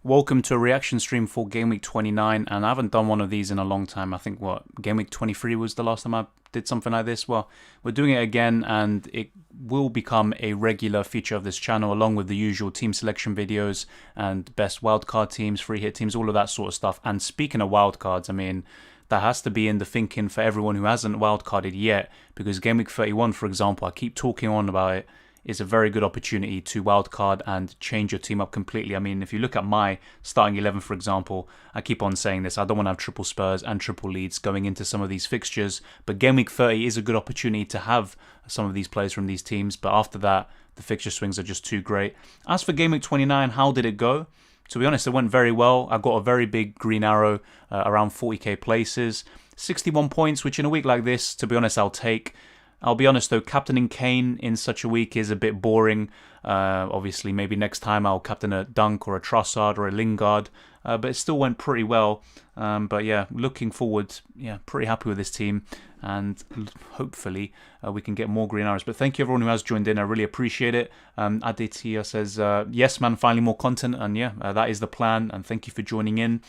Welcome to a reaction stream for Game Week 29, and I haven't done one of these in a long time. I think, Game Week 23 was the last time I did something like this. Well, we're doing it again, and it will become a regular feature of this channel, along with the usual team selection videos and best wildcard teams, free hit teams, all of that sort of stuff. And speaking of wildcards, I mean, that has to be in the thinking for everyone who hasn't wildcarded yet, because Game Week 31, for example, I keep talking on about it, is a very good opportunity to wildcard and change your team up completely. I mean, if you look at my starting 11, for example, I keep on saying this, I don't want to have triple Spurs and triple Leeds going into some of these fixtures, but Game Week 30 is a good opportunity to have some of these players from these teams, but after that, the fixture swings are just too great. As for Game Week 29, how did it go? To be honest, it went very well. I got a very big green arrow, around 40k places, 61 points, which in a week like this, to be honest, I'll take. I'll be honest though, captaining Kane in such a week is a bit boring. Obviously, maybe next time I'll captain a Dunk or a Trossard or a Lingard, but it still went pretty well. But yeah, looking forward, pretty happy with this team, and hopefully we can get more green arrows. But thank you everyone who has joined in, I really appreciate it. Aditya says, yes man, finally more content, and that is the plan, and thank you for joining in.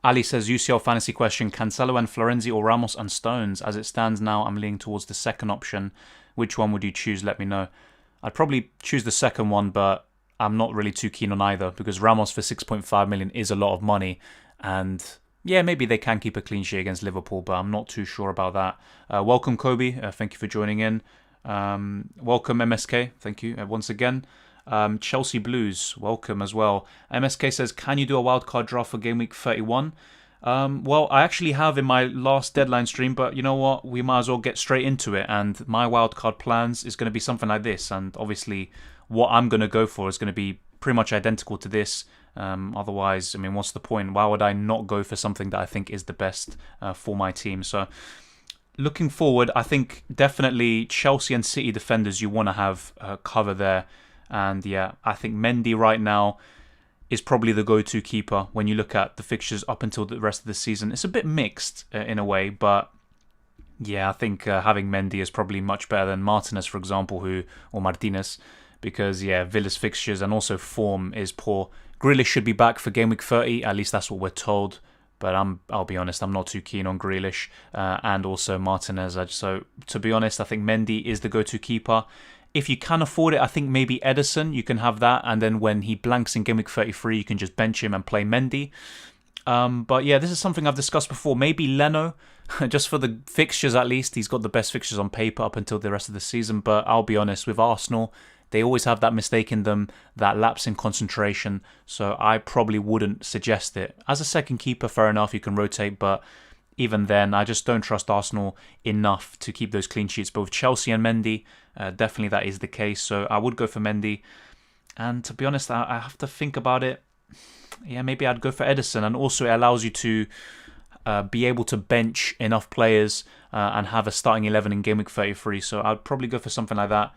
Ali says, UCL fantasy question, Cancelo and Florenzi or Ramos and Stones? As it stands now, I'm leaning towards the second option. Which one would you choose? Let me know. I'd probably choose the second one, but I'm not really too keen on either, because Ramos for 6.5 million is a lot of money. And yeah, maybe they can keep a clean sheet against Liverpool, but I'm not too sure about that. Welcome, Kobe. Thank you for joining in. Welcome, MSK. Thank you once again. Chelsea Blues, welcome as well. MSK says, can you do a wildcard draft for Game Week 31? Well, I actually have in my last deadline stream, but you know what? We might as well get straight into it. And my wildcard plans is going to be something like this. And obviously, what I'm going to go for is going to be pretty much identical to this. Otherwise, I mean, what's the point? Why would I not go for something that I think is the best for my team? So, looking forward, I think definitely Chelsea and City defenders you want to have cover there. And yeah, I think Mendy right now is probably the go-to keeper when you look at the fixtures up until the rest of the season. It's a bit mixed in a way, but yeah, I think having Mendy is probably much better than Martinez, for example, or Martinez, because yeah, Villa's fixtures and also form is poor. Grealish should be back for Game Week 30, at least that's what we're told. But I'll be honest, I'm not too keen on Grealish and also Martinez. So to be honest, I think Mendy is the go-to keeper. If you can afford it, I think maybe Ederson, you can have that. And then when he blanks in Game Week 33, you can just bench him and play Mendy. But yeah, this is something I've discussed before. Maybe Leno, just for the fixtures at least. He's got the best fixtures on paper up until the rest of the season. But I'll be honest, with Arsenal, they always have that mistake in them, that lapse in concentration. So I probably wouldn't suggest it. As a second keeper, fair enough, you can rotate. But even then, I just don't trust Arsenal enough to keep those clean sheets. But with Chelsea and Mendy, definitely that is the case. So I would go for Mendy. And to be honest, I have to think about it. Yeah, maybe I'd go for Ederson. And also it allows you to be able to bench enough players and have a starting 11 in Game Week 33. So I'd probably go for something like that.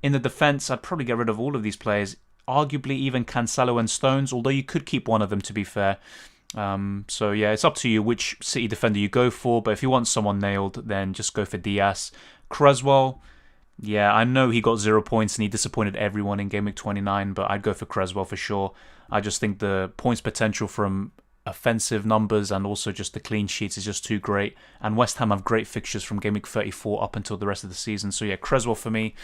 In the defence, I'd probably get rid of all of these players. Arguably even Cancelo and Stones, although you could keep one of them, to be fair. So yeah, it's up to you which City defender you go for, but if you want someone nailed, then just go for Diaz. Cresswell, yeah, I know he got 0 points and he disappointed everyone in Game Week 29, but I'd go for Cresswell for sure. I just think the points potential from offensive numbers and also just the clean sheets is just too great, and West Ham have great fixtures from Game Week 34 up until the rest of the season. So yeah, Cresswell for me.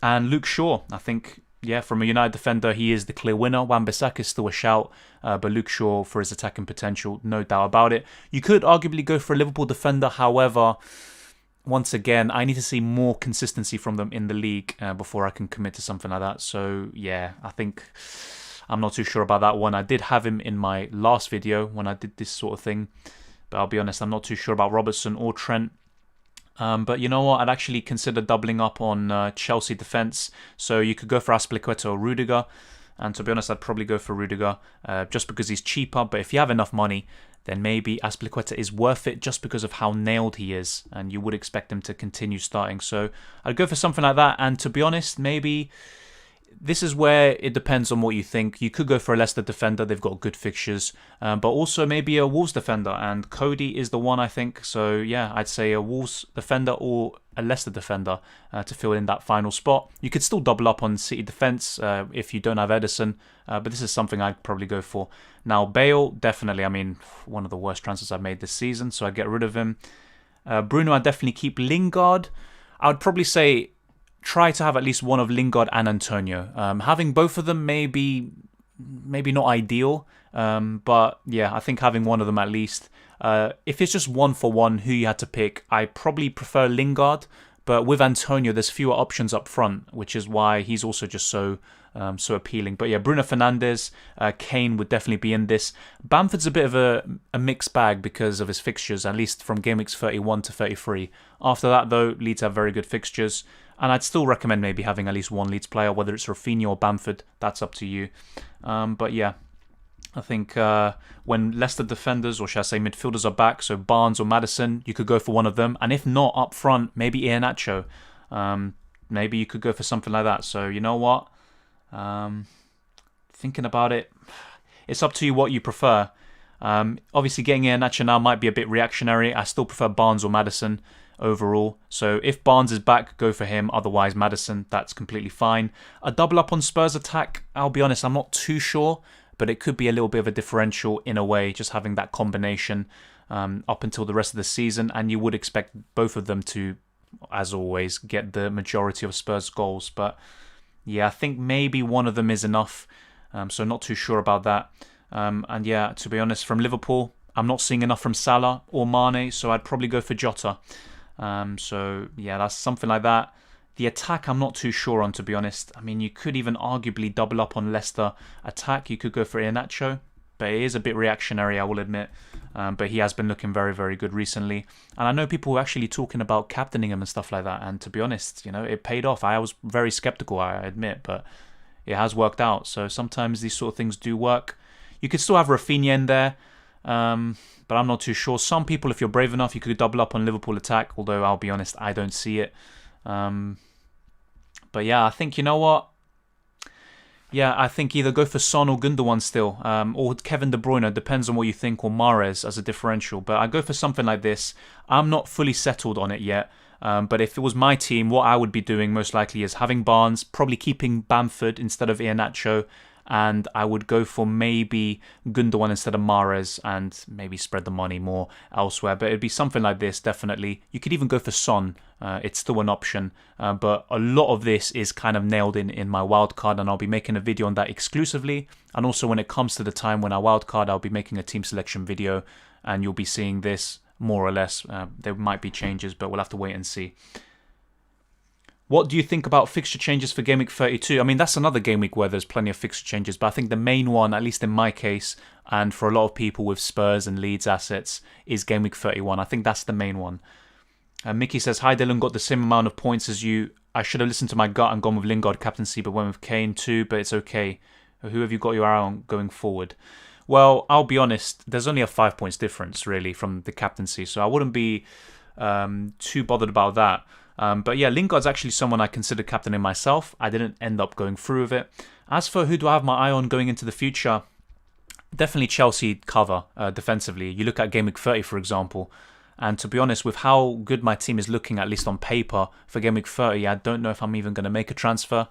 And Luke Shaw, I think, yeah, from a United defender, he is the clear winner. Wan-Bissaka is still a shout, but Luke Shaw for his attacking potential, no doubt about it. You could arguably go for a Liverpool defender, however, once again, I need to see more consistency from them in the league before I can commit to something like that. So yeah, I think I'm not too sure about that one. I did have him in my last video when I did this sort of thing, but I'll be honest, I'm not too sure about Robertson or Trent. But you know what? I'd actually consider doubling up on Chelsea defence. So you could go for Azpilicueta or Rudiger. And to be honest, I'd probably go for Rudiger just because he's cheaper. But if you have enough money, then maybe Azpilicueta is worth it just because of how nailed he is. And you would expect him to continue starting. So I'd go for something like that. And to be honest, maybe this is where it depends on what you think. You could go for a Leicester defender. They've got good fixtures. But also maybe a Wolves defender. And Cody is the one, I think. So yeah, I'd say a Wolves defender or a Leicester defender to fill in that final spot. You could still double up on City defence if you don't have Ederson, but this is something I'd probably go for. Now, Bale, definitely, I mean, one of the worst transfers I've made this season, so I'd get rid of him. Bruno, I'd definitely keep. Lingard, I would probably say try to have at least one of Lingard and Antonio. Having both of them maybe not ideal, but yeah, I think having one of them at least. If it's just 1-for-1 who you had to pick, I probably prefer Lingard, but with Antonio there's fewer options up front, which is why he's also just so appealing. But yeah, Bruno Fernandes, Kane would definitely be in this. Bamford's a bit of a mixed bag because of his fixtures, at least from game weeks 31 to 33. After that though, Leeds have very good fixtures, and I'd still recommend maybe having at least one Leeds player, whether it's Rafinha or Bamford, that's up to you. But yeah, I think when Leicester defenders, or should I say midfielders, are back, so Barnes or Maddison, you could go for one of them. And if not, up front, maybe Iheanacho. Maybe you could go for something like that. So you know what? Thinking about it, it's up to you what you prefer. Obviously, getting Iheanacho now might be a bit reactionary. I still prefer Barnes or Maddison overall. So if Barnes is back, go for him. Otherwise, Maddison, that's completely fine. A double up on Spurs attack, I'll be honest, I'm not too sure, but it could be a little bit of a differential in a way, just having that combination up until the rest of the season. And you would expect both of them to, as always, get the majority of Spurs goals. But yeah, I think maybe one of them is enough. So not too sure about that. And yeah, to be honest, from Liverpool, I'm not seeing enough from Salah or Mane, so I'd probably go for Jota. So yeah, that's something like that. The attack, I'm not too sure on, to be honest. I mean, you could even arguably double up on Leicester attack. You could go for Iheanacho, but it is a bit reactionary, I will admit. But he has been looking very, very good recently. And I know people were actually talking about captaining him and stuff like that. And to be honest, you know, it paid off. I was very skeptical, I admit, but it has worked out. So sometimes these sort of things do work. You could still have Rafinha in there, but I'm not too sure. Some people, if you're brave enough, you could double up on Liverpool attack, although I'll be honest, I don't see it. But yeah, I think, you know what? Yeah, I think either go for Son or Gundogan still, or Kevin De Bruyne, depends on what you think, or Mahrez as a differential. But I go for something like this. I'm not fully settled on it yet, but if it was my team, what I would be doing most likely is having Barnes, probably keeping Bamford instead of Iheanacho, and I would go for maybe Gundogan instead of Mahrez, and maybe spread the money more elsewhere. But it'd be something like this, definitely. You could even go for Son. It's still an option. But a lot of this is kind of nailed in my wildcard, and I'll be making a video on that exclusively. And also when it comes to the time when I wildcard, I'll be making a team selection video, and you'll be seeing this more or less. There might be changes, but we'll have to wait and see. What do you think about fixture changes for Game Week 32? I mean, that's another game week where there's plenty of fixture changes, but I think the main one, at least in my case, and for a lot of people with Spurs and Leeds assets, is Game Week 31. I think that's the main one. Mickey says, hi Dylan, got the same amount of points as you. I should have listened to my gut and gone with Lingard captaincy, but went with Kane too, but it's okay. Who have you got your eye on going forward? Well, I'll be honest, there's only a 5 points difference, really, from the captaincy, so I wouldn't be too bothered about that. But yeah, Lingard's actually someone I considered captaining myself. I didn't end up going through with it. As for who do I have my eye on going into the future, definitely Chelsea cover defensively. You look at Game Week 30, for example, and to be honest, with how good my team is looking, at least on paper, for Game Week 30, I don't know if I'm even going to make a transfer,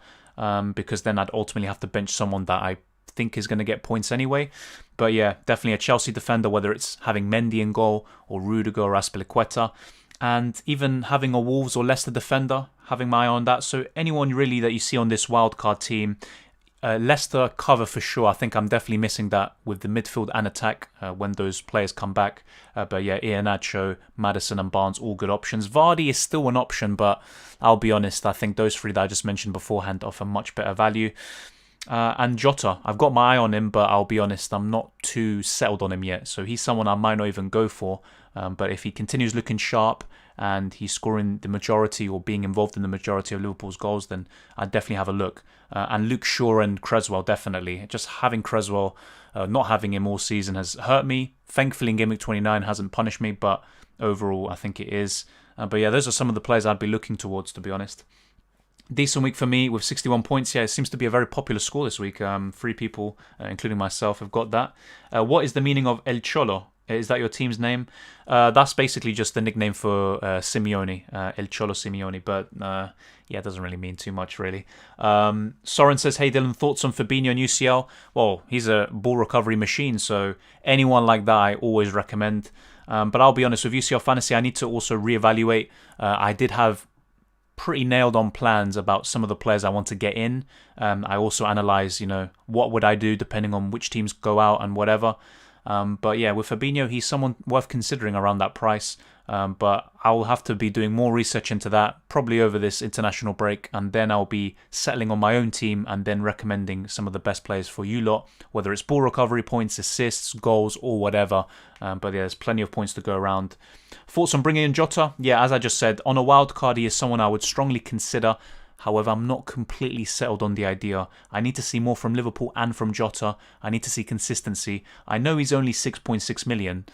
because then I'd ultimately have to bench someone that I think is going to get points anyway. But yeah, definitely a Chelsea defender, whether it's having Mendy in goal or Rudiger or Azpilicueta. And even having a Wolves or Leicester defender, having my eye on that. So anyone really that you see on this wildcard team, Leicester cover for sure. I think I'm definitely missing that with the midfield and attack when those players come back. But yeah, Iheanacho, Maddison and Barnes, all good options. Vardy is still an option, but I'll be honest, I think those three that I just mentioned beforehand offer much better value. And Jota, I've got my eye on him, but I'll be honest, I'm not too settled on him yet. So he's someone I might not even go for. But if he continues looking sharp and he's scoring the majority or being involved in the majority of Liverpool's goals, then I'd definitely have a look. And Luke Shaw and Cresswell, definitely. Just having Cresswell, not having him all season has hurt me. Thankfully, in Game Week 29 hasn't punished me, but overall, I think it is. But yeah, those are some of the players I'd be looking towards, to be honest. Decent week for me with 61 points. Yeah, it seems to be a very popular score this week. 3 people, including myself, have got that. What is the meaning of El Cholo? Is that your team's name? That's basically just the nickname for Simeone, El Cholo Simeone. But yeah, it doesn't really mean too much, really. Soren says, hey, Dylan, thoughts on Fabinho and UCL? Well, he's a ball recovery machine, so anyone like that I always recommend. But I'll be honest, with UCL Fantasy, I need to also reevaluate. I did have pretty nailed on plans about some of the players I want to get in. I also analyze, what would I do depending on which teams go out and whatever. But yeah, with Fabinho, he's someone worth considering around that price. But I'll have to be doing more research into that, probably over this international break, and then I'll be settling on my own team and then recommending some of the best players for you lot, whether it's ball recovery points, assists, goals, or whatever. But yeah, there's plenty of points to go around. Thoughts on bringing in Jota? Yeah, as I just said, on a wild card, he is someone I would strongly consider. However, I'm not completely settled on the idea. I need to see more from Liverpool and from Jota. I need to see consistency. I know he's only 6.6 million,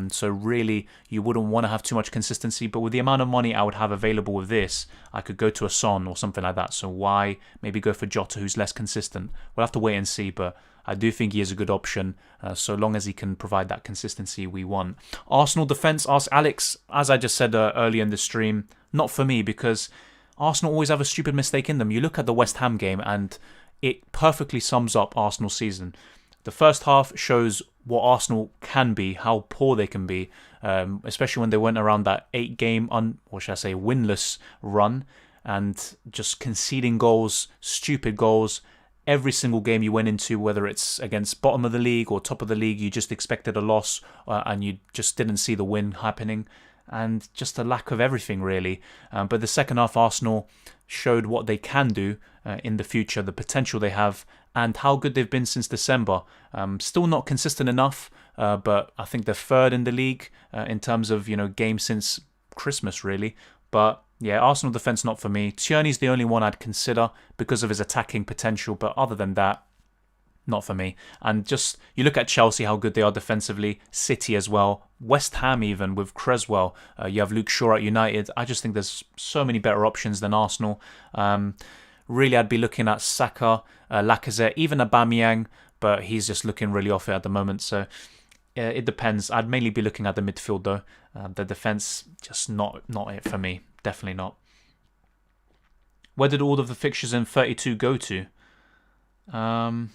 so really you wouldn't want to have too much consistency, but with the amount of money I would have available with this, I could go to a Son or something like that. So why maybe go for Jota, who's less consistent? We'll have to wait and see, but I do think he is a good option, so long as he can provide that consistency we want. Arsenal defence, ask Alex. As I just said earlier in the stream, not for me, because Arsenal always have a stupid mistake in them. You look at the West Ham game and it perfectly sums up Arsenal's season. The first half shows what Arsenal can be, how poor they can be, especially when they went around that 8-game, winless run and just conceding goals, stupid goals. Every single game you went into, whether it's against bottom of the league or top of the league, you just expected a loss and you just didn't see the win happening. And just a lack of everything, really. But the second half, Arsenal showed what they can do in the future, the potential they have, and how good they've been since December. Still not consistent enough, but I think they're third in the league in terms of games since Christmas, really. But yeah, Arsenal defence not for me. Tierney's the only one I'd consider because of his attacking potential, but other than that, not for me. And just, you look at Chelsea, how good they are defensively, City as well, West Ham even with Creswell, you have Luke Shaw at United. I just think there's so many better options than Arsenal. Really, I'd be looking at Saka, Lacazette, even Aubameyang, but he's just looking really off it at the moment. So it depends. I'd mainly be looking at the midfield though. The defence, just not it for me. Definitely not. Where did all of the fixtures in 32 go to? I'm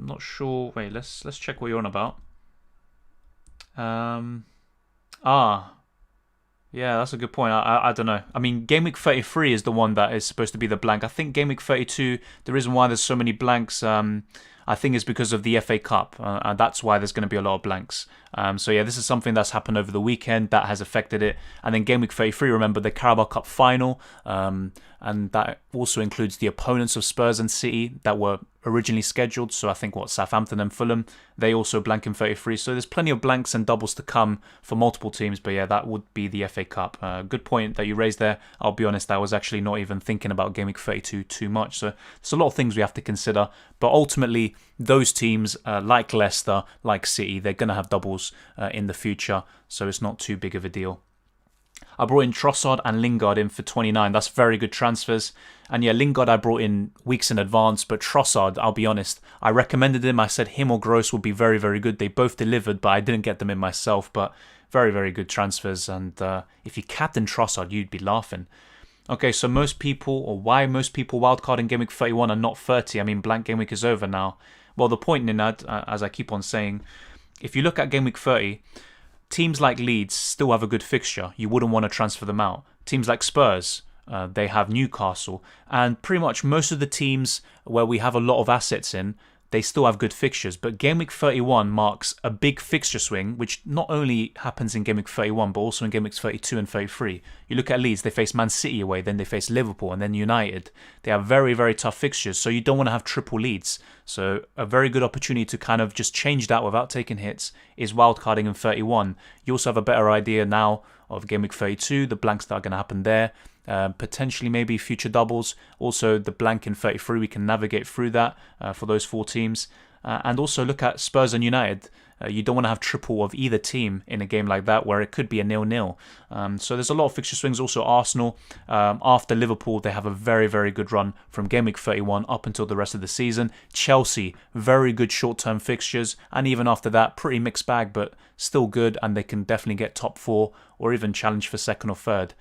not sure. Wait, let's check what you're on about. Yeah, that's a good point. I don't know. I mean, Game Week 33 is the one that is supposed to be the blank. I think Game Week 32, the reason why there's so many blanks, I think is because of the FA Cup. And that's why there's going to be a lot of blanks. So yeah, this is something that's happened over the weekend that has affected it. And then Game Week 33, remember the Carabao Cup final. And that also includes the opponents of Spurs and City that were originally scheduled. So I think Southampton and Fulham, they also blank in 33. So there's plenty of blanks and doubles to come for multiple teams. But yeah, that would be the FA Cup. Good point that you raised there. I'll be honest, I was actually not even thinking about Game Week 32 too much. So there's a lot of things we have to consider. But ultimately, those teams like Leicester, like City, they're going to have doubles in the future. So it's not too big of a deal. I brought in Trossard and Lingard in for 29. That's very good transfers. And yeah, Lingard I brought in weeks in advance, but Trossard, I'll be honest, I recommended him. I said him or Gross would be very, very good. They both delivered, but I didn't get them in myself. But very, very good transfers. And if you captain Trossard, you'd be laughing. Okay, so most people, or why most people wildcard in Game Week 31 and not 30? I mean, blank Game Week is over now. Well, the point in that, as I keep on saying, if you look at Game Week 30, teams like Leeds still have a good fixture. You wouldn't want to transfer them out. Teams like Spurs, they have Newcastle. And pretty much most of the teams where we have a lot of assets in, they still have good fixtures. But Game Week 31 marks a big fixture swing, which not only happens in Game Week 31, but also in Game Weeks 32 and 33. You look at Leeds, they face Man City away, then they face Liverpool, and then United. They have very, very tough fixtures, so you don't want to have triple leads. So a very good opportunity to kind of just change that without taking hits is wildcarding in 31. You also have a better idea now of Game Week 32, the blanks that are going to happen there. Potentially maybe future doubles. Also the blank in 33, we can navigate through that for those four teams. And also look at Spurs and United. You don't want to have triple of either team in a game like that where it could be a 0-0. So there's a lot of fixture swings. Also Arsenal, after Liverpool, they have a very, very good run from Game Week 31 up until the rest of the season. Chelsea, very good short-term fixtures, and even after that, pretty mixed bag, but still good, and they can definitely get top 4 or even challenge for second or third.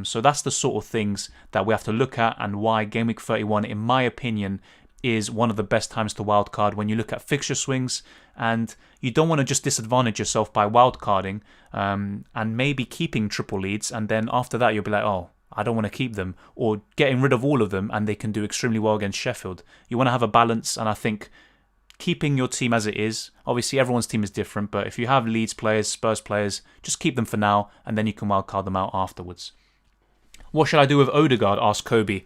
So that's the sort of things that we have to look at, and why Game Week 31, in my opinion, is one of the best times to wildcard when you look at fixture swings, and you don't want to just disadvantage yourself by wildcarding and maybe keeping triple leads, and then after that you'll be like, oh, I don't want to keep them, or getting rid of all of them and they can do extremely well against Sheffield. You want to have a balance, and I think keeping your team as it is, obviously everyone's team is different, but if you have Leeds players, Spurs players, just keep them for now and then you can wildcard them out afterwards. What should I do with Odegaard? Asked Kobe.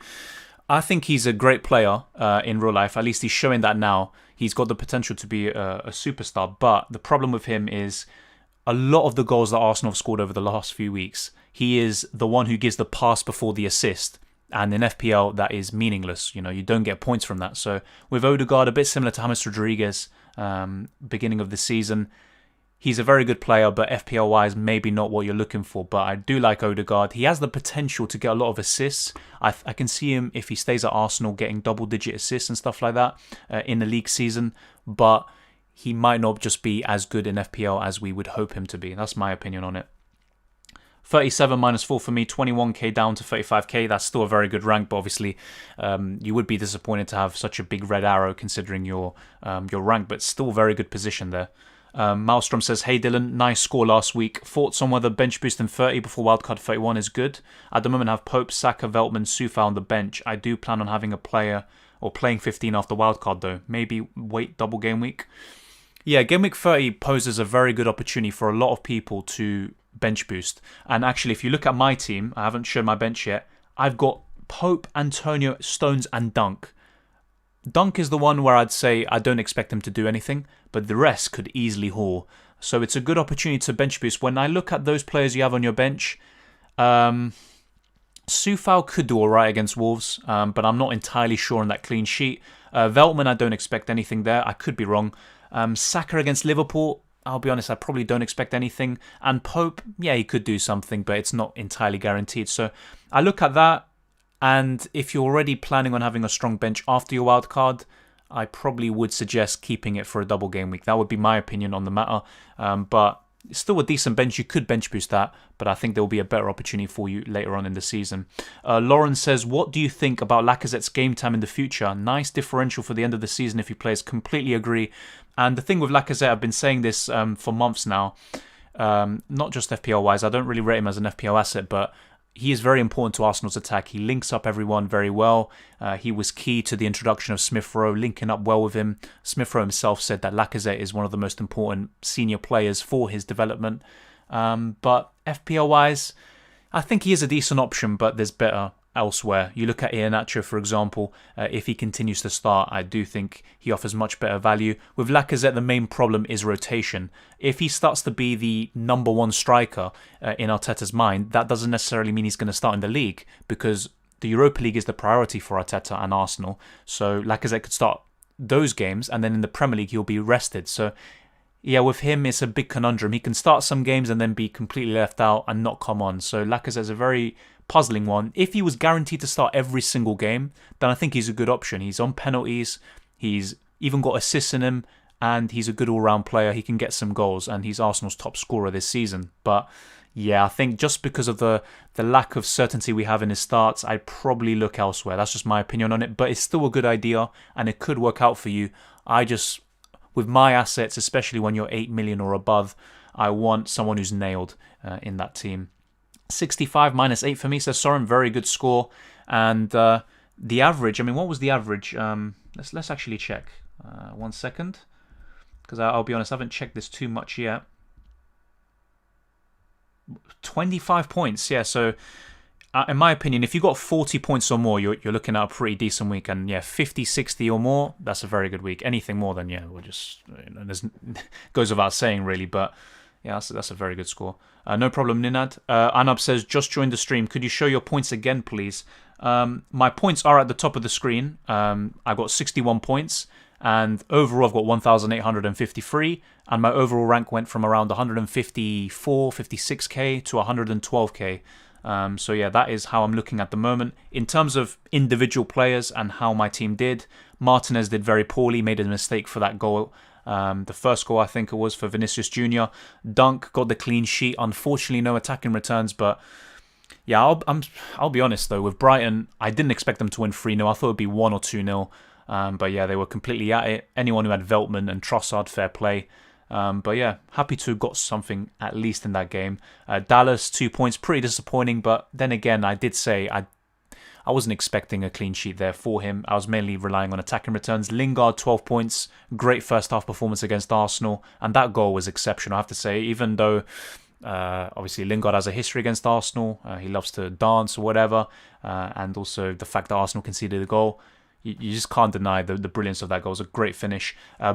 I think he's a great player in real life. At least he's showing that now. He's got the potential to be a superstar. But the problem with him is a lot of the goals that Arsenal have scored over the last few weeks, he is the one who gives the pass before the assist. And in FPL, that is meaningless. You know, you don't get points from that. So with Odegaard, a bit similar to James Rodriguez, beginning of the season, he's a very good player, but FPL-wise, maybe not what you're looking for. But I do like Odegaard. He has the potential to get a lot of assists. I can see him, if he stays at Arsenal, getting double-digit assists and stuff like that in the league season. But he might not just be as good in FPL as we would hope him to be. That's my opinion on it. 37 minus 4 for me, 21k down to 35k. That's still a very good rank, but obviously you would be disappointed to have such a big red arrow considering your rank, but still very good position there. Maelstrom says, hey Dylan, nice score last week. Thoughts on whether bench boost in 30 before wildcard 31 is good? At the moment I have Pope, Saka, Veltman, Soufal on the bench. I do plan on having a player or playing 15 after wildcard though. Maybe wait double game week. Yeah, game week 30 poses a very good opportunity for a lot of people to bench boost. And actually, if you look at my team, I haven't shown my bench yet, I've got Pope, Antonio, Stones and Dunk. Dunk is the one where I'd say I don't expect him to do anything, but the rest could easily haul. So it's a good opportunity to bench boost. When I look at those players you have on your bench, Soufal could do alright against Wolves, but I'm not entirely sure on that clean sheet. Veltman, I don't expect anything there. I could be wrong. Saka against Liverpool, I'll be honest, I probably don't expect anything. And Pope, yeah, he could do something, but it's not entirely guaranteed. So I look at that, and if you're already planning on having a strong bench after your wild card, I probably would suggest keeping it for a double game week. That would be my opinion on the matter. But it's still a decent bench. You could bench boost that, but I think there will be a better opportunity for you later on in the season. Lauren says, what do you think about Lacazette's game time in the future? Nice differential for the end of the season if he plays. Completely agree. And the thing with Lacazette, I've been saying this for months now, not just FPL-wise. I don't really rate him as an FPL asset, but he is very important to Arsenal's attack. He links up everyone very well. He was key to the introduction of Smith Rowe, linking up well with him. Smith Rowe himself said that Lacazette is one of the most important senior players for his development. But FPL-wise, I think he is a decent option, but there's better elsewhere. You look at Iheanacho, for example. If he continues to start, I do think he offers much better value. With Lacazette, the main problem is rotation. If he starts to be the number one striker in Arteta's mind, that doesn't necessarily mean he's going to start in the league, because the Europa League is the priority for Arteta and Arsenal. So Lacazette could start those games, and then in the Premier League he'll be rested. So yeah, with him it's a big conundrum. He can start some games and then be completely left out and not come on. So Lacazette's a very puzzling one. If he was guaranteed to start every single game, then I think he's a good option. He's on penalties, he's even got assists in him, and he's a good all-round player. He can get some goals, and he's Arsenal's top scorer this season. But yeah, I think just because of the lack of certainty we have in his starts, I'd probably look elsewhere. That's just my opinion on it, but it's still a good idea, and it could work out for you. With my assets, especially when you're 8 million or above, I want someone who's nailed in that team. 65 minus 8 for me, so Soren, very good score. And the average, I mean, what was the average? Let's actually check. 1 second. Because I'll be honest, I haven't checked this too much yet. 25 points, yeah. So, in my opinion, if you got 40 points or more, you're looking at a pretty decent week. And yeah, 50, 60 or more, that's a very good week. Anything more than, yeah, we're just, goes without saying, really. But yeah, that's a very good score. No problem, Ninad. Anab says, just joined the stream. Could you show your points again, please? My points are at the top of the screen. I got 61 points. And overall, I've got 1,853, and my overall rank went from around 154, 56k to 112k. So yeah, that is how I'm looking at the moment. In terms of individual players and how my team did, Martinez did very poorly, made a mistake for that goal. The first goal, I think it was, for Vinicius Jr. Dunk got the clean sheet. Unfortunately, no attacking returns, but yeah, I'll be honest though, with Brighton, I didn't expect them to win 3-0. I thought it would be 1 or 2-0. But yeah, they were completely at it. Anyone who had Veltman and Trossard, fair play. But yeah, happy to have got something at least in that game. Dallas, 2 points, pretty disappointing. But then again, I did say I wasn't expecting a clean sheet there for him. I was mainly relying on attacking returns. Lingard, 12 points, great first half performance against Arsenal. And that goal was exceptional, I have to say, even though obviously Lingard has a history against Arsenal. He loves to dance or whatever. And also the fact that Arsenal conceded a goal. You just can't deny the brilliance of that goal. It was a great finish.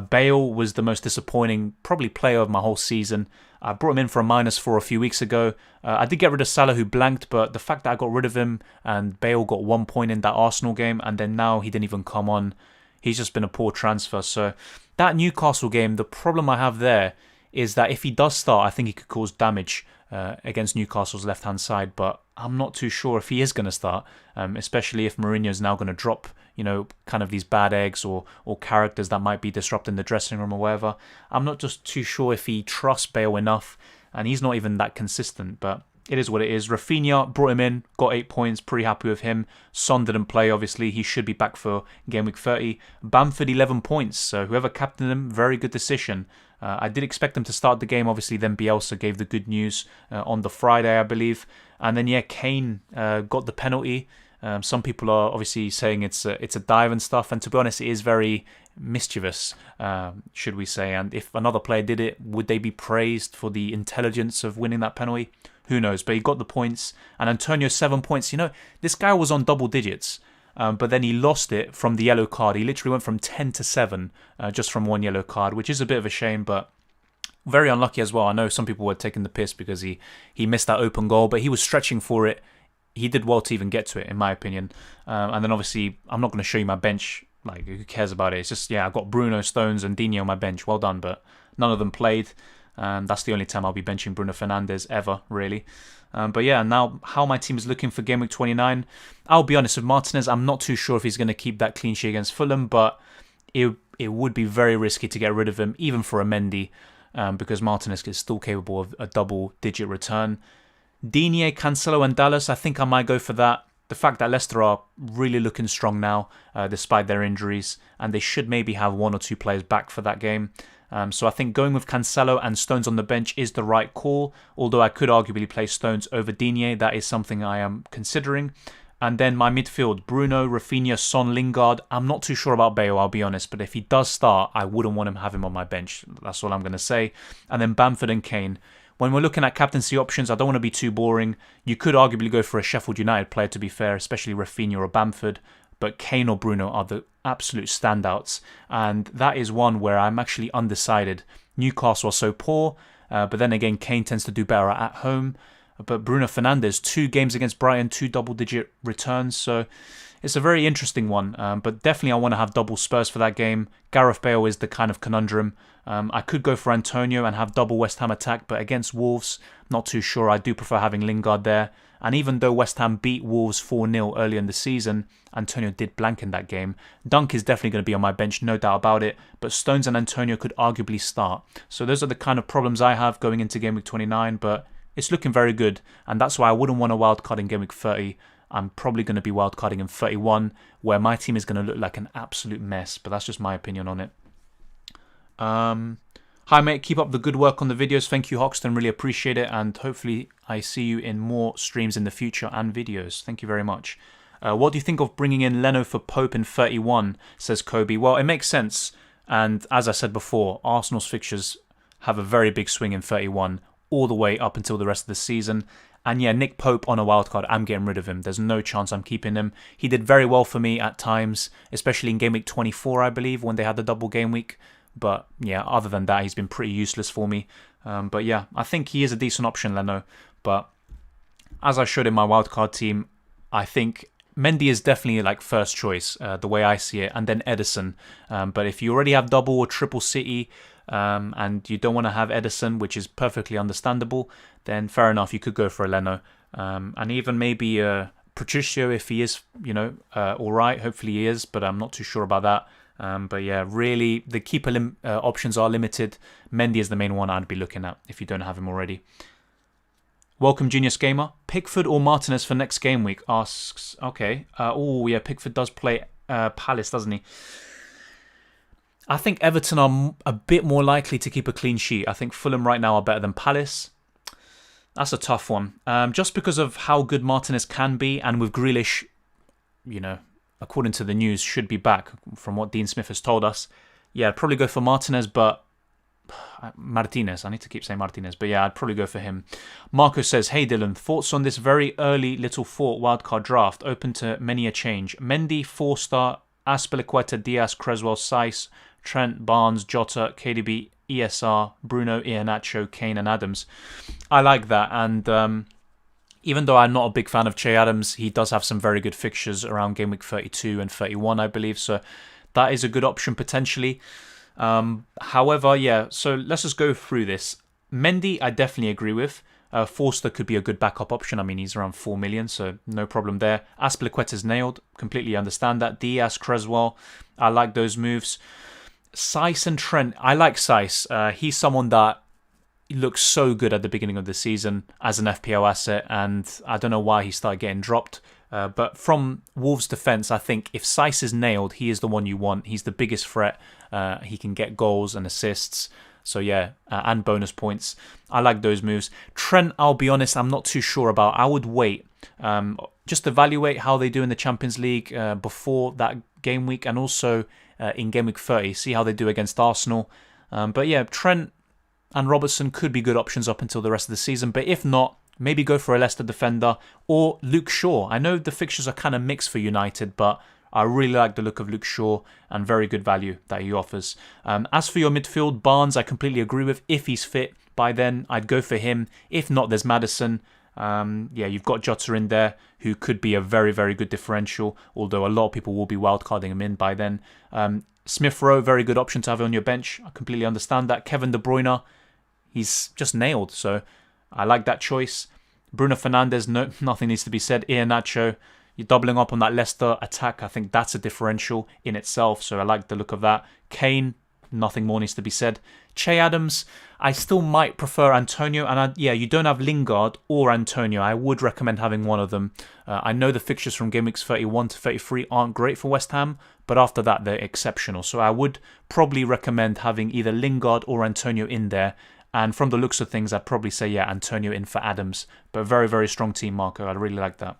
Bale was the most disappointing, probably player of my whole season. I brought him in for a -4 a few weeks ago. I did get rid of Salah, who blanked, but the fact that I got rid of him and Bale got 1 point in that Arsenal game, and then now he didn't even come on, he's just been a poor transfer. So that Newcastle game, the problem I have there is that if he does start, I think he could cause damage against Newcastle's left-hand side, but I'm not too sure if he is going to start, especially if Mourinho's now going to drop, kind of these bad eggs or characters that might be disrupting the dressing room or whatever. I'm not just too sure if he trusts Bale enough, and he's not even that consistent, but it is what it is. Rafinha, brought him in, got 8 points, pretty happy with him. Son didn't play, obviously. He should be back for game week 30. Bamford, 11 points. So whoever captained him, very good decision. I did expect him to start the game. Obviously, then Bielsa gave the good news on the Friday, I believe. And then, yeah, Kane got the penalty. Some people are obviously saying it's a dive and stuff. And to be honest, it is very mischievous, should we say. And if another player did it, would they be praised for the intelligence of winning that penalty? Who knows? But he got the points. And Antonio, 7 points. This guy was on double digits. But then he lost it from the yellow card. He literally went from 10 to 7 just from one yellow card, which is a bit of a shame, but very unlucky as well. I know some people were taking the piss because he missed that open goal, but he was stretching for it. He did well to even get to it, in my opinion. And then obviously, I'm not going to show you my bench. Like, who cares about it? It's just, yeah, I've got Bruno, Stones, and Dino on my bench. Well done, but none of them played. That's the only time I'll be benching Bruno Fernandes ever, really. But yeah, now how my team is looking for Game Week 29. I'll be honest with Martinez, I'm not too sure if he's going to keep that clean sheet against Fulham, but it would be very risky to get rid of him, even for a Mendy, because Martinez is still capable of a double-digit return. Digne, Cancelo and Dallas, I think I might go for that. The fact that Leicester are really looking strong now, despite their injuries, and they should maybe have 1 or 2 players back for that game. So I think going with Cancelo and Stones on the bench is the right call, although I could arguably play Stones over Digne. That is something I am considering. And then my midfield, Bruno, Rafinha, Son, Lingard. I'm not too sure about Bale, I'll be honest, but if he does start, I wouldn't want to have him on my bench. That's all I'm going to say. And then Bamford and Kane. When we're looking at captaincy options, I don't want to be too boring. You could arguably go for a Sheffield United player, to be fair, especially Rafinha or Bamford. But Kane or Bruno are the absolute standouts. And that is one where I'm actually undecided. Newcastle are so poor, but then again, Kane tends to do better at home. But Bruno Fernandes, 2 games against Brighton, 2 double-digit returns. So it's a very interesting one. But definitely I want to have double Spurs for that game. Gareth Bale is the kind of conundrum. I could go for Antonio and have double West Ham attack, but against Wolves, not too sure. I do prefer having Lingard there. And even though West Ham beat Wolves 4-0 earlier in the season, Antonio did blank in that game. Dunk is definitely going to be on my bench, no doubt about it. But Stones and Antonio could arguably start. So those are the kind of problems I have going into Game Week 29, but it's looking very good. And that's why I wouldn't want to wildcard in Game Week 30. I'm probably going to be wildcarding in 31, where my team is going to look like an absolute mess. But that's just my opinion on it. Hi mate, keep up the good work on the videos. Thank you Hoxton, really appreciate it, and hopefully I see you in more streams in the future and videos. Thank you very much. What do you think of bringing in Leno for Pope in 31, says Kobe? Well, it makes sense, and as I said before, Arsenal's fixtures have a very big swing in 31 all the way up until the rest of the season. And yeah, Nick Pope on a wildcard, I'm getting rid of him. There's no chance I'm keeping him. He did very well for me at times, especially in Game Week 24, I believe, when they had the double game week. But yeah, other than that, he's been pretty useless for me. But yeah, I think he is a decent option, Leno. But as I showed in my wildcard team, I think Mendy is definitely like first choice, the way I see it, and then Ederson. But if you already have double or triple City, and you don't want to have Ederson, which is perfectly understandable, then fair enough, you could go for a Leno. And even maybe Patricio, if he is, all right. Hopefully he is, but I'm not too sure about that. But yeah, really, the keeper options are limited. Mendy is the main one I'd be looking at if you don't have him already. Welcome, Genius Gamer. Pickford or Martinez for next game week? Asks. Okay. Pickford does play Palace, doesn't he? I think Everton are a bit more likely to keep a clean sheet. I think Fulham right now are better than Palace. That's a tough one. Just because of how good Martinez can be, and with Grealish, according to the news, should be back from what Dean Smith has told us. Yeah, I'd probably go for Martinez, but Martinez. I need to keep saying Martinez, but yeah, I'd probably go for him. Marco says, hey Dylan, thoughts on this very early little thought wildcard draft, open to many a change. Mendy, 4-star, Azpilicueta, Diaz, Creswell, Saiss, Trent, Barnes, Jota, KDB, ESR, Bruno, Iheanacho, Kane and Adams. I like that, and even though I'm not a big fan of Che Adams, he does have some very good fixtures around game week 32 and 31, I believe, so that is a good option potentially. However, yeah, so let's just go through this. Mendy, I definitely agree with. Forster could be a good backup option. I mean, he's around 4 million, so no problem there. Azpilicueta's nailed. Completely understand that. Diaz, Creswell, I like those moves. Saiss and Trent, I like Saiss. He's someone that looks so good at the beginning of the season as an FPL asset, and I don't know why he started getting dropped. But from Wolves' defence, I think if Saiss is nailed, he is the one you want. He's the biggest threat. He can get goals and assists. So yeah, and bonus points. I like those moves. Trent, I'll be honest, I'm not too sure about. I would wait. Just evaluate how they do in the Champions League before that game week, and also in game week 30. See how they do against Arsenal. But yeah, Trent and Robertson could be good options up until the rest of the season. But if not, maybe go for a Leicester defender or Luke Shaw. I know the fixtures are kind of mixed for United, but I really like the look of Luke Shaw and very good value that he offers. As for your midfield, Barnes, I completely agree with. If he's fit by then, I'd go for him. If not, there's Maddison. You've got Jota in there, who could be a very, very good differential, although a lot of people will be wildcarding him in by then. Smith Rowe, very good option to have on your bench. I completely understand that. Kevin De Bruyne, he's just nailed, so I like that choice. Bruno Fernandes, nothing needs to be said. Iheanacho, you're doubling up on that Leicester attack. I think that's a differential in itself, so I like the look of that. Kane, nothing more needs to be said. Che Adams, I still might prefer Antonio, and you don't have Lingard or Antonio. I would recommend having one of them. I know the fixtures from game weeks 31 to 33 aren't great for West Ham, but after that they're exceptional. So I would probably recommend having either Lingard or Antonio in there. And from the looks of things, I'd probably say, Antonio in for Adams. But very, very strong team, Marco. I really like that.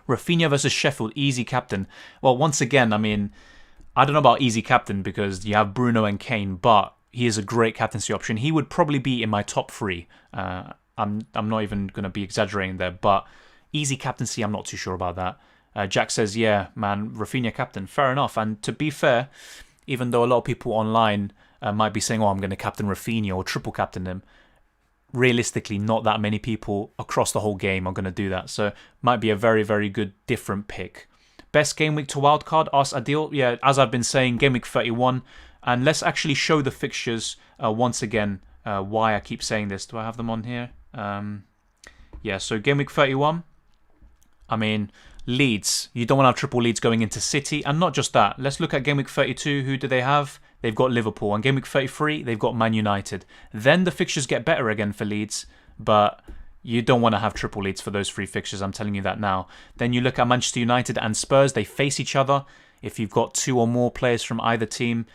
Rafinha versus Sheffield, easy captain. Well, once again, I mean, I don't know about easy captain because you have Bruno and Kane, but he is a great captaincy option. He would probably be in my top 3. I'm not even going to be exaggerating there, but easy captaincy, I'm not too sure about that. Jack says, yeah, man, Rafinha captain. Fair enough. And to be fair, even though a lot of people online might be saying, I'm going to captain Rafinha or triple captain him, realistically, not that many people across the whole game are going to do that. So might be a very, very good different pick. Best game week to wildcard, asks Adil. Yeah, as I've been saying, game week 31. And let's actually show the fixtures once again, why I keep saying this. Do I have them on here? So game week 31. I mean, Leeds. You don't want to have triple Leeds going into City. And not just that. Let's look at game week 32. Who do they have? They've got Liverpool. On game week 33, they've got Man United. Then the fixtures get better again for Leeds. But you don't want to have triple Leeds for those 3 fixtures. I'm telling you that now. Then you look at Manchester United and Spurs. They face each other. If you've got 2 or more players from either team,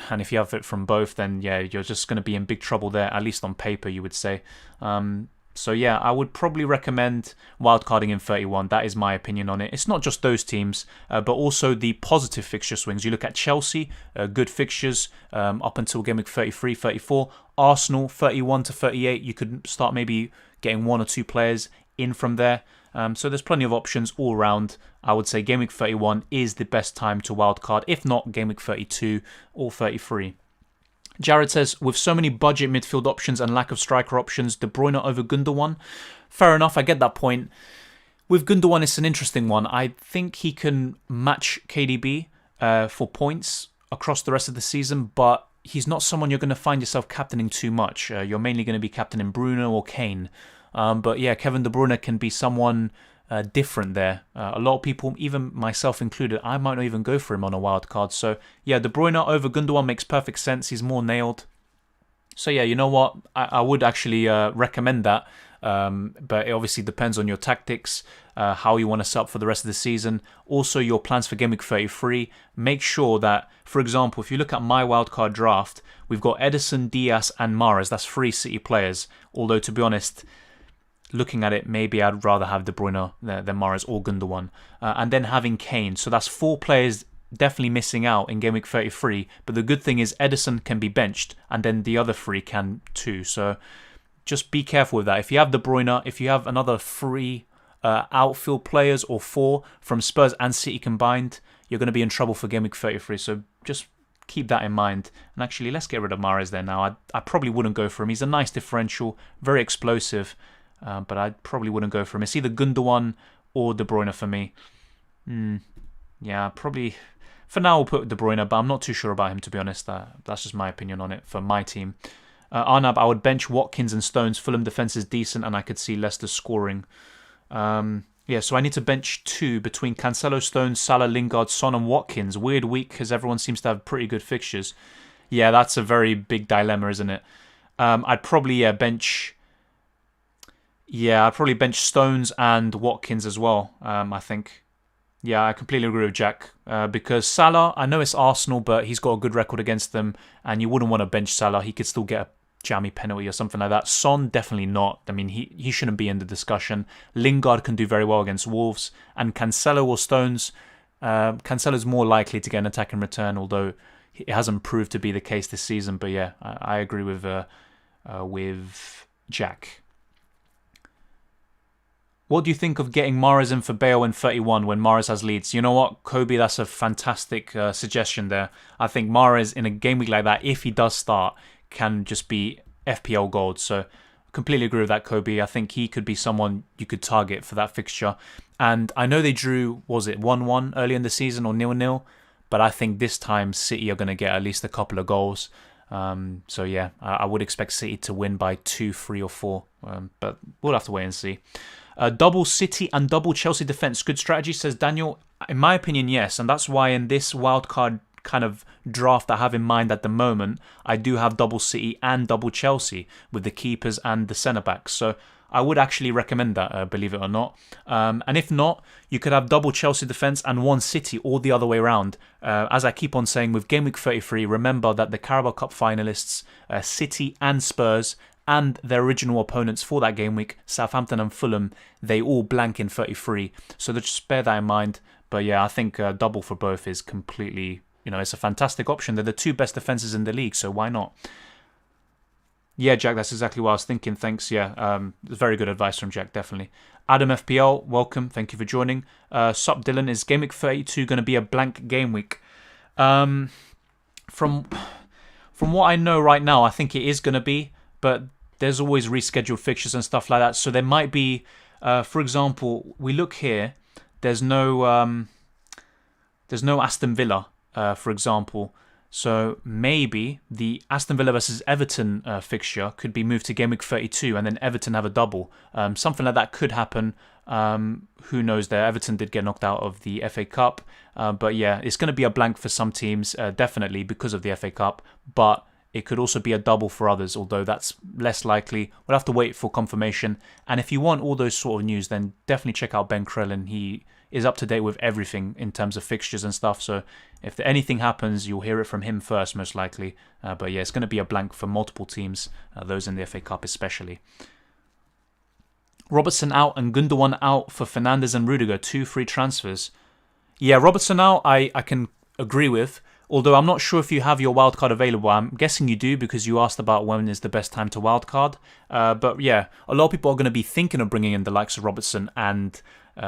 and if you have it from both, then you're just going to be in big trouble there, at least on paper, you would say. I would probably recommend wildcarding in 31. That is my opinion on it. It's not just those teams, but also the positive fixture swings. You look at Chelsea, good fixtures up until game week 33, 34. Arsenal, 31 to 38. You could start maybe getting 1 or 2 players in from there. So there's plenty of options all around. I would say game week 31 is the best time to wildcard, if not game week 32 or 33. Jared says, with so many budget midfield options and lack of striker options, De Bruyne over Gundogan. Fair enough, I get that point. With Gundogan, it's an interesting one. I think he can match KDB for points across the rest of the season, but he's not someone you're going to find yourself captaining too much. You're mainly going to be captaining Bruno or Kane. But yeah, Kevin De Bruyne can be someone different there. A lot of people, even myself included, I might not even go for him on a wild card. So yeah, De Bruyne over Gundogan makes perfect sense. He's more nailed. So yeah, you know what? I would actually recommend that. But it obviously depends on your tactics, how you want to set up for the rest of the season. Also, your plans for Game Week 33. Make sure that, for example, if you look at my wildcard draft, we've got Ederson, Diaz, and Mahrez. That's 3 City players. Although, to be honest, looking at it, maybe I'd rather have De Bruyne than Mahrez or Gundogan. And then having Kane. So that's 4 players definitely missing out in Game Week 33. But the good thing is Ederson can be benched, and then the other 3 can too. So just be careful with that. If you have De Bruyne, if you have another 3 outfield players or 4 from Spurs and City combined, you're going to be in trouble for Game Week 33. So just keep that in mind. And actually, let's get rid of Mahrez there now. I probably wouldn't go for him. He's a nice differential, very explosive, but I probably wouldn't go for him. It's either Gundogan or De Bruyne for me. Yeah, probably. For now, we'll put De Bruyne, but I'm not too sure about him, to be honest. That's just my opinion on it for my team. Arnab, I would bench Watkins and Stones. Fulham defence is decent, and I could see Leicester scoring. Yeah, so I need to bench 2 between Cancelo, Stones, Salah, Lingard, Son, and Watkins. Weird week because everyone seems to have pretty good fixtures. Yeah, that's a very big dilemma, isn't it? I'd probably bench. Yeah, I'd probably bench Stones and Watkins as well. I think. Yeah, I completely agree with Jack. Because Salah, I know it's Arsenal, but he's got a good record against them, and you wouldn't want to bench Salah. He could still get a jammy penalty or something like that. Son, definitely not. I mean, he shouldn't be in the discussion. Lingard can do very well against Wolves. And Cancelo or Stones, Cancelo's more likely to get an attack in return, although it hasn't proved to be the case this season. But yeah, I agree with Jack. What do you think of getting Mahrez in for Bale in 31 when Mahrez has Leeds? You know what, Kobe, that's a fantastic suggestion there. I think Mahrez in a game week like that, if he does start, can just be FPL gold. So completely agree with that, Kobe. I think he could be someone you could target for that fixture. And I know they drew, was it 1-1 early in the season or 0-0? But I think this time City are going to get at least a couple of goals. So yeah, I would expect City to win by 2, 3 or 4. But we'll have to wait and see. Double City and double Chelsea defence. Good strategy, says Daniel. In my opinion, yes. And that's why in this wildcard kind of draft I have in mind at the moment, I do have double City and double Chelsea with the keepers and the centre-backs. So I would actually recommend that, believe it or not. And if not, you could have double Chelsea defence and 1 City or the other way around. As I keep on saying, with Game Week 33, remember that the Carabao Cup finalists, City and Spurs, and their original opponents for that game week, Southampton and Fulham, they all blank in 33. So just bear that in mind. But yeah, I think double for both is completely, it's a fantastic option. They're the 2 best defences in the league, so why not? Yeah, Jack, that's exactly what I was thinking. Thanks. Yeah, very good advice from Jack, definitely. Adam FPL, welcome. Thank you for joining. Sup, Dylan, is Game Week 32 going to be a blank game week? From what I know right now, I think it is going to be, but there's always rescheduled fixtures and stuff like that. So there might be, for example, we look here. There's no Aston Villa, for example. So maybe the Aston Villa versus Everton fixture could be moved to Game Week 32, and then Everton have a double. Something like that could happen. Who knows there? Everton did get knocked out of the FA Cup. But yeah, it's going to be a blank for some teams, definitely because of the FA Cup. But it could also be a double for others, although that's less likely. We'll have to wait for confirmation. And if you want all those sort of news, then definitely check out Ben Krellin. He is up to date with everything in terms of fixtures and stuff. So if anything happens, you'll hear it from him first, most likely. But yeah, it's going to be a blank for multiple teams, those in the FA Cup especially. Robertson out and Gundogan out for Fernandes and Rudiger, 2 free transfers. Yeah, Robertson out, I can agree with. Although I'm not sure if you have your wildcard available. I'm guessing you do because you asked about when is the best time to wildcard. But yeah, a lot of people are going to be thinking of bringing in the likes of Robertson and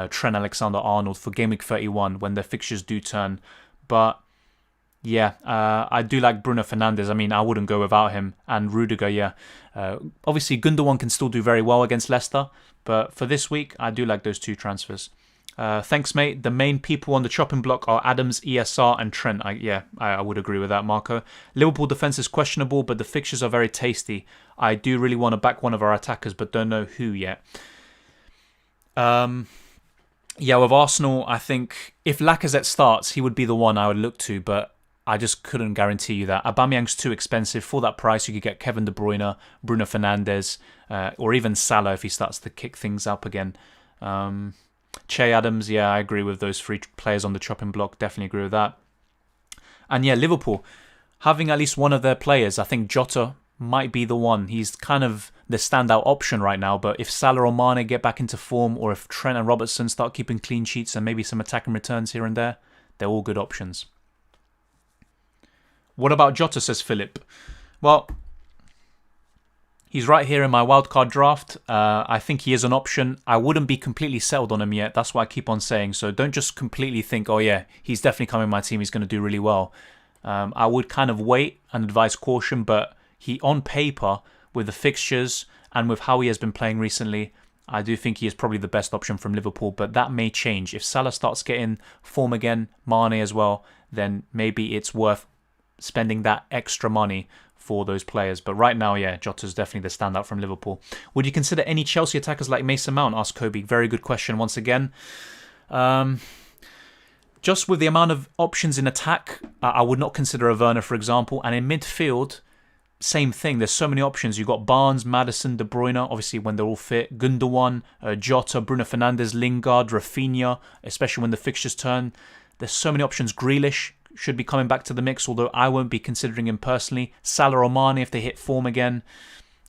Trent Alexander-Arnold for Game Week 31 when their fixtures do turn. But Yeah, I do like Bruno Fernandes. I mean, I wouldn't go without him. And Rudiger, yeah. Obviously, Gundogan can still do very well against Leicester. But for this week, I do like those two transfers. Thanks, mate. The main people on the chopping block are Adams, ESR, and Trent. I would agree with that, Marco. Liverpool defence is questionable, but the fixtures are very tasty. I do really want to back one of our attackers, but don't know who yet. Yeah, with Arsenal, I think if Lacazette starts, he would be the one I would look to, but I just couldn't guarantee you that. Aubameyang's too expensive. For that price, you could get Kevin De Bruyne, Bruno Fernandes, or even Salah if he starts to kick things up again. Che Adams, yeah, I agree with those three players on the chopping block. Definitely agree with that. And yeah, Liverpool, having at least one of their players, I think Jota might be the one. He's kind of the standout option right now, but if Salah or Mane get back into form, or if Trent and Robertson start keeping clean sheets and maybe some attacking returns here and there, they're all good options. What about Jota, says Philip? Well, he's right here in my wildcard draft. I think he is an option. I wouldn't be completely settled on him yet. That's what I keep on saying. So don't just completely think, oh yeah, he's definitely coming in my team. He's going to do really well. I would kind of wait and advise caution, but he, on paper, with the fixtures and with how he has been playing recently, I do think he is probably the best option from Liverpool, but that may change. If Salah starts getting form again, Mane as well, then maybe it's worth spending that extra money for those players. But right now, yeah, Jota's definitely the standout from Liverpool. Would you consider any Chelsea attackers like Mason Mount? Asked Kobe. Very good question once again. Just with the amount of options in attack, I would not consider a Werner, for example. And in midfield, same thing. There's so many options. You've got Barnes, Maddison, De Bruyne, obviously when they're all fit. Gundogan, Jota, Bruno Fernandes, Lingard, Rafinha, especially when the fixtures turn. There's so many options. Grealish should be coming back to the mix, although I won't be considering him personally. Salah or Mane if they hit form again.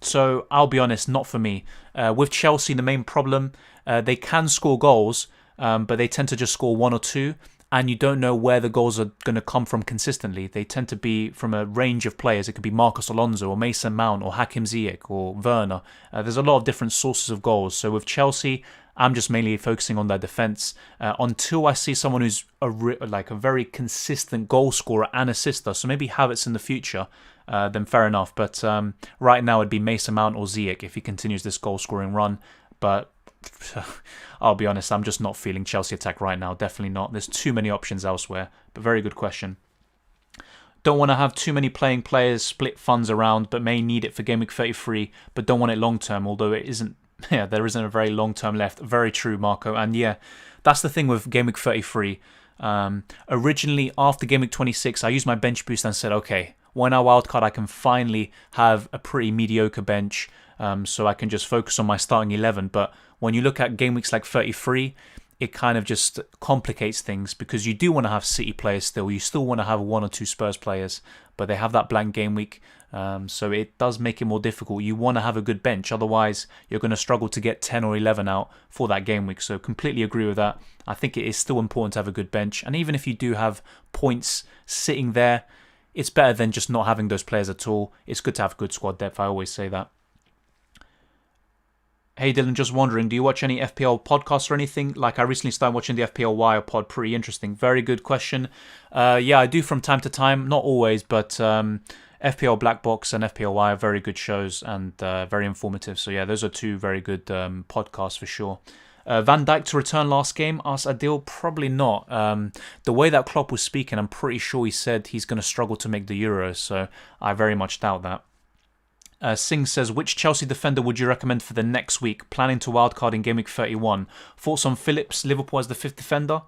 So I'll be honest, not for me. With Chelsea, the main problem, they can score goals, but they tend to just score one or two, and you don't know where the goals are going to come from consistently. They tend to be from a range of players. It could be Marcos Alonso or Mason Mount or Hakim Ziyech or Werner. There's a lot of different sources of goals. So with Chelsea, I'm just mainly focusing on their defence. Until I see someone who's a very consistent goal scorer and assister, so maybe Havertz in the future, then fair enough. But right now it'd be Mason Mount or Ziyech if he continues this goal scoring run. But I'll be honest, I'm just not feeling Chelsea attack right now. Definitely not. There's too many options elsewhere. But very good question. Don't want to have too many playing players split funds around, but may need it for Game Week 33, but don't want it long term, although it isn't. Yeah, there isn't a very long term left. Very true, Marco. And yeah, that's the thing with Game Week 33. Originally, after Game Week 26, I used my bench boost and said, okay, when I wildcard, I can finally have a pretty mediocre bench, so I can just focus on my starting 11. But when you look at game weeks like 33, it kind of just complicates things because you do want to have City players still. You still want to have one or two Spurs players, but they have that blank game week. So it does make it more difficult. You want to have a good bench, otherwise you're going to struggle to get 10 or 11 out for that game week. So completely agree with that. I think it is still important to have a good bench. And even if you do have points sitting there, it's better than just not having those players at all. It's good to have good squad depth. I always say that. Hey Dylan, just wondering, do you watch any FPL podcasts or anything? Like I recently started watching the FPL Wire pod, pretty interesting. Very good question. Yeah, I do from time to time, not always, but FPL Black Box and FPL Wire, very good shows and very informative. So yeah, those are two very good podcasts for sure. Van Dijk to return last game, asked Adil, probably not. The way that Klopp was speaking, I'm pretty sure he said he's going to struggle to make the Euros, so I very much doubt that. Singh says, which Chelsea defender would you recommend for the next week? Planning to wildcard in Game Week 31. Thoughts on Phillips, Liverpool as the fifth defender?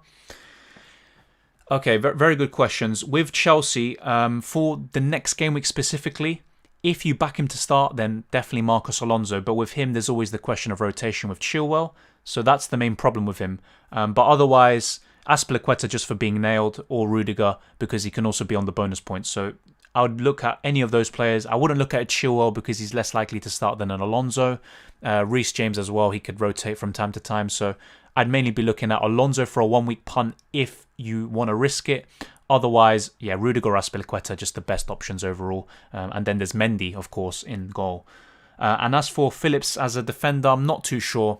Okay, very good questions. With Chelsea, for the next game week specifically, if you back him to start, then definitely Marcos Alonso. But with him, there's always the question of rotation with Chilwell. So that's the main problem with him. But otherwise, Azpilicueta just for being nailed, or Rudiger because he can also be on the bonus points. So I would look at any of those players. I wouldn't look at a Chilwell because he's less likely to start than an Alonso. Reece James as well, he could rotate from time to time. So I'd mainly be looking at Alonso for a 1 week punt if you want to risk it. Otherwise, yeah, Rudiger or Azpilicueta, just the best options overall. And then there's Mendy, of course, in goal. And as for Phillips as a defender, I'm not too sure.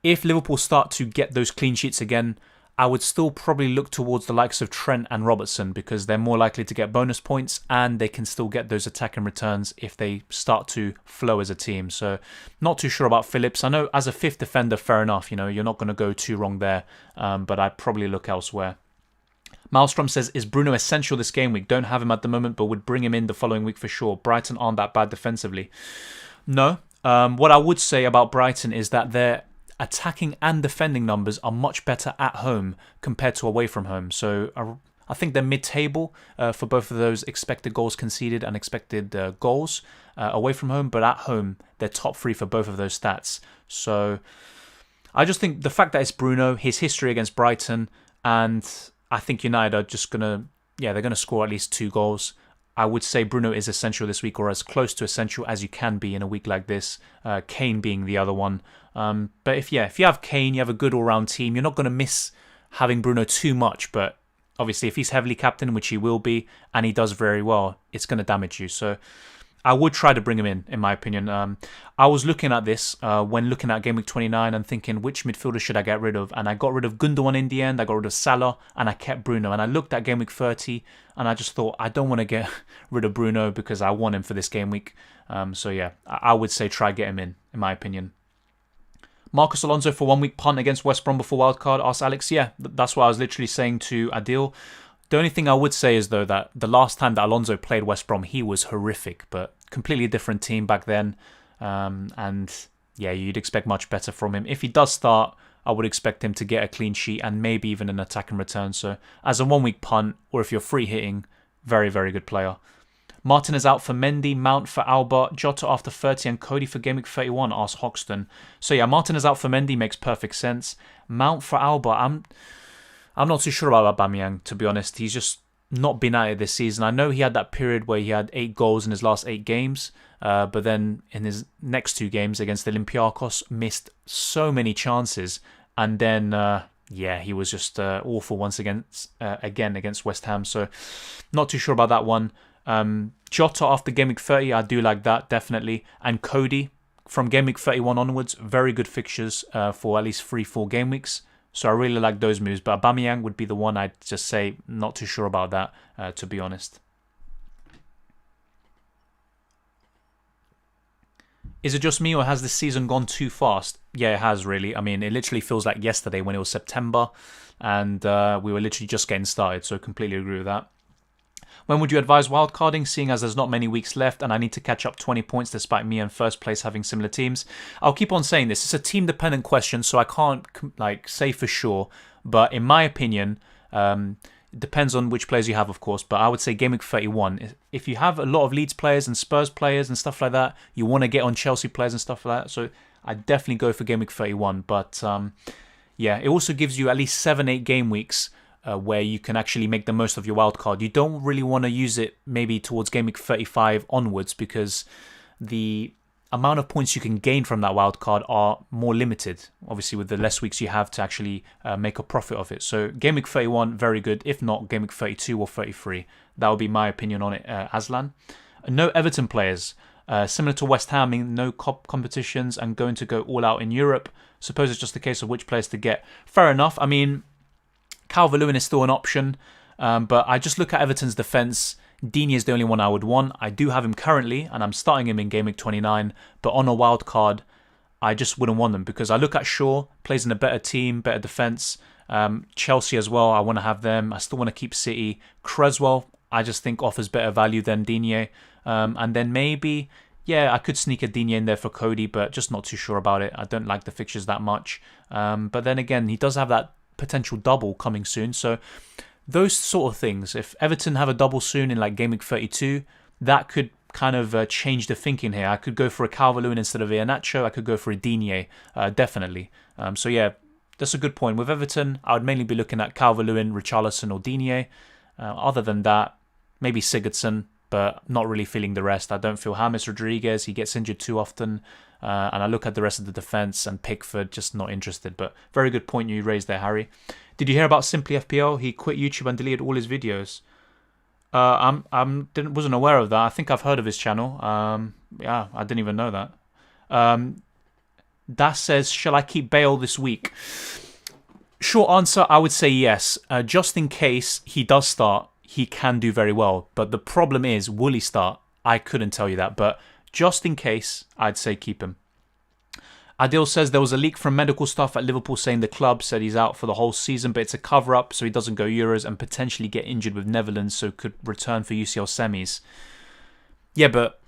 If Liverpool start to get those clean sheets again, I would still probably look towards the likes of Trent and Robertson because they're more likely to get bonus points and they can still get those attacking returns if they start to flow as a team. So not too sure about Phillips. I know as a fifth defender, fair enough, you're not going to go too wrong there, but I'd probably look elsewhere. Maelstrom says, is Bruno essential this game week? Don't have him at the moment, but would bring him in the following week for sure. Brighton aren't that bad defensively. No. What I would say about Brighton is that their attacking and defending numbers are much better at home compared to away from home. So I think they're mid-table for both of those expected goals conceded and expected goals away from home. But at home, they're top 3 for both of those stats. So I just think the fact that it's Bruno, his history against Brighton, and I think United are just they're going to score at least 2 goals. I would say Bruno is essential this week, or as close to essential as you can be in a week like this. Kane being the other one. But if you have Kane, you have a good all-round team. You're not going to miss having Bruno too much. But obviously, if he's heavily captain, which he will be, and he does very well, it's going to damage you. So I would try to bring him in my opinion. I was looking at this when looking at Game Week 29 and thinking, which midfielder should I get rid of? And I got rid of Gundogan in the end. I got rid of Salah, and I kept Bruno. And I looked at Game Week 30, and I just thought, I don't want to get rid of Bruno because I want him for this game week. So yeah, I would say try get him in my opinion. Marcus Alonso for 1 week punt against West Brom before Wildcard, asked Alex. Yeah, that's what I was literally saying to Adil. The only thing I would say is, though, that the last time that Alonso played West Brom, he was horrific, but completely different team back then. And yeah, you'd expect much better from him. If he does start, I would expect him to get a clean sheet and maybe even an attack and return. So as a 1 week punt, or if you're free hitting, very, very good player. Martin is out for Mendy, Mount for Alba, Jota after 30, and Cody for Game Week 31, asked Hoxton. So yeah, Martin is out for Mendy, makes perfect sense. Mount for Alba, I'm not too sure about Aubameyang, to be honest. He's just not been at it this season. I know he had that period where he had 8 goals in his last 8 games, but then in his next 2 games against Olympiacos, missed so many chances. And then, he was just awful once again against West Ham. So not too sure about that one. Jota after Game Week 30, I do like that, definitely. And Cody from Game Week 31 onwards, very good fixtures for at least 3-4 game weeks. So I really like those moves. But Aubameyang would be the one I'd just say not too sure about that, to be honest. Is it just me, or has this season gone too fast? Yeah, it has, really. I mean, it literally feels like yesterday when it was September and we were literally just getting started. So completely agree with that. When would you advise wildcarding, seeing as there's not many weeks left and I need to catch up 20 points despite me and first place having similar teams? I'll keep on saying this. It's a team-dependent question, so I can't say for sure. But in my opinion, it depends on which players you have, of course. But I would say Game Week 31. If you have a lot of Leeds players and Spurs players and stuff like that, you want to get on Chelsea players and stuff like that. So I definitely go for Game Week 31. But it also gives you at least 7-8 game weeks where you can actually make the most of your wildcard. You don't really want to use it maybe towards Game Week 35 onwards because the amount of points you can gain from that wildcard are more limited, obviously with the less weeks you have to actually make a profit of it. So Game Week 31, very good. If not, Game Week 32 or 33. That would be my opinion on it, Aslan. No Everton players. Similar to West Ham, in no competitions and going to go all out in Europe. Suppose it's just a case of which players to get. Fair enough. I mean, Calvert-Lewin is still an option, but I just look at Everton's defence. Digne is the only one I would want. I do have him currently, and I'm starting him in Game Week 29, but on a wild card, I just wouldn't want them because I look at Shaw, plays in a better team, better defence. Chelsea as well, I want to have them. I still want to keep City. Creswell, I just think offers better value than Digne. And then maybe, I could sneak a Digne in there for Cody, but just not too sure about it. I don't like the fixtures that much. But then again, he does have that potential double coming soon. So those sort of things, if Everton have a double soon in like Game Week 32, that could kind of change the thinking here. I could go for a Calvert-Lewin instead of Iheanacho. I could go for a Digne, definitely. That's a good point. With Everton, I would mainly be looking at Calvert-Lewin, Richarlison or Digne. Other than that, maybe Sigurdsson, but not really feeling the rest. I don't feel James Rodriguez. He gets injured too often. And I look at the rest of the defence and Pickford, just not interested. But very good point you raised there, Harry. Did you hear about Simply FPL? He quit YouTube and deleted all his videos. Wasn't aware of that. I think I've heard of his channel. I didn't even know that. Das says, shall I keep Bale this week? Short answer, I would say yes. Just in case he does start, he can do very well. But the problem is, will he start? I couldn't tell you that. But just in case, I'd say keep him. Adil says there was a leak from medical staff at Liverpool saying the club said he's out for the whole season, but it's a cover-up so he doesn't go Euros and potentially get injured with Netherlands, so could return for UCL semis. Yeah, but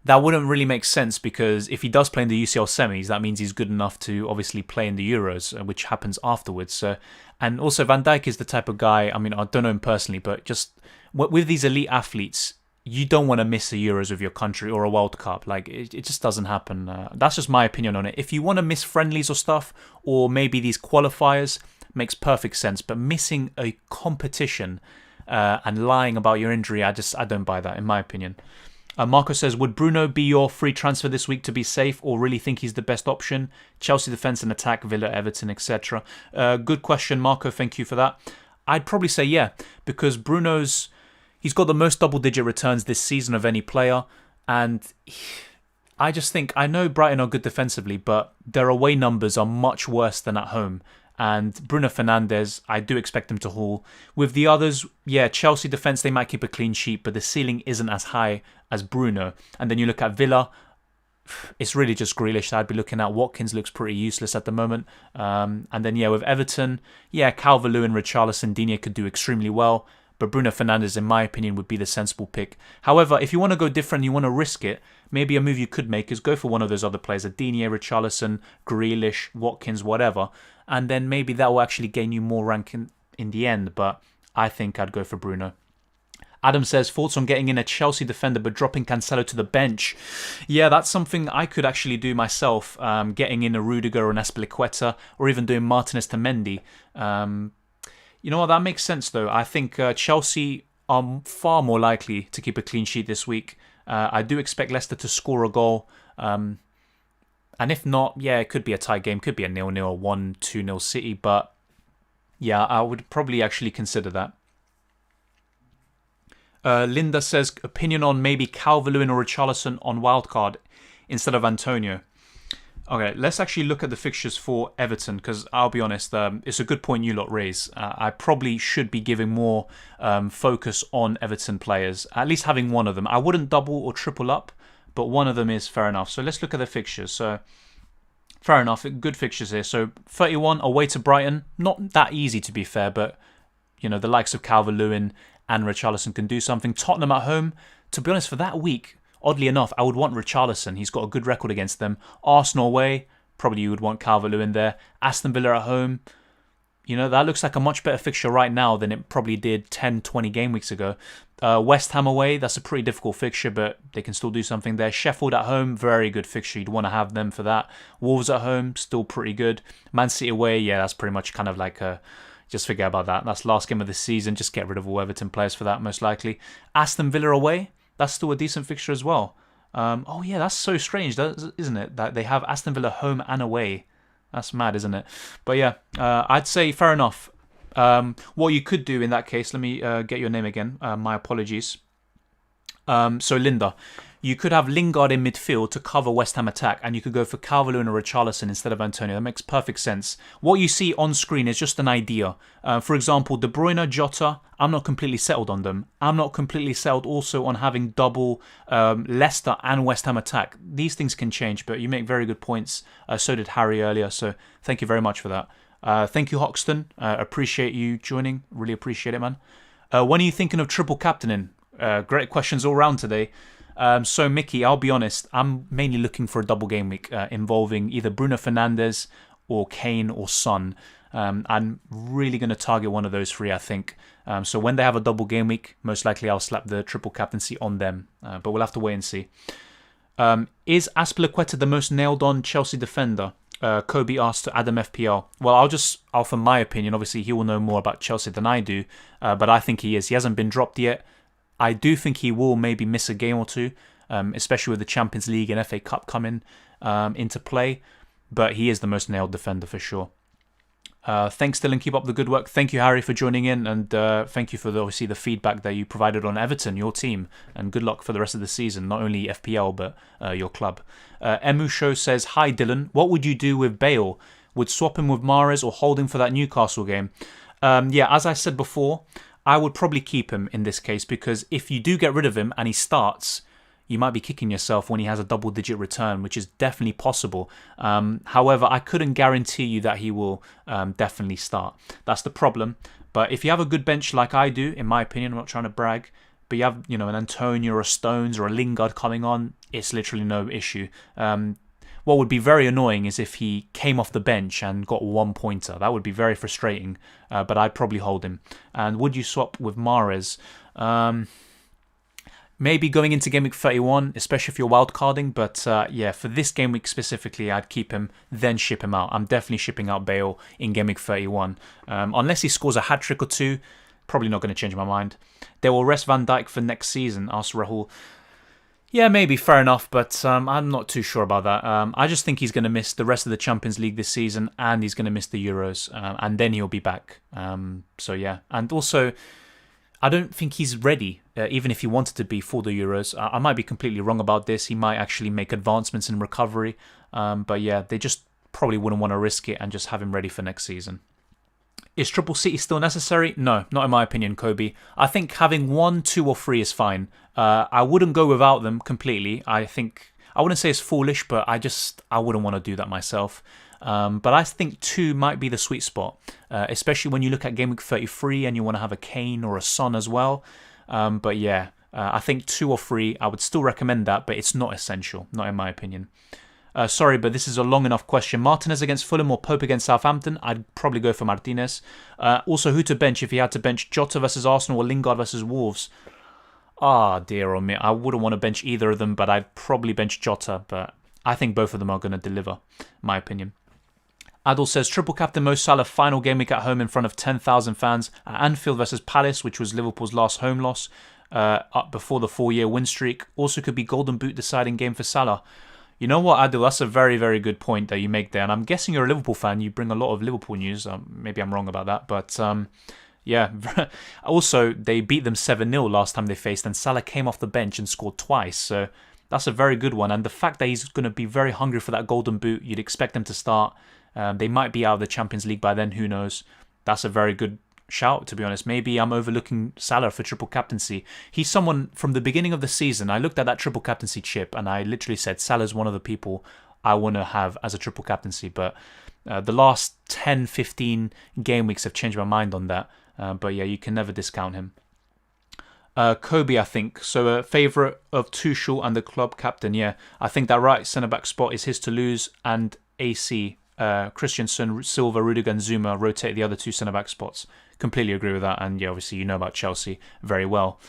that wouldn't really make sense because if he does play in the UCL semis, that means he's good enough to obviously play in the Euros, which happens afterwards. So, and also Van Dijk is the type of guy, I mean, I don't know him personally, but just with these elite athletes, you don't want to miss the Euros of your country or a World Cup. Like, it just doesn't happen. That's just my opinion on it. If you want to miss friendlies or stuff, or maybe these qualifiers, makes perfect sense. But missing a competition and lying about your injury, I don't buy that, in my opinion. Marco says, would Bruno be your free transfer this week to be safe, or really think he's the best option? Chelsea defence and attack, Villa, Everton, etc. Good question, Marco. Thank you for that. I'd probably say yeah, because he's got the most double-digit returns this season of any player, and I just think, I know Brighton are good defensively, but their away numbers are much worse than at home. And Bruno Fernandes, I do expect him to haul. With the others, yeah, Chelsea defence, they might keep a clean sheet, but the ceiling isn't as high as Bruno. And then you look at Villa, it's really just Grealish that I'd be looking at. Watkins looks pretty useless at the moment. And then, yeah, with Everton, yeah, Calvert-Lewin, Richarlison, Digne could do extremely well. But Bruno Fernandes, in my opinion, would be the sensible pick. However, if you want to go different, you want to risk it, maybe a move you could make is go for one of those other players, a Digne, Richarlison, Grealish, Watkins, whatever. And then maybe that will actually gain you more rank in the end. But I think I'd go for Bruno. Adam says, thoughts on getting in a Chelsea defender but dropping Cancelo to the bench? Yeah, that's something I could actually do myself. Getting in a Rudiger or an Azpilicueta, or even doing Martinez to Mendy. You know what, that makes sense though. I think Chelsea are far more likely to keep a clean sheet this week. I do expect Leicester to score a goal. And if not, yeah, it could be a tie game. Could be a 0-0 or 1-2-0 City. But yeah, I would probably actually consider that. Linda says, opinion on maybe Calvert-Lewin or Richarlison on Wildcard instead of Antonio. Okay, let's actually look at the fixtures for Everton, because I'll be honest, it's a good point you lot raise. I probably should be giving more focus on Everton players, at least having one of them. I wouldn't double or triple up, but one of them is fair enough. So let's look at the fixtures. So, fair enough, good fixtures here. So, 31 away to Brighton. Not that easy to be fair, but you know, the likes of Calvert-Lewin and Richarlison can do something. Tottenham at home, to be honest, for that week, oddly enough, I would want Richarlison. He's got a good record against them. Arsenal away, probably you would want Calvert-Lewin there. Aston Villa at home, you know, that looks like a much better fixture right now than it probably did 10, 20 game weeks ago. West Ham away, that's a pretty difficult fixture, but they can still do something there. Sheffield at home, very good fixture. You'd want to have them for that. Wolves at home, still pretty good. Man City away, yeah, that's pretty much kind of like a... Just forget about that. That's last game of the season. Just get rid of all Everton players for that, most likely. Aston Villa away, that's still a decent fixture as well. Oh yeah, that's so strange, isn't it? That they have Aston Villa home and away. That's mad, isn't it? But yeah, I'd say fair enough. What you could do in that case, let me get your name again. My apologies. So Linda, you could have Lingard in midfield to cover West Ham attack, and you could go for Calvert-Lewin or Richarlison instead of Antonio. That makes perfect sense. What you see on screen is just an idea. For example, De Bruyne, Jota, I'm not completely settled on them. I'm not completely settled also on having double Leicester and West Ham attack. These things can change, but you make very good points. So did Harry earlier, so thank you very much for that. Thank you, Hoxton. Appreciate you joining. Really appreciate it, man. When are you thinking of triple captaining? Great questions all round today. So Mickey, I'll be honest, I'm mainly looking for a double game week involving either Bruno Fernandes or Kane or Son. I'm really going to target one of those three, I think. So when they have a double game week, most likely I'll slap the triple captaincy on them. But we'll have to wait and see. Is Azpilicueta the most nailed on Chelsea defender? Kobe asked to Adam FPL. Well, I'll just offer my opinion. Obviously, he will know more about Chelsea than I do. But I think he is. He hasn't been dropped yet. I do think he will maybe miss a game or two, especially with the Champions League and FA Cup coming into play. But he is the most nailed defender for sure. Thanks, Dylan. Keep up the good work. Thank you, Harry, for joining in. And thank you for obviously the feedback that you provided on Everton, your team. And good luck for the rest of the season. Not only FPL, but your club. Emu Show says, hi, Dylan. What would you do with Bale? would swap him with Mahrez or hold him for that Newcastle game. Yeah, as I said before, I would probably keep him in this case, because if you do get rid of him and he starts, you might be kicking yourself when he has a double-digit return, which is definitely possible. However, I couldn't guarantee you that he will definitely start. That's the problem. But if you have a good bench like I do, in my opinion, I'm not trying to brag, but you have, an Antonio or a Stones or a Lingard coming on, it's literally no issue. What would be very annoying is if he came off the bench and got 1 pointer. That would be very frustrating, but I'd probably hold him. And would you swap with Mahrez? Maybe going into Game Week 31, especially if you're wildcarding, but yeah, for this Game Week specifically, I'd keep him, then ship him out. I'm definitely shipping out Bale in Game Week 31. Unless he scores a hat-trick or two, probably not going to change my mind. They will rest Van Dijk for next season, asked Rahul. Yeah, maybe, fair enough, but I'm not too sure about that. I just think he's going to miss the rest of the Champions League this season, and he's going to miss the Euros, and then he'll be back. So yeah, and also, I don't think he's ready, even if he wanted to be for the Euros. I might be completely wrong about this. He might actually make advancements in recovery, but yeah, they just probably wouldn't want to risk it and just have him ready for next season. Is Triple City still necessary? No, not in my opinion, Kobe. I think having 1, 2 or 3 is fine. I wouldn't go without them completely. I wouldn't say it's foolish, but I wouldn't want to do that myself. But I think 2 might be the sweet spot, especially when you look at Game Week 33 and you want to have a Kane or a Son as well. But yeah, I think 2 or 3, I would still recommend that, but it's not essential, not in my opinion. Sorry, but this is a long enough question. Martinez against Fulham or Pope against Southampton? I'd probably go for Martinez. Also, who to bench if he had to bench Jota versus Arsenal or Lingard versus Wolves? Dear on me. I wouldn't want to bench either of them, but I'd probably bench Jota. But I think both of them are going to deliver, my opinion. Adol says, triple captain Mo Salah final game week at home in front of 10,000 fans at Anfield versus Palace, which was Liverpool's last home loss up before the 4-year win streak. Also could be Golden Boot deciding game for Salah. You know what, Adil? That's a very, very good point that you make there. And I'm guessing you're a Liverpool fan. You bring a lot of Liverpool news. Maybe I'm wrong about that. But yeah. Also, they beat them 7-0 last time they faced. And Salah came off the bench and scored twice. So that's a very good one. And the fact that he's going to be very hungry for that Golden Boot, you'd expect him to start. They might be out of the Champions League by then. Who knows? That's a very good shout, to be honest. Maybe I'm overlooking Salah for triple captaincy. He's someone from the beginning of the season. I looked at that triple captaincy chip and I literally said Salah's one of the people I want to have as a triple captaincy. But the last 10, 15 game weeks have changed my mind on that. But yeah, you can never discount him. Kobe, I think. So a favourite of Tuchel and the club captain. Yeah, I think that right centre-back spot is his to lose, and AC, Christensen, Silva, Rudiger and Zuma rotate the other 2 centre-back spots. Completely agree with that. And yeah, obviously you know about Chelsea very well.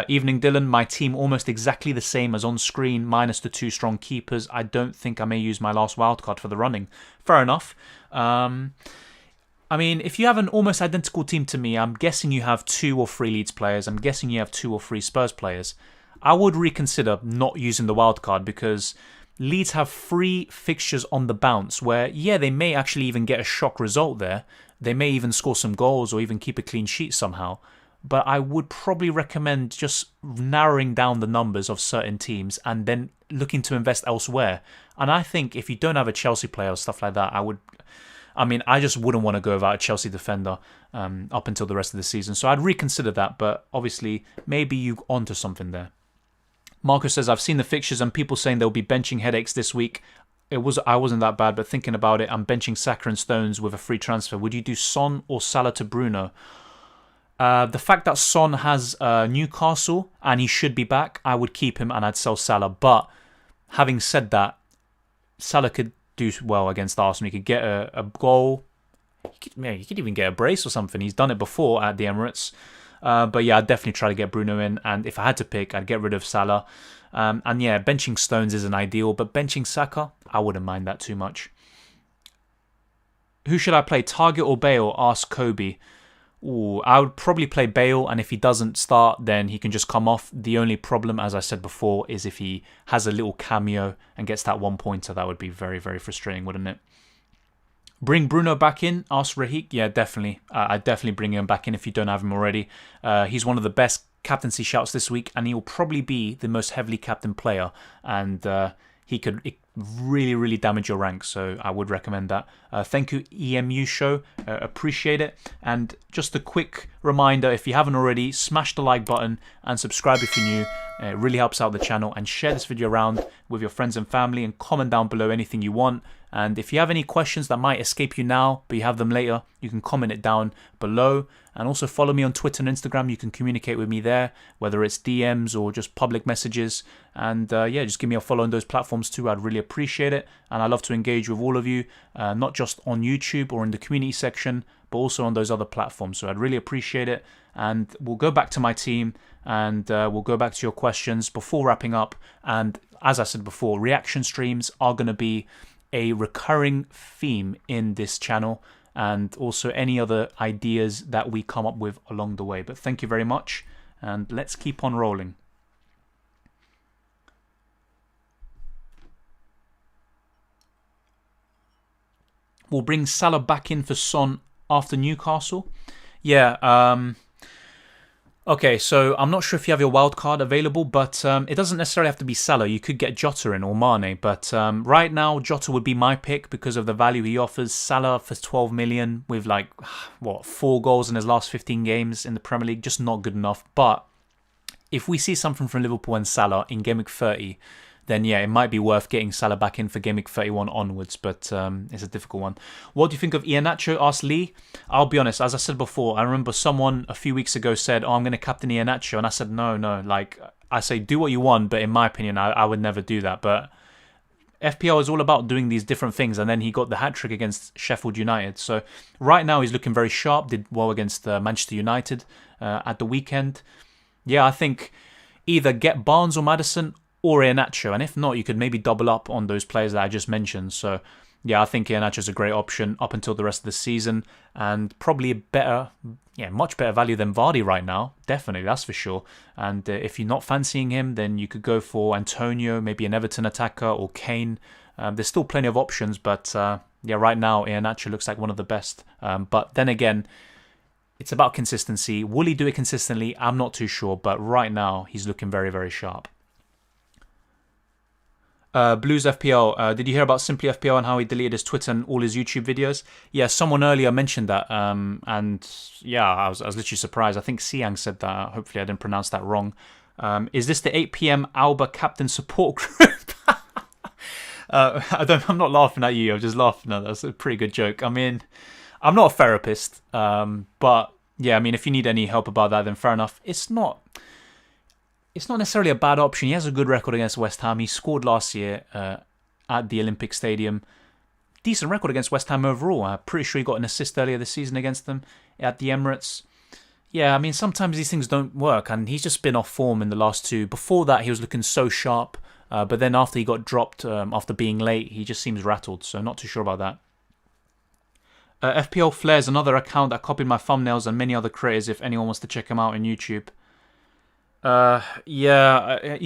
Evening Dylan, my team almost exactly the same as on screen, minus the 2 strong keepers. I don't think I may use my last wildcard for the running. Fair enough. I mean, if you have an almost identical team to me, I'm guessing you have 2 or 3 Leeds players. I'm guessing you have 2 or 3 Spurs players. I would reconsider not using the wildcard, because Leeds have 3 fixtures on the bounce where, yeah, they may actually even get a shock result there. They may even score some goals or even keep a clean sheet somehow. But I would probably recommend just narrowing down the numbers of certain teams and then looking to invest elsewhere. And I think if you don't have a Chelsea player or stuff like that, I just wouldn't want to go without a Chelsea defender up until the rest of the season. So I'd reconsider that, but obviously maybe you're onto something there. Marcus says, I've seen the fixtures and people saying there'll be benching headaches this week. I wasn't that bad, but thinking about it, I'm benching Saka and Stones with a free transfer. Would you do Son or Salah to Bruno? The fact that Son has Newcastle and he should be back, I would keep him and I'd sell Salah. But having said that, Salah could do well against Arsenal. He could get a goal. He could even get a brace or something. He's done it before at the Emirates. But yeah, I'd definitely try to get Bruno in. And if I had to pick, I'd get rid of Salah. And yeah, benching Stones isn't ideal, but benching Saka, I wouldn't mind that too much. Who should I play, Target or Bale? Asked Kobe. Ooh, I would probably play Bale, and if he doesn't start, then he can just come off. The only problem, as I said before, is if he has a little cameo and gets that 1-pointer, that would be very, very frustrating, wouldn't it? Bring Bruno back in, asked Rahik. Yeah, definitely. I'd definitely bring him back in if you don't have him already. He's one of the best captaincy shouts this week, and he'll probably be the most heavily captained player. And he could really, really damage your rank. So I would recommend that. Thank you, EMU Show. Appreciate it. And just a quick reminder, if you haven't already, smash the like button and subscribe if you're new. It really helps out the channel. And share this video around with your friends and family, and comment down below anything you want. And if you have any questions that might escape you now, but you have them later, you can comment it down below. And also follow me on Twitter and Instagram. You can communicate with me there, whether it's DMs or just public messages. And yeah, just give me a follow on those platforms too. I'd really appreciate it. And I love to engage with all of you, not just on YouTube or in the community section, but also on those other platforms. So I'd really appreciate it. And we'll go back to my team, and we'll go back to your questions before wrapping up. And as I said before, reaction streams are going to be a recurring theme in this channel, and also any other ideas that we come up with along the way. But thank you very much, and let's keep on rolling. We'll bring Salah back in for Son after Newcastle. Yeah, okay, so I'm not sure if you have your wildcard available, but it doesn't necessarily have to be Salah. You could get Jota in or Mane, but right now Jota would be my pick because of the value he offers. Salah for 12 million with like, what, 4 goals in his last 15 games in the Premier League, just not good enough. But if we see something from Liverpool and Salah in Gameweek 30, then yeah, it might be worth getting Salah back in for Gameweek 31 onwards, but it's a difficult one. What do you think of Iheanacho? Asked Lee. I'll be honest, as I said before, I remember someone a few weeks ago said, oh, I'm going to captain Iheanacho, and I said, no, like, I say do what you want, but in my opinion, I would never do that. But FPL is all about doing these different things, and then he got the hat-trick against Sheffield United. So right now he's looking very sharp, did well against Manchester United at the weekend. Yeah, I think either get Barnes or Maddison, or Iheanacho, and if not, you could maybe double up on those players that I just mentioned. So yeah, I think Iheanacho is a great option up until the rest of the season, and probably a better, yeah, much better value than Vardy right now. Definitely, that's for sure. And if you're not fancying him, then you could go for Antonio, maybe an Everton attacker, or Kane. There's still plenty of options, but yeah, right now Iheanacho looks like one of the best. But then again, it's about consistency. Will he do it consistently? I'm not too sure, but right now he's looking very, very sharp. Blues FPL, did you hear about Simply FPL and how he deleted his Twitter and all his YouTube videos? Yeah, someone earlier mentioned that, and yeah, I was literally surprised. I think Siang said that. Hopefully I didn't pronounce that wrong. Is this the 8 PM Alba Captain Support Group? I'm not laughing at you, I'm just laughing at that. That's a pretty good joke. I mean, I'm not a therapist, but yeah, I mean, if you need any help about that, then fair enough. It's not necessarily a bad option. He has a good record against West Ham. He scored last year at the Olympic Stadium. Decent record against West Ham overall. I'm pretty sure he got an assist earlier this season against them at the Emirates. Yeah, I mean, sometimes these things don't work, and he's just been off form in the last 2. Before that, he was looking so sharp, but then after he got dropped, after being late, he just seems rattled, so not too sure about that. FPL Flair is another account that copied my thumbnails and many other creators if anyone wants to check him out on YouTube. Yeah,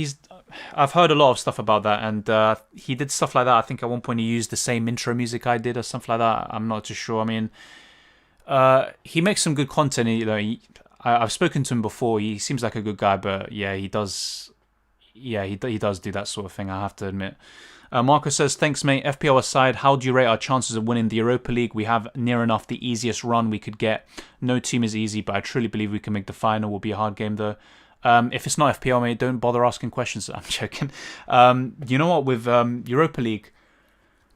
I've heard a lot of stuff about that, and he did stuff like that. I think at one point he used the same intro music I did or something like that. I'm not too sure. I mean, he makes some good content. You know, I've spoken to him before. He seems like a good guy, but yeah, he does do that sort of thing, I have to admit. Marco says, thanks mate, FPL aside, how do you rate our chances of winning the Europa League? We have near enough the easiest run we could get. No team is easy, but I truly believe we can make the final. Will be a hard game though. If it's not FPL, mate, don't bother asking questions. I'm joking. You know what, with Europa League,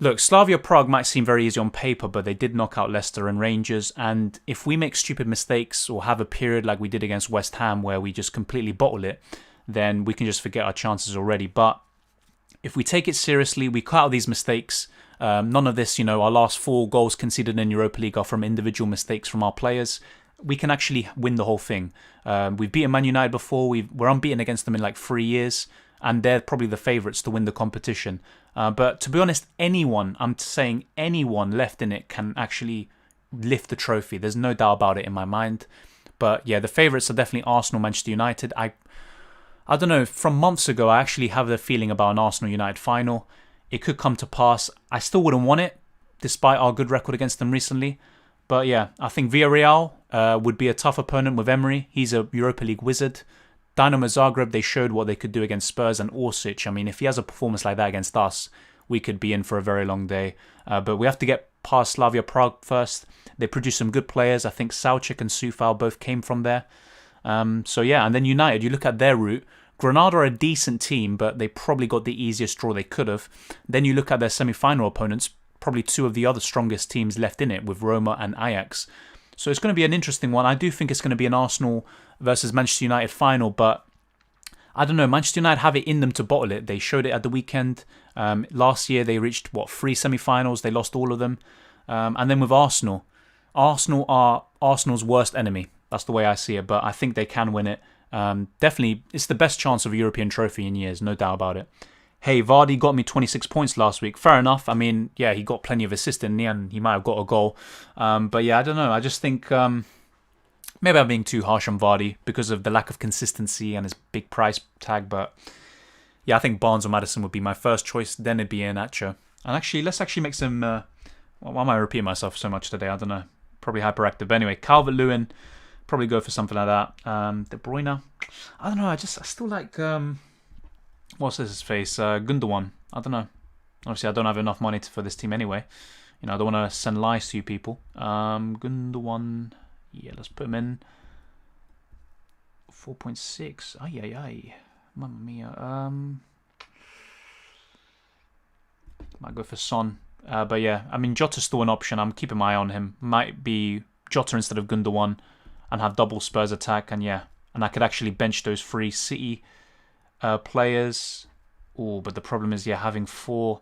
look, Slavia Prague might seem very easy on paper, but they did knock out Leicester and Rangers, and if we make stupid mistakes or have a period like we did against West Ham where we just completely bottle it, then we can just forget our chances already. But if we take it seriously, we cut out these mistakes. None of this, you know, our last 4 goals conceded in Europa League are from individual mistakes from our players. We can actually win the whole thing. We've beaten Man United before. We're unbeaten against them in like 3 years, and they're probably the favourites to win the competition. But to be honest, I'm saying anyone left in it can actually lift the trophy. There's no doubt about it in my mind. But yeah, the favourites are definitely Arsenal, Manchester United. I don't know, from months ago, I actually have the feeling about an Arsenal United final. It could come to pass. I still wouldn't want it, despite our good record against them recently. But yeah, I think Villarreal would be a tough opponent with Emery. He's a Europa League wizard. Dynamo Zagreb, they showed what they could do against Spurs and Orsic. I mean, if he has a performance like that against us, we could be in for a very long day. But we have to get past Slavia Prague first. They produced some good players. I think Sauchik and Sufal both came from there. So yeah, and then United, you look at their route. Granada are a decent team, but they probably got the easiest draw they could have. Then you look at their semi-final opponents, probably two of the other strongest teams left in it with Roma and Ajax. So it's going to be an interesting one. I do think it's going to be an Arsenal versus Manchester United final, but I don't know. Manchester United have it in them to bottle it. They showed it at the weekend. Last year they reached, 3 semi-finals. They lost all of them. And then with Arsenal are Arsenal's worst enemy. That's the way I see it, but I think they can win it. Definitely, it's the best chance of a European trophy in years, no doubt about it. Hey, Vardy got me 26 points last week. Fair enough. I mean, yeah, he got plenty of assists in the end. He might have got a goal. But yeah, I don't know. I just think maybe I'm being too harsh on Vardy because of the lack of consistency and his big price tag. But yeah, I think Barnes or Maddison would be my first choice. Then it'd be Iheanacho. And actually, let's actually make some... why am I repeating myself so much today? I don't know. Probably hyperactive. But anyway, Calvert-Lewin... Probably go for something like that. De Bruyne. I don't know. I still like... what's his face? Gundogan. I don't know. Obviously, I don't have enough money for this team anyway. You know, I don't want to send lies to you people. Gundogan. Yeah, let's put him in. 4.6. Ay. Mamma mia. Might go for Son. But yeah, I mean, Jota's still an option. I'm keeping my eye on him. Might be Jota instead of Gundogan. And have double Spurs attack, and yeah, and I could actually bench those 3 City players. Oh, but the problem is, yeah, having 4,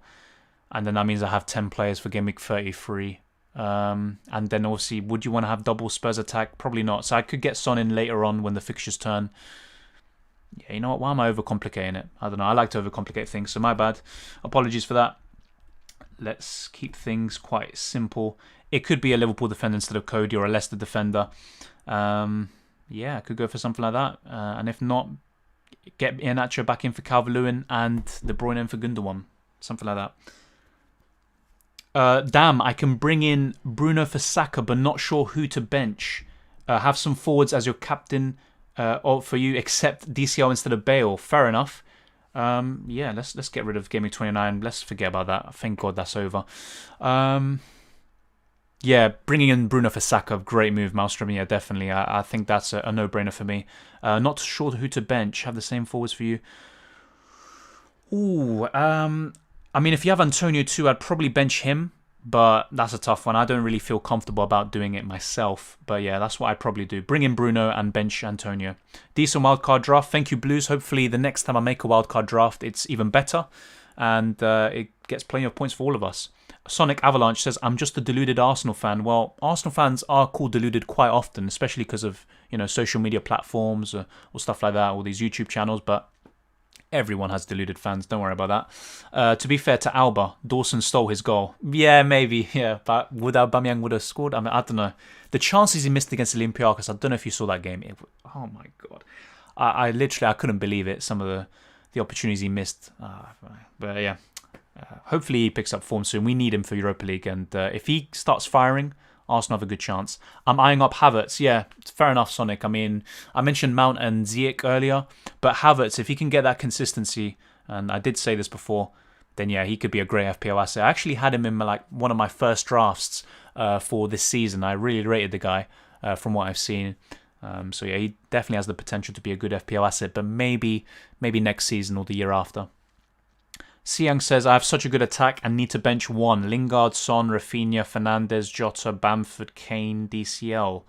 and then that means I have 10 players for Game Week 33. And then obviously, would you want to have double Spurs attack? Probably not. So I could get Son in later on when the fixtures turn. Yeah, you know what? Why am I overcomplicating it? I don't know. I like to overcomplicate things, so my bad. Apologies for that. Let's keep things quite simple. It could be a Liverpool defender instead of Cody or a Leicester defender. Yeah, I could go for something like that. And if not, get Iheanacho back in for Calvert-Lewin and De Bruyne in for Gundogan. Something like that. Damn, I can bring in Bruno for Saka, but not sure who to bench. Have some forwards as your captain for you, except DCL instead of Bale. Fair enough. Yeah, let's get rid of Game Week 29. Let's forget about that. Thank God that's over. Yeah, bringing in Bruno for Saka, great move, Maelstrom. Yeah, definitely. I think that's a no-brainer for me. Not sure who to bench. Have the same forwards for you. Ooh, I mean, if you have Antonio too, I'd probably bench him. But that's a tough one. I don't really feel comfortable about doing it myself. But yeah, that's what I'd probably do. Bring in Bruno and bench Antonio. Decent wildcard draft. Thank you, Blues. Hopefully the next time I make a wildcard draft, it's even better. And it gets plenty of points for all of us. Sonic Avalanche says, I'm just a deluded Arsenal fan. Well, Arsenal fans are called deluded quite often, especially because of, you know, social media platforms or stuff like that, all these YouTube channels, but everyone has deluded fans. Don't worry about that. To be fair to Alba, Dawson stole his goal. Yeah, maybe, yeah, but would Aubameyang would have scored? I mean, I don't know. The chances he missed against Olympiacos, I don't know if you saw that game. Oh my God. I literally, I couldn't believe it, some of the opportunities he missed. But yeah. Hopefully he picks up form soon. We need him for Europa League, and if he starts firing, Arsenal have a good chance. I'm eyeing up Havertz. Yeah, fair enough, Sonic. I mean, I mentioned Mount and Ziyech earlier, but Havertz, if he can get that consistency, and I did say this before, then yeah, he could be a great FPL asset. I actually had him in one of my first drafts for this season. I really rated the guy from what I've seen. So yeah, he definitely has the potential to be a good FPL asset, but maybe next season or the year after. Siang says, I have such a good attack and need to bench 1. Lingard, Son, Rafinha, Fernandes, Jota, Bamford, Kane, DCL.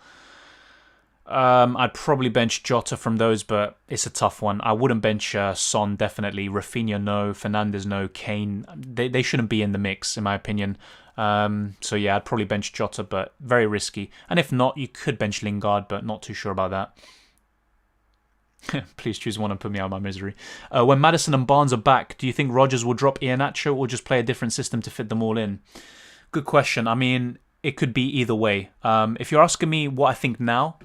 I'd probably bench Jota from those, but it's a tough one. I wouldn't bench Son, definitely. Rafinha, no. Fernandes, no. Kane, they shouldn't be in the mix, in my opinion. So yeah, I'd probably bench Jota, but very risky. And if not, you could bench Lingard, but not too sure about that. Please choose one and put me out of my misery. When Maddison and Barnes are back, do you think Rodgers will drop Iheanacho or just play a different system to fit them all in? Good question. I mean, it could be either way. If you're asking me what I think now,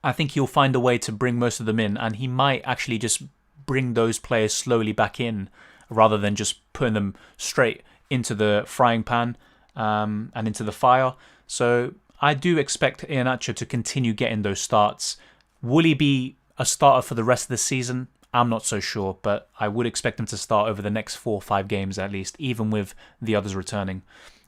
I think he'll find a way to bring most of them in, and he might actually just bring those players slowly back in rather than just putting them straight into the frying pan and into the fire. So I do expect Iheanacho to continue getting those starts. Will he be a starter for the rest of the season? I'm not so sure, but I would expect him to start over the next 4 or 5 games at least, even with the others returning.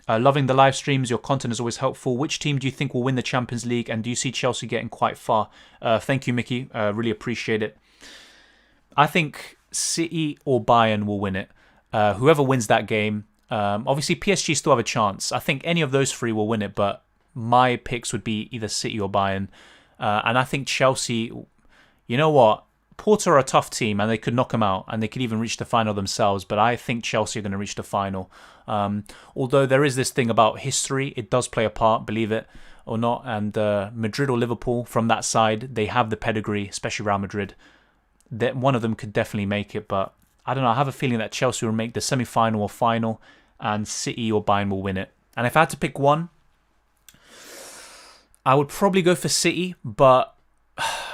Loving the live streams. Your content is always helpful. Which team do you think will win the Champions League, and do you see Chelsea getting quite far? Thank you, Mickey. Really appreciate it. I think City or Bayern will win it. Whoever wins that game. Obviously, PSG still have a chance. I think any of those 3 will win it, but my picks would be either City or Bayern. And I think Chelsea, you know what? Porto are a tough team and they could knock them out and they could even reach the final themselves, but I think Chelsea are going to reach the final. Although there is this thing about history, it does play a part, believe it or not, and Madrid or Liverpool from that side, they have the pedigree, especially Real Madrid. That one of them could definitely make it, but I don't know, I have a feeling that Chelsea will make the semi-final or final and City or Bayern will win it. And if I had to pick one, I would probably go for City, but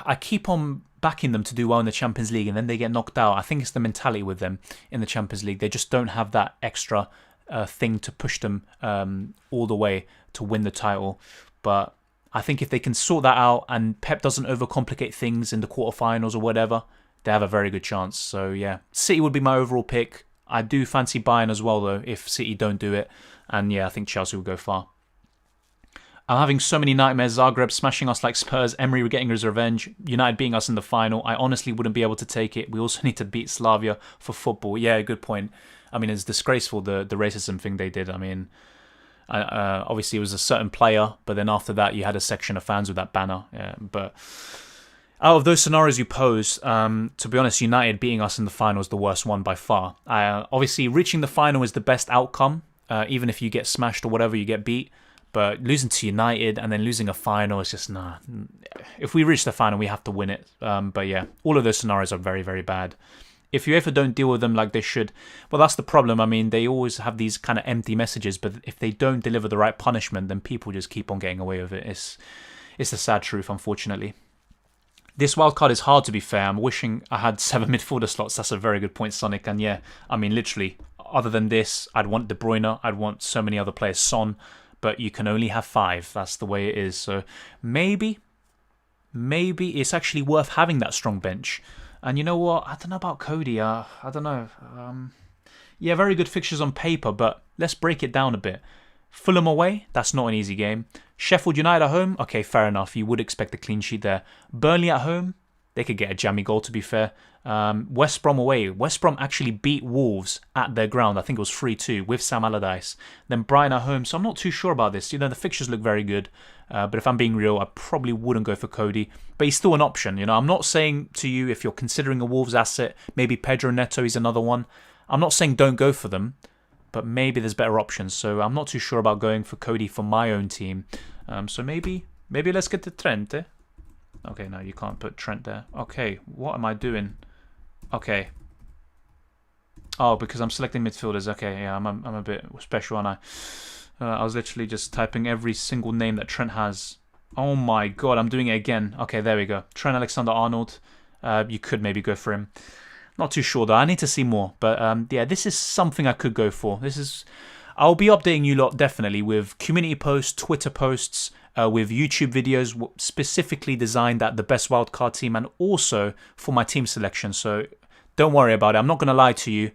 I keep on backing them to do well in the Champions League and then they get knocked out. I think it's the mentality with them in the Champions League. They just don't have that extra thing to push them all the way to win the title. But I think if they can sort that out and Pep doesn't overcomplicate things in the quarterfinals or whatever, they have a very good chance. So yeah, City would be my overall pick. I do fancy Bayern as well though if City don't do it. And yeah, I think Chelsea will go far. I'm having so many nightmares. Zagreb smashing us like Spurs. Emery getting his revenge. United beating us in the final. I honestly wouldn't be able to take it. We also need to beat Slavia for football. Yeah, good point. I mean, it's disgraceful, the racism thing they did. I mean, obviously it was a certain player, but then after that you had a section of fans with that banner. Yeah, but out of those scenarios you pose, to be honest, United beating us in the final is the worst one by far. Obviously, reaching the final is the best outcome. Even if you get smashed or whatever, you get beat. But losing to United and then losing a final is just, nah. If we reach the final, we have to win it. But yeah, all of those scenarios are very, very bad. If UEFA don't deal with them like they should, well, that's the problem. I mean, they always have these kind of empty messages, but if they don't deliver the right punishment, then people just keep on getting away with it. It's the sad truth, unfortunately. This wildcard is hard, to be fair. I'm wishing I had 7 midfielder slots. That's a very good point, Sonic. And yeah, I mean, literally, other than this, I'd want De Bruyne. I'd want so many other players. Son. But you can only have 5. That's the way it is. So maybe it's actually worth having that strong bench. And you know what? I don't know about Cody. I don't know. Yeah, very good fixtures on paper, but let's break it down a bit. Fulham away, that's not an easy game. Sheffield United at home, okay, fair enough. You would expect a clean sheet there. Burnley at home, they could get a jammy goal, to be fair. West Brom away. West Brom actually beat Wolves at their ground. I think it was 3-2 with Sam Allardyce. Then Brighton at home. So I'm not too sure about this. You know, the fixtures look very good. But if I'm being real, I probably wouldn't go for Cody. But he's still an option. You know, I'm not saying to you if you're considering a Wolves asset, maybe Pedro Neto is another one. I'm not saying don't go for them. But maybe there's better options. So I'm not too sure about going for Cody for my own team. So maybe let's get to Trent. Okay, no, you can't put Trent there. Okay, what am I doing? Okay. Oh, because I'm selecting midfielders. Okay, yeah, I'm a bit special, aren't I? I was literally just typing every single name that Trent has. Oh my god, I'm doing it again. Okay, there we go. Trent Alexander-Arnold. You could maybe go for him. Not too sure though. I need to see more. But yeah, this is something I could go for. I'll be updating you lot definitely with community posts, Twitter posts, with YouTube videos specifically designed at the best wildcard team and also for my team selection. So don't worry about it. I'm not going to lie to you.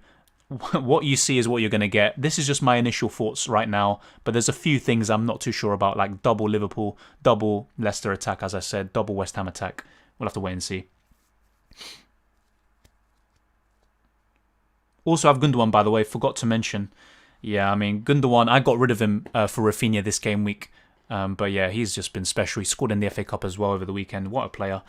What you see is what you're going to get. This is just my initial thoughts right now. But there's a few things I'm not too sure about, like double Liverpool, double Leicester attack, as I said, double West Ham attack. We'll have to wait and see. Also, I have Gundogan, by the way. Forgot to mention. Yeah, I mean, Gundogan, I got rid of him for Rafinha this game week. But yeah, he's just been special. He scored in the FA Cup as well over the weekend. What a player.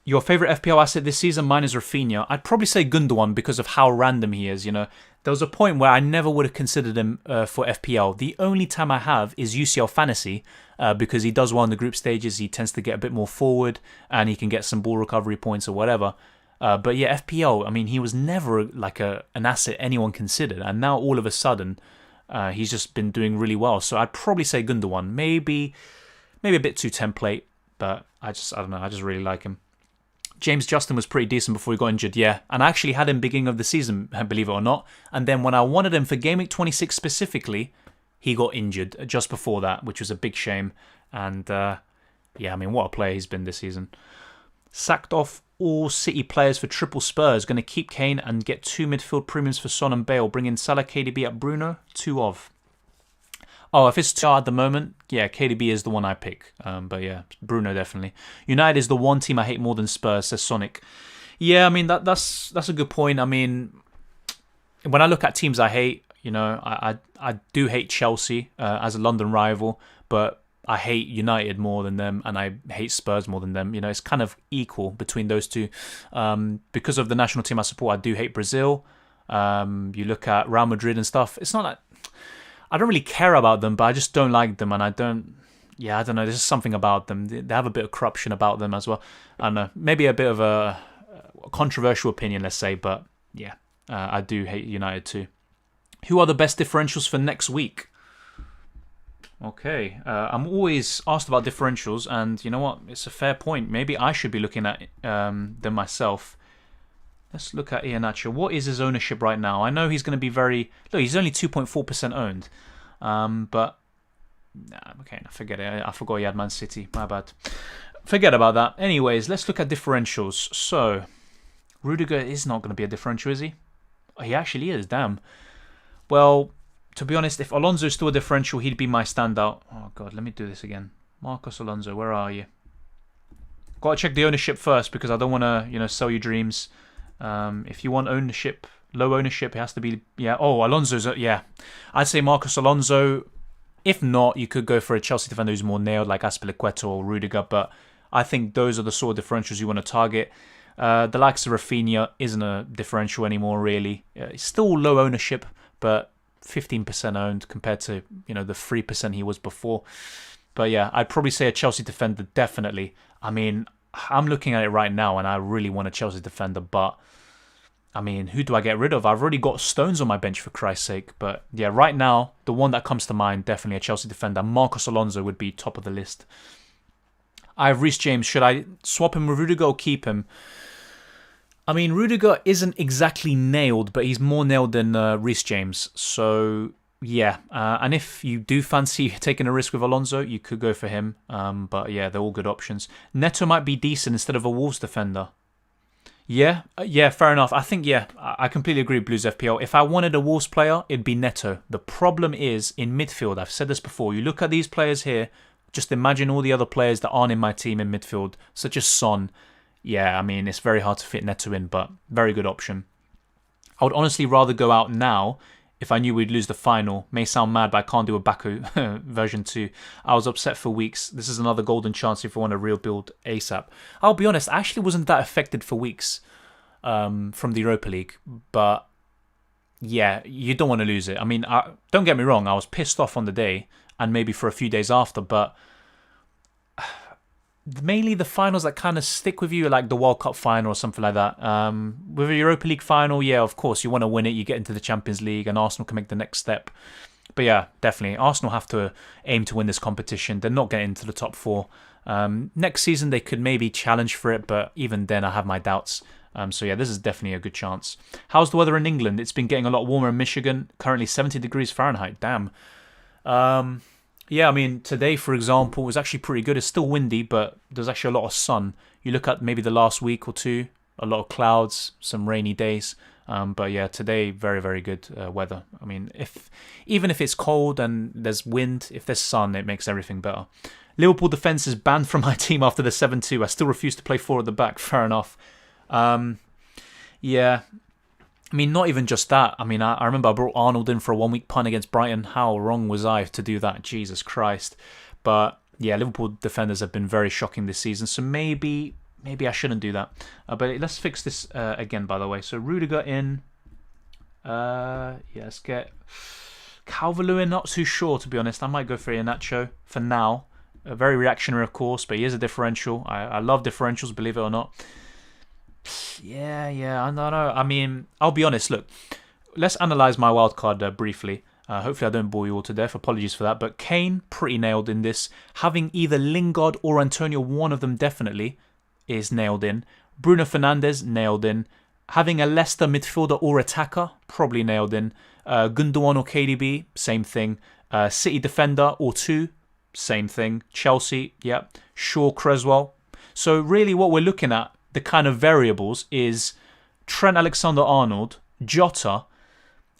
Your favourite FPL asset this season? Mine is Rafinha. I'd probably say Gundogan because of how random he is. You know, there was a point where I never would have considered him for FPL. The only time I have is UCL Fantasy because he does well in the group stages. He tends to get a bit more forward and he can get some ball recovery points or whatever. But yeah, FPL, I mean, he was never like an asset anyone considered. And now all of a sudden, he's just been doing really well. So I'd probably say Gundogan. Maybe a bit too template, but I don't know. I just really like him. James Justin was pretty decent before he got injured, yeah. And I actually had him beginning of the season, believe it or not. And then when I wanted him for Game Week 26 specifically, he got injured just before that, which was a big shame. And yeah, I mean, what a player he's been this season. Sacked off all City players for triple Spurs. Going to keep Kane and get 2 midfield premiums for Son and Bale. Bring in Salah, KDB at Bruno. 2 of. Oh, if it's 2 at the moment, yeah, KDB is the one I pick. But yeah, Bruno definitely. United is the one team I hate more than Spurs, says Sonic. Yeah, I mean, that's a good point. I mean, when I look at teams I hate, you know, I do hate Chelsea as a London rival, but I hate United more than them, and I hate Spurs more than them. You know, it's kind of equal between those two. Because of the national team I support, I do hate Brazil. You look at Real Madrid and stuff. It's not like I don't really care about them, but I just don't like them, and I don't know. There's just something about them. They have a bit of corruption about them as well. I don't know. Maybe a bit of a controversial opinion, let's say, but yeah, I do hate United too. Who are the best differentials for next week? Okay, I'm always asked about differentials, and you know what? It's a fair point. Maybe I should be looking at them myself. Let's look at Iheanacho. What is his ownership right now? I know he's going to be very... Look, he's only 2.4% owned. But... Nah, okay, forget it. I forgot he had Man City. My bad. Forget about that. Anyways, let's look at differentials. So, Rudiger is not going to be a differential, is he? Oh, he actually is, damn. Well, to be honest, if Alonso is still a differential, he'd be my standout. Oh, God, let me do this again. Marcos Alonso, where are you? Got to check the ownership first, because I don't want to, you know, sell you dreams. If you want ownership, low ownership, it has to be, yeah. Oh, Alonso's, yeah. I'd say Marcos Alonso. If not, you could go for a Chelsea defender who's more nailed, like Azpilicueta or Rudiger, but I think those are the sort of differentials you want to target. The likes of Rafinha isn't a differential anymore, really. It's still low ownership, but 15% owned compared to, you know, the 3% he was before. But yeah, I'd probably say a Chelsea defender, definitely. I mean, I'm looking at it right now, and I really want a Chelsea defender, but I mean, who do I get rid of? I've already got Stones on my bench, for Christ's sake. But yeah, right now, the one that comes to mind, definitely a Chelsea defender. Marcos Alonso would be top of the list. I have Reece James. Should I swap him with Rudiger or keep him? I mean, Rudiger isn't exactly nailed, but he's more nailed than Reece James. So yeah, and if you do fancy taking a risk with Alonso, you could go for him. But yeah, they're all good options. Neto might be decent instead of a Wolves defender. Yeah, fair enough. I think, yeah, I completely agree with Blues FPL. If I wanted a Wolves player, it'd be Neto. The problem is in midfield, I've said this before, you look at these players here, just imagine all the other players that aren't in my team in midfield, such as Son. Yeah, I mean, it's very hard to fit Neto in, but very good option. I would honestly rather go out now if I knew we'd lose the final. May sound mad, but I can't do a Baku version 2. I was upset for weeks. This is another golden chance if I want a real build ASAP. I'll be honest, I actually wasn't that affected for weeks from the Europa League. But yeah, you don't want to lose it. I mean, don't get me wrong, I was pissed off on the day and maybe for a few days after, but mainly the finals that kind of stick with you, like the World Cup final or something like that. With a Europa League final, yeah, of course, you want to win it. You get into the Champions League and Arsenal can make the next step. But yeah, definitely. Arsenal have to aim to win this competition. They're not getting into the top 4. Next season, they could maybe challenge for it, but even then, I have my doubts. So yeah, this is definitely a good chance. How's the weather in England? It's been getting a lot warmer in Michigan. Currently 70 degrees Fahrenheit. Damn. Yeah, I mean, today, for example, was actually pretty good. It's still windy, but there's actually a lot of sun. You look at maybe the last week or two, a lot of clouds, some rainy days. But yeah, today, very, very good weather. I mean, even if it's cold and there's wind, if there's sun, it makes everything better. Liverpool defence is banned from my team after the 7-2. I still refuse to play 4 at the back. Fair enough. Yeah. I mean, not even just that. I mean, I remember I brought Arnold in for a 1-week punt against Brighton. How wrong was I to do that? Jesus Christ. But yeah, Liverpool defenders have been very shocking this season. So maybe I shouldn't do that. But let's fix this again, by the way. So Rudiger in. Yeah, let's get Calvert-Lewin. Not too sure, to be honest. I might go for Iheanacho for now. Very reactionary, of course, but he is a differential. I love differentials, believe it or not. Yeah, I don't know. I mean, I'll be honest. Look, let's analyse my wildcard briefly. Hopefully I don't bore you all to death. Apologies for that. But Kane, pretty nailed in this. Having either Lingard or Antonio, one of them definitely, is nailed in. Bruno Fernandes, nailed in. Having a Leicester midfielder or attacker, probably nailed in. Gundogan or KDB, same thing. City defender or 2, same thing. Chelsea, yeah. Shaw, Creswell. So really what we're looking at, the kind of variables, is Trent Alexander-Arnold, Jota,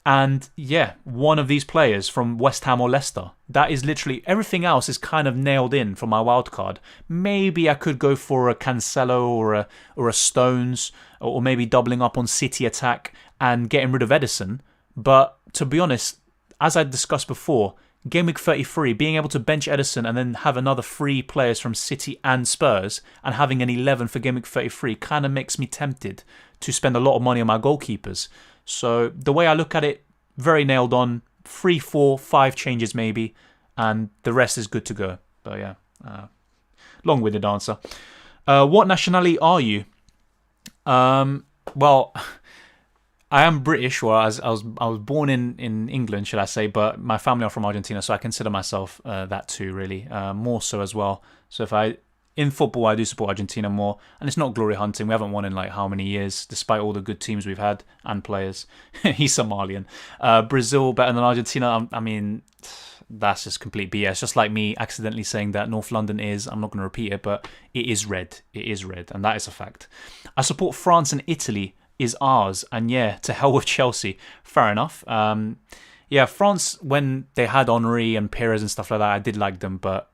and yeah, one of these players from West Ham or Leicester. That is literally, everything else is kind of nailed in for my wildcard. Maybe I could go for a Cancelo or a Stones, or maybe doubling up on City attack and getting rid of Ederson. But to be honest, as I discussed before, Game Week 33, being able to bench Ederson and then have another 3 players from City and Spurs and having an 11 for Game Week 33 kind of makes me tempted to spend a lot of money on my goalkeepers. So the way I look at it, very nailed on. 3, 4, 5 changes maybe, and the rest is good to go. But yeah, long-winded answer. What nationality are you? Well, I am British, or I was born in England, should I say, but my family are from Argentina, so I consider myself that too, really, more so as well. So in football, I do support Argentina more, and it's not glory hunting. We haven't won in like how many years, despite all the good teams we've had and players. He's Somalian. Brazil better than Argentina. I mean, that's just complete BS. Just like me accidentally saying that North London is, I'm not going to repeat it, but it is red. It is red, and that is a fact. I support France and Italy is ours, and yeah, to hell with Chelsea. Fair enough. Yeah, France, when they had Henry and Perez and stuff like that, I did like them, but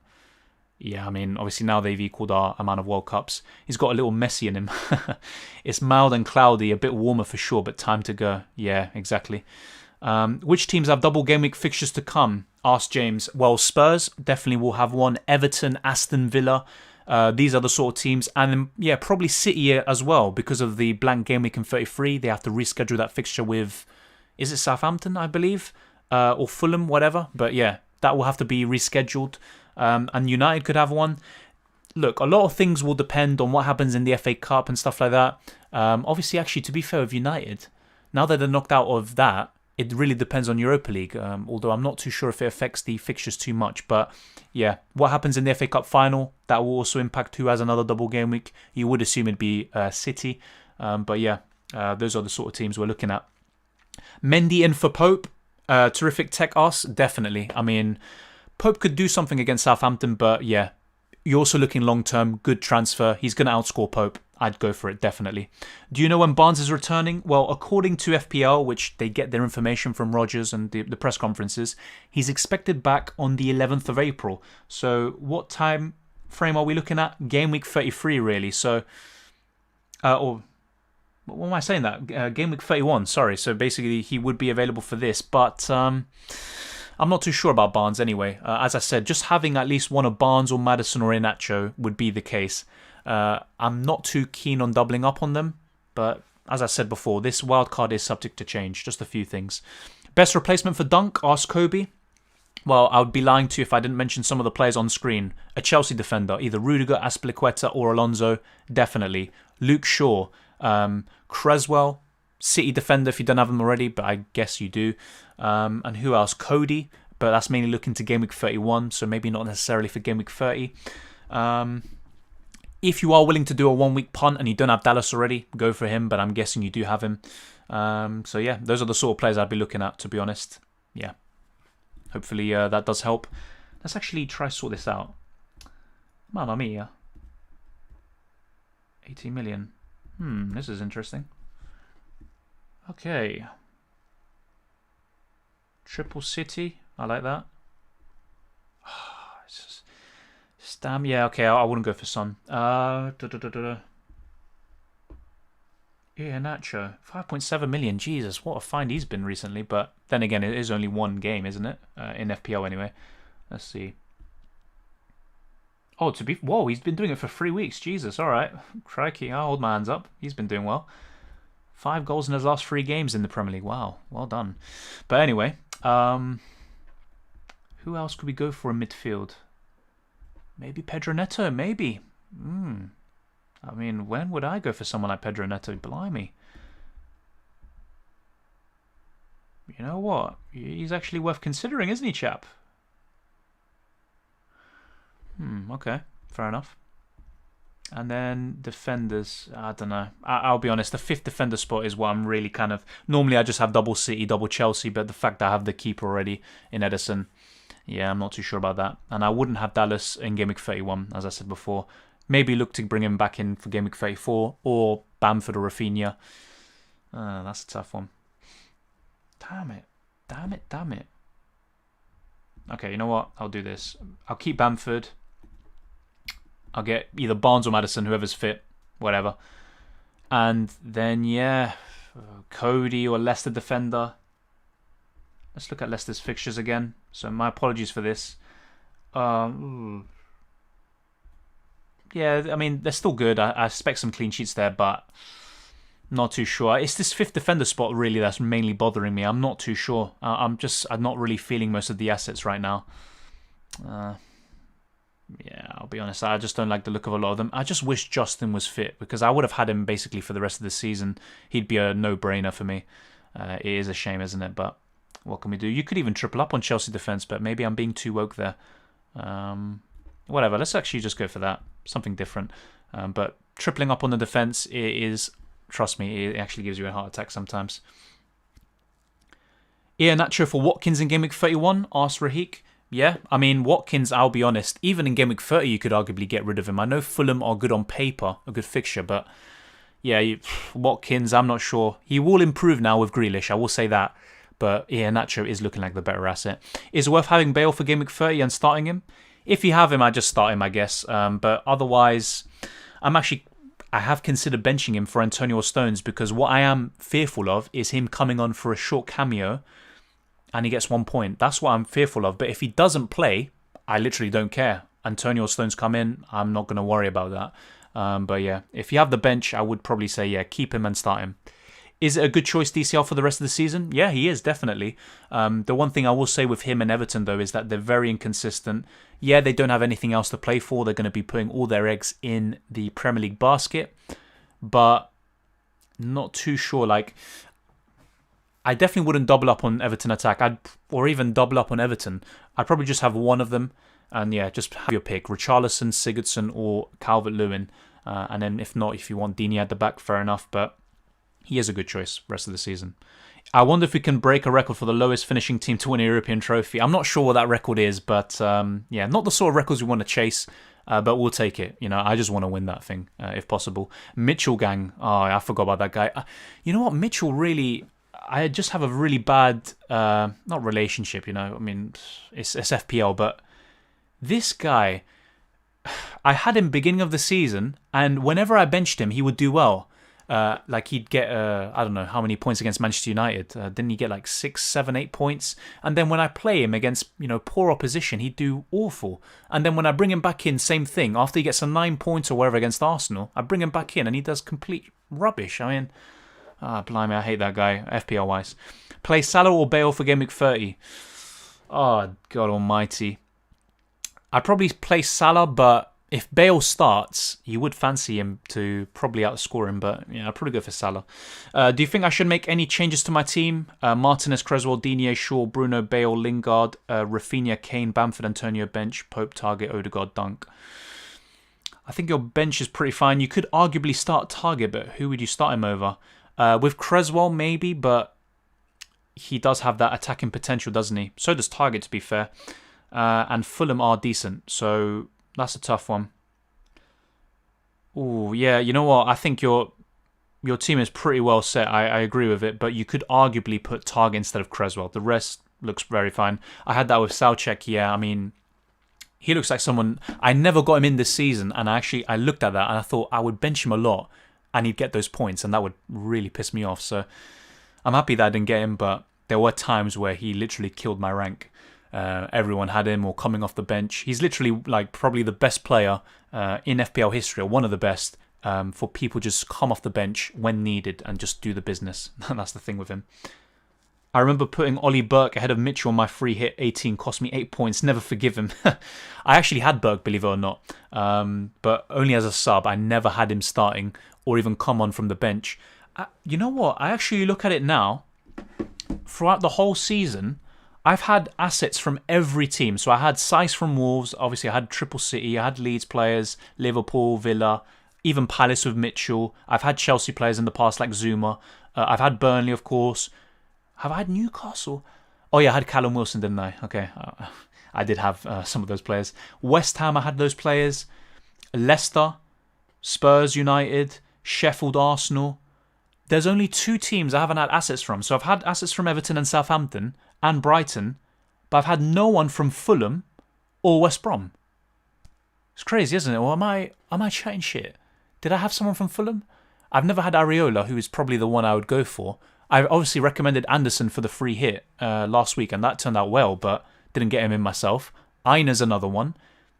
yeah, I mean, obviously now they've equalled our amount of World Cups. He's got a little Messi in him. It's mild and cloudy, a bit warmer for sure, but time to go. Yeah, exactly. Which teams have double game week fixtures to come? Asked James. Well, Spurs definitely will have one. Everton, Aston Villa. These are the sort of teams. And then, yeah, probably City as well, because of the blank game week in 33. They have to reschedule that fixture with, is it Southampton, I believe? Or Fulham, whatever. But yeah, that will have to be rescheduled. And United could have one. Look, a lot of things will depend on what happens in the FA Cup and stuff like that. Obviously, actually, to be fair with United, now that they're knocked out of that, it really depends on Europa League, although I'm not too sure if it affects the fixtures too much. But yeah, what happens in the FA Cup final, that will also impact who has another double game week. You would assume it'd be City. But yeah, those are the sort of teams we're looking at. Mendy in for Pope. Terrific tech ass, definitely. I mean, Pope could do something against Southampton, but yeah, you're also looking long-term, good transfer. He's going to outscore Pope. I'd go for it, definitely. Do you know when Barnes is returning? Well, according to FPL, which they get their information from Rodgers and the press conferences, he's expected back on the 11th of April. So what time frame are we looking at? Game week 33, really. So, or what am I saying that? Game week 31, sorry. So basically, he would be available for this, but I'm not too sure about Barnes anyway. As I said, just having at least one of Barnes or Maddison or Iheanacho would be the case. I'm not too keen on doubling up on them, but as I said before, this wildcard is subject to change. Just a few things. Best replacement for Dunk? Asked Kobe. Well, I would be lying to you if I didn't mention some of the players on screen. A Chelsea defender, either Rudiger, Azpilicueta or Alonso, definitely. Luke Shaw, Creswell, City defender if you don't have them already, but I guess you do. And who else? Cody, but that's mainly looking to Game Week 31, so maybe not necessarily for Game Week 30. If you are willing to do a 1 week punt and you don't have Dallas already, go for him, but I'm guessing you do have him. So yeah, those are the sort of players I'd be looking at, to be honest. Yeah. Hopefully that does help. Let's actually try to sort this out. Mamma mia. 18 million. This is interesting. Okay. Triple City. I like that. Stam. Yeah, okay. I wouldn't go for Son. Yeah, Nacho. 5.7 million. Jesus, what a find he's been recently. But then again, it is only one game, isn't it? In FPL anyway. Let's see. Oh, whoa, he's been doing it for 3 weeks. Jesus, all right. Crikey, I'll hold my hands up. He's been doing well. 5 goals in his last 3 games in the Premier League. Wow, well done. But anyway, who else could we go for in midfield? Maybe Pedro Neto, maybe. I mean, when would I go for someone like Pedro Neto? Blimey. You know what? He's actually worth considering, isn't he, chap? Okay, fair enough. And then defenders, I don't know. I'll be honest, the 5th defender spot is what I'm really kind of... Normally I just have double City, double Chelsea, but the fact that I have the keeper already in Ederson, yeah, I'm not too sure about that. And I wouldn't have Dallas in Game Week 31, as I said before. Maybe look to bring him back in for Game Week 34 or Bamford or Rafinha. That's a tough one. Damn it. Okay, you know what? I'll do this. I'll keep Bamford. I'll get either Barnes or Maddison, whoever's fit, whatever. And then, yeah, Cody or Leicester defender. Let's look at Leicester's fixtures again. So my apologies for this. Yeah, I mean, they're still good. I expect some clean sheets there, but not too sure. It's this fifth defender spot really that's mainly bothering me. I'm not too sure. I'm not really feeling most of the assets right now. Yeah, I'll be honest. I just don't like the look of a lot of them. I just wish Justin was fit because I would have had him basically for the rest of the season. He'd be a no-brainer for me. It is a shame, isn't it? But what can we do? You could even triple up on Chelsea defence, but maybe I'm being too woke there. Whatever. Let's actually just go for that. Something different. But tripling up on the defence is, trust me, it actually gives you a heart attack sometimes. Nacho for Watkins in Game Week 31, asks Rahik. Yeah, I mean, Watkins, I'll be honest, even in Game Week 30, you could arguably get rid of him. I know Fulham are good on paper, a good fixture, but yeah, Watkins, I'm not sure. He will improve now with Grealish, I will say that. But Nacho is looking like the better asset. Is it worth having Bale for Game Week 30 and starting him? If you have him, I just start him, I guess. But otherwise, I have considered benching him for Antonio Stones because what I am fearful of is him coming on for a short cameo and he gets 1 point. That's what I'm fearful of. But if he doesn't play, I literally don't care. Antonio Stones come in, I'm not going to worry about that. But yeah, if you have the bench, I would probably say, yeah, keep him and start him. Is it a good choice DCL for the rest of the season? Yeah, he is, definitely. The one thing I will say with him and Everton, though, is that they're very inconsistent. Yeah, they don't have anything else to play for. They're going to be putting all their eggs in the Premier League basket. But not too sure. Like, I definitely wouldn't double up on Everton attack. Or even double up on Everton. I'd probably just have one of them. And yeah, just have your pick. Richarlison, Sigurdsson, or Calvert-Lewin. And then if not, if you want Dini at the back, fair enough. But he is a good choice rest of the season. I wonder if we can break a record for the lowest finishing team to win a European trophy. I'm not sure what that record is, but yeah, not the sort of records we want to chase, but we'll take it. You know, I just want to win that thing if possible. Mitchell gang. Oh, I forgot about that guy. You know what? Mitchell really, I just have a really bad, not relationship, you know. I mean, it's FPL, but this guy, I had him beginning of the season, and whenever I benched him, he would do well. Like he'd get, I don't know how many points against Manchester United. Didn't he get like 6, 7, 8 points? And then when I play him against, poor opposition, he'd do awful. And then when I bring him back in, same thing. After he gets a 9 points or whatever against Arsenal, I bring him back in and he does complete rubbish. I mean, blimey, I hate that guy, FPL wise. Play Salah or Bale for Game Week 30. Oh, God almighty. I'd probably play Salah, but if Bale starts, you would fancy him to probably outscore him, but yeah, I'd probably go for Salah. Do you think I should make any changes to my team? Martinez, Creswell, Digne, Shaw, Bruno, Bale, Lingard, Rafinha, Kane, Bamford, Antonio, bench, Pope, Target, Odegaard, Dunk. I think your bench is pretty fine. You could arguably start Target, but who would you start him over? With Creswell, maybe, but he does have that attacking potential, doesn't he? So does Target, to be fair. And Fulham are decent, so that's a tough one. Oh, yeah, you know what? I think your team is pretty well set. I agree with it, but you could arguably put Target instead of Creswell. The rest looks very fine. I had that with Soucek, yeah. I mean, he looks like someone... I never got him in this season, and I looked at that, and I thought I would bench him a lot, and he'd get those points, and that would really piss me off. So I'm happy that I didn't get him, but there were times where he literally killed my rank. Everyone had him or coming off the bench. He's literally like probably the best player in FPL history, or one of the best, for people just come off the bench when needed and just do the business. That's the thing with him. I remember putting Ollie Burke ahead of Mitchell on my free hit 18, cost me 8 points, never forgive him. I actually had Burke, believe it or not, but only as a sub. I never had him starting or even come on from the bench. You know what? I actually look at it now. Throughout the whole season, I've had assets from every team. So I had Saiss from Wolves. Obviously, I had Triple City. I had Leeds players, Liverpool, Villa, even Palace with Mitchell. I've had Chelsea players in the past like Zuma. I've had Burnley, of course. Have I had Newcastle? Oh, yeah, I had Callum Wilson, didn't I? Okay, I did have some of those players. West Ham, I had those players. Leicester, Spurs United, Sheffield Arsenal. There's only 2 teams I haven't had assets from. So I've had assets from Everton and Southampton and Brighton, but I've had no one from Fulham or West Brom. It's crazy, isn't it? Or am I chatting shit? Did I have someone from Fulham? I've never had Areola, who is probably the one I would go for. I obviously recommended Anderson for the free hit last week, and that turned out well, but didn't get him in myself. Einer's another one.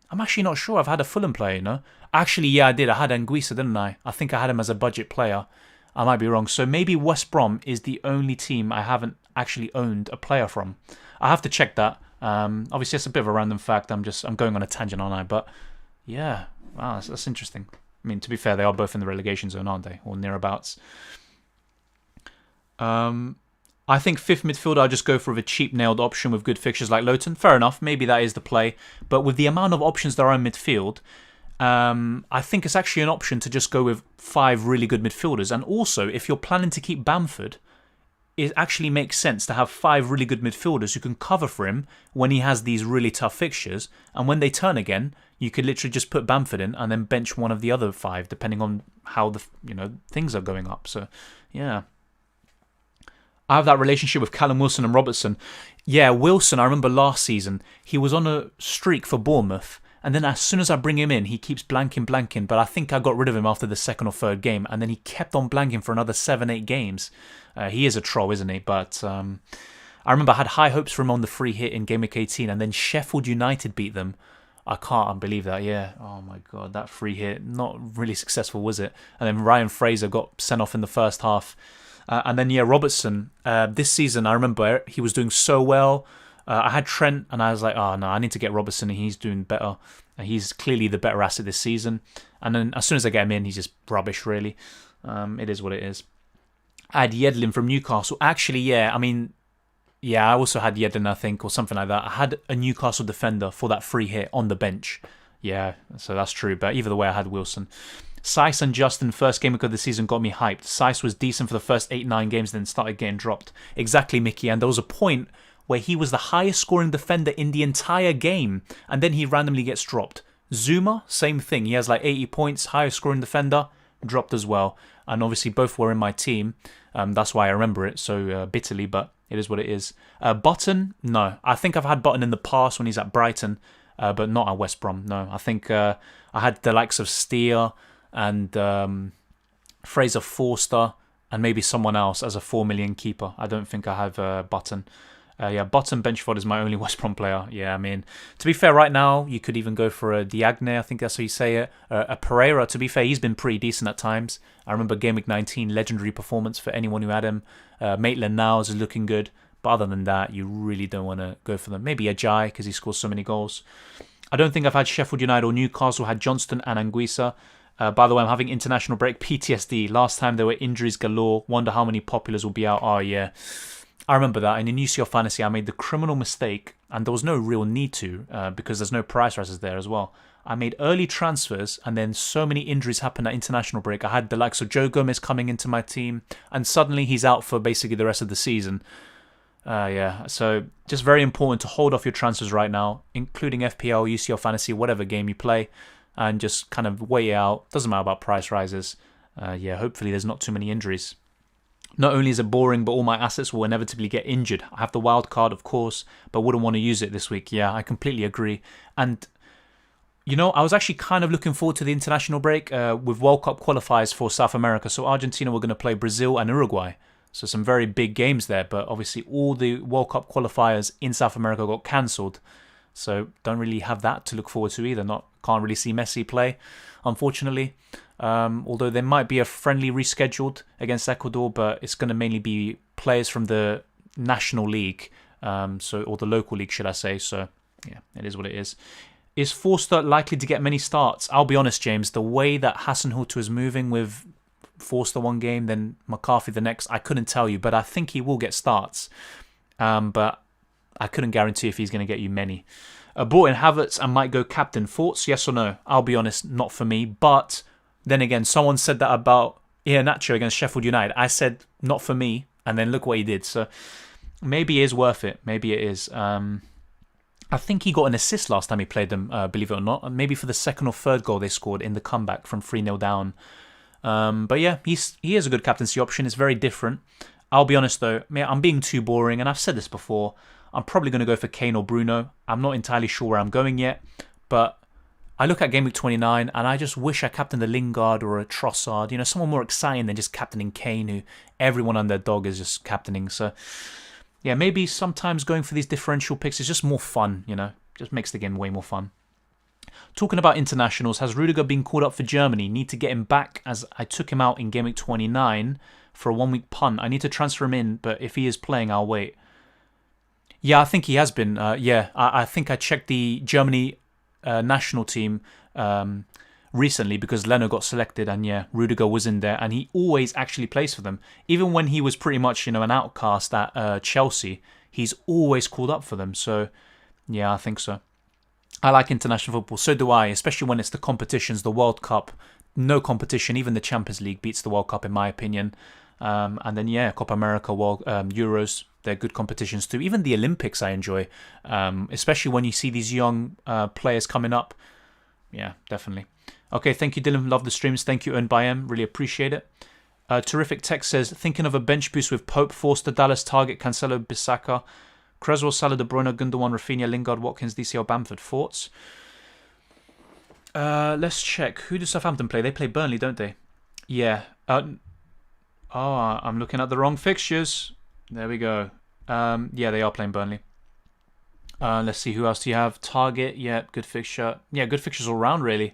I'm actually not sure I've had a Fulham player, you know? Actually, yeah, I did. I had Anguissa, didn't I? I think I had him as a budget player. I might be wrong. So maybe West Brom is the only team I haven't actually owned a player from. I have to check that. Obviously, it's a bit of a random fact. I'm going on a tangent, aren't I? But yeah, wow, that's interesting. I mean, to be fair, they are both in the relegation zone, aren't they? Or nearabouts. I think 5th midfielder, I'll just go for a cheap nailed option with good fixtures like Luton. Fair enough, maybe that is the play. But with the amount of options there are in midfield, I think it's actually an option to just go with 5 really good midfielders. And also, if you're planning to keep Bamford, it actually makes sense to have 5 really good midfielders who can cover for him when he has these really tough fixtures. And when they turn again, you could literally just put Bamford in and then bench one of the other 5, depending on how the things are going up. So, yeah. I have that relationship with Callum Wilson and Robertson. Yeah, Wilson, I remember last season, he was on a streak for Bournemouth. And then as soon as I bring him in, he keeps blanking. But I think I got rid of him after the 2nd or 3rd game. And then he kept on blanking for another 7-8 games. He is a troll, isn't he? But I remember I had high hopes for him on the free hit in Game Week 18. And then Sheffield United beat them. I can't believe that, yeah. Oh my God, that free hit. Not really successful, was it? And then Ryan Fraser got sent off in the first half. And then, yeah, Robertson, this season, I remember he was doing so well. I had Trent, and I was like, oh, no, I need to get Robertson, and he's doing better. He's clearly the better asset this season. And then as soon as I get him in, he's just rubbish, really. It is what it is. I had Yedlin from Newcastle. Actually, yeah, I also had Yedlin, I think, or something like that. I had a Newcastle defender for that free hit on the bench. Yeah, so that's true. But either way, I had Wilson. Saiss and Justin, first game week of the season, got me hyped. Saiss was decent for the first 8-9 games, then started getting dropped. Exactly, Mickey. And there was a point where he was the highest scoring defender in the entire game, and then he randomly gets dropped. Zuma, same thing. He has like 80 points, highest scoring defender, dropped as well. And obviously both were in my team. That's why I remember it so bitterly, but it is what it is. Button, no. I think I've had Button in the past when he's at Brighton, but not at West Brom. No, I think I had the likes of Steer and Fraser Forster and maybe someone else as a 4 million keeper. I don't think I have Button. Bottom Benchford is my only West Brom player. Yeah, I mean, to be fair, right now, you could even go for a Diagne, I think that's how you say it. A Pereira, to be fair, he's been pretty decent at times. I remember Game Week 19, legendary performance for anyone who had him. Maitland-Niles is looking good. But other than that, you really don't want to go for them. Maybe Ajay, because he scores so many goals. I don't think I've had Sheffield United or Newcastle, had Johnston and Anguissa. By the way, I'm having international break PTSD. Last time there were injuries galore. Wonder how many populars will be out. Oh, yeah. I remember that. And in UCL Fantasy, I made the criminal mistake, and there was no real need to, because there's no price rises there as well. I made early transfers, and then so many injuries happened at international break. I had the likes of Joe Gomez coming into my team, and suddenly he's out for basically the rest of the season. So just very important to hold off your transfers right now, including FPL, UCL Fantasy, whatever game you play, and just kind of wait it out. Doesn't matter about price rises. Hopefully there's not too many injuries. Not only is it boring, but all my assets will inevitably get injured. I have the Wildcard, of course, but wouldn't want to use it this week. Yeah, I completely agree. And, I was actually kind of looking forward to the international break with World Cup qualifiers for South America. So Argentina were going to play Brazil and Uruguay. So some very big games there. But obviously all the World Cup qualifiers in South America got cancelled. So don't really have that to look forward to either. Can't really see Messi play, unfortunately. Although there might be a friendly rescheduled against Ecuador, but it's going to mainly be players from the National League, or the local league, should I say. So, yeah, it is what it is. Is Forster likely to get many starts? I'll be honest, James, the way that Hasenhüttl is moving with Forster one game, then McCarthy the next, I couldn't tell you, but I think he will get starts. But I couldn't guarantee if he's going to get you many. Brought in Havertz and might go captain. Thoughts, yes or no? I'll be honest, not for me, but... Then again, someone said that about Iheanacho against Sheffield United. I said, not for me, and then look what he did. So maybe it is worth it. Maybe it is. I think he got an assist last time he played them, believe it or not. Maybe for the second or third goal they scored in the comeback from 3-0 down. But yeah, he is a good captaincy option. It's very different. I'll be honest though, I'm being too boring, and I've said this before. I'm probably going to go for Kane or Bruno. I'm not entirely sure where I'm going yet, but I look at Game Week 29 and I just wish I captained a Lingard or a Trossard, someone more exciting than just captaining Kane, who everyone on their dog is just captaining. So yeah, maybe sometimes going for these differential picks is just more fun, just makes the game way more fun. Talking about internationals, has Rudiger been called up for Germany? Need to get him back, as I took him out in Game Week 29 for a 1-week punt. I need to transfer him in, but if he is playing, I'll wait. Yeah, I think he has been. I think I checked the Germany national team recently because Leno got selected, and yeah, Rudiger was in there, and he always actually plays for them. Even when he was pretty much, an outcast at Chelsea, he's always called up for them. So yeah, I think so. I like international football, so do I, especially when it's the competitions, the World Cup. No competition, even the Champions League beats the World Cup in my opinion. And then yeah, Copa America, Euros, they're good competitions too. Even the Olympics I enjoy, especially when you see these young players coming up. Yeah, definitely. Okay, thank you Dylan, love the streams. Thank you Bayem, really appreciate it. Terrific Text says, thinking of a bench boost with Pope, Forster, Dallas, Target, Cancelo, Bissaka, Creswell, Salah, De Bruyne, Gundogan, Rafinha, Lingard, Watkins, DCL, Bamford. Thoughts? Let's check. Who does Southampton play? They play Burnley, don't they? Yeah. I'm looking at the wrong fixtures. There we go. Yeah, they are playing Burnley. Let's see, who else do you have? Target, yeah, good fixture. Yeah, good fixtures all round, really.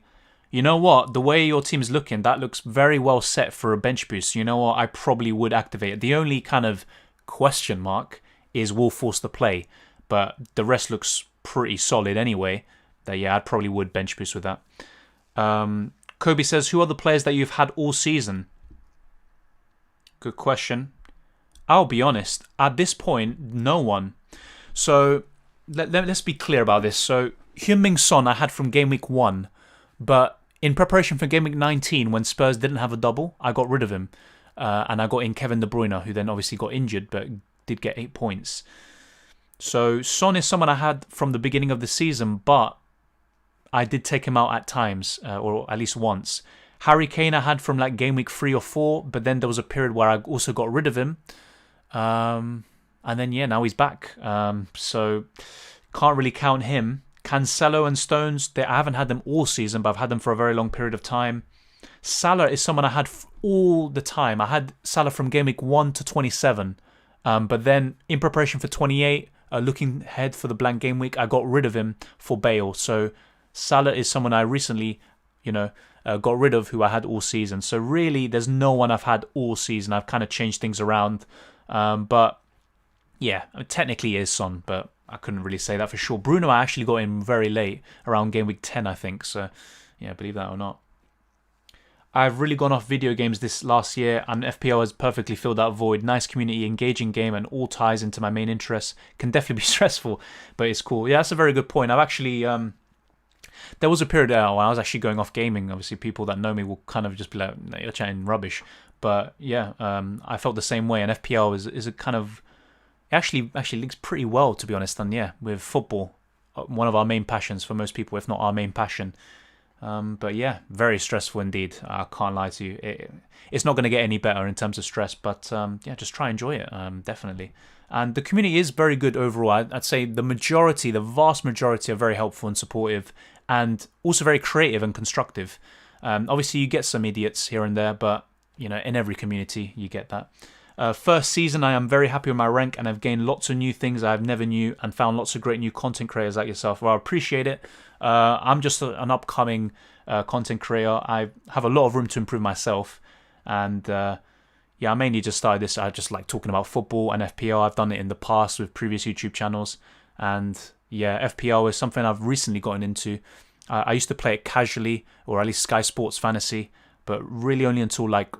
You know what? The way your team's looking, that looks very well set for a bench boost. You know what? I probably would activate it. The only kind of question mark is will force the play, but the rest looks pretty solid anyway. That yeah, I probably would bench boost with that. Kobe says, who are the players that you've had all season? Good question. I'll be honest, at this point, no one. So let's be clear about this. So Heung-min Son I had from Game Week 1, but in preparation for Game Week 19, when Spurs didn't have a double, I got rid of him. And I got in Kevin De Bruyne, who then obviously got injured, but did get 8 points. So Son is someone I had from the beginning of the season, but I did take him out at times, or at least once. Harry Kane I had from like Game Week 3 or 4, but then there was a period where I also got rid of him. And then yeah, now he's back. So can't really count him. Cancelo and Stones, I haven't had them all season, but I've had them for a very long period of time. Salah is someone I had all the time. I had Salah from Game Week 1 to 27. But then in preparation for 28, looking ahead for the blank game week, I got rid of him for Bale. So Salah is someone I recently, got rid of, who I had all season. So really, there's no one I've had all season. I've kind of changed things around. But yeah, technically he is Son, but I couldn't really say that for sure. Bruno, I actually got him very late, around game week 10, I think. So yeah, believe that or not. I've really gone off video games this last year, and FPL has perfectly filled that void. Nice community, engaging game, and all ties into my main interests. Can definitely be stressful, but it's cool. Yeah, that's a very good point. I've actually... there was a period when I was actually going off gaming. Obviously, people that know me will kind of just be like, no, you're chatting rubbish. But yeah, I felt the same way, and FPL is a kind of... It actually links pretty well, to be honest, and yeah, with football. One of our main passions for most people, if not our main passion. But yeah, very stressful indeed. I can't lie to you. It's not going to get any better in terms of stress, but yeah, just try and enjoy it, definitely. And the community is very good overall. I'd say the vast majority are very helpful and supportive, and also very creative and constructive. Obviously, you get some idiots here and there, but in every community, you get that. First season, I am very happy with my rank, and I've gained lots of new things I've never knew, and found lots of great new content creators like yourself. Well, I appreciate it. I'm just an upcoming content creator. I have a lot of room to improve myself, and yeah, I mainly just started this. I just like talking about football and FPL. I've done it in the past with previous YouTube channels, and yeah, FPL is something I've recently gotten into. I used to play it casually, or at least Sky Sports Fantasy, but really only until like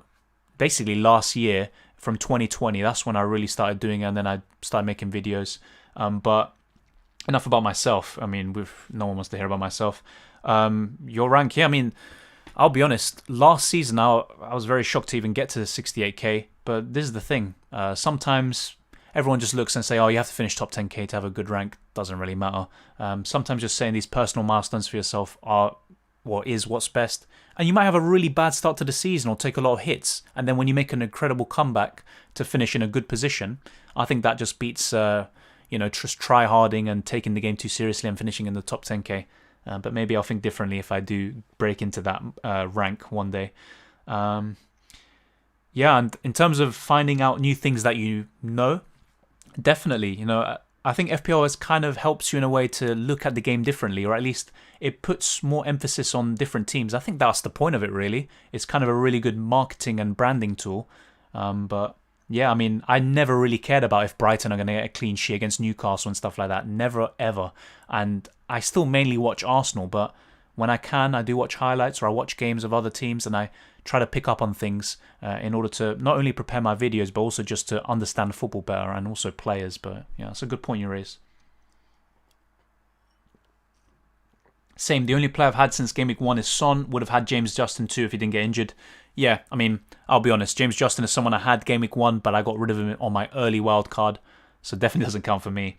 basically last year. From 2020, that's when I really started doing it, and then I started making videos. But enough about myself. I mean, no one wants to hear about myself. Your rank, yeah, I mean, I'll be honest. Last season, I was very shocked to even get to 68k. But this is the thing. Sometimes, everyone just looks and say, oh, you have to finish top 10k to have a good rank. Doesn't really matter. Sometimes just saying these personal milestones for yourself are what is what's best. And you might have a really bad start to the season or take a lot of hits, and then when you make an incredible comeback to finish in a good position, I think that just beats just try-harding and taking the game too seriously and finishing in the top 10k. But maybe I'll think differently if I do break into that rank one day. And in terms of finding out new things that you know, definitely, I think FPL has kind of helps you in a way to look at the game differently, or at least it puts more emphasis on different teams. I think that's the point of it, really. It's kind of a really good marketing and branding tool. But yeah, I mean, I never really cared about if Brighton are going to get a clean sheet against Newcastle and stuff like that. Never, ever. And I still mainly watch Arsenal, but when I can, I do watch highlights or I watch games of other teams and I try to pick up on things in order to not only prepare my videos, but also just to understand football better and also players. But yeah, that's a good point you raise. Same, the only player I've had since Game Week 1 is Son. Would have had James Justin too if he didn't get injured. Yeah, I mean, I'll be honest, James Justin is someone I had Game Week 1, but I got rid of him on my early wildcard, so definitely doesn't count for me.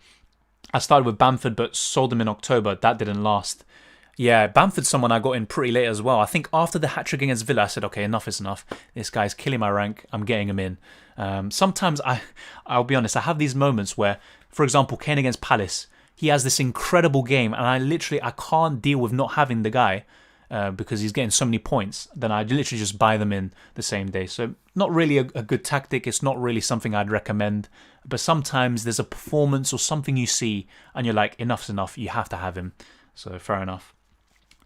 I started with Bamford, but sold him in October. That didn't last. Yeah, Bamford's someone I got in pretty late as well. I think after the hat-trick against Villa, I said, okay, enough is enough. This guy's killing my rank. I'm getting him in. Sometimes, I'll be honest, I have these moments where, for example, Kane against Palace, he has this incredible game, and I can't deal with not having the guy because he's getting so many points. Then I literally just buy them in the same day. So not really a good tactic. It's not really something I'd recommend. But sometimes there's a performance or something you see, and you're like, enough's enough. You have to have him. So fair enough.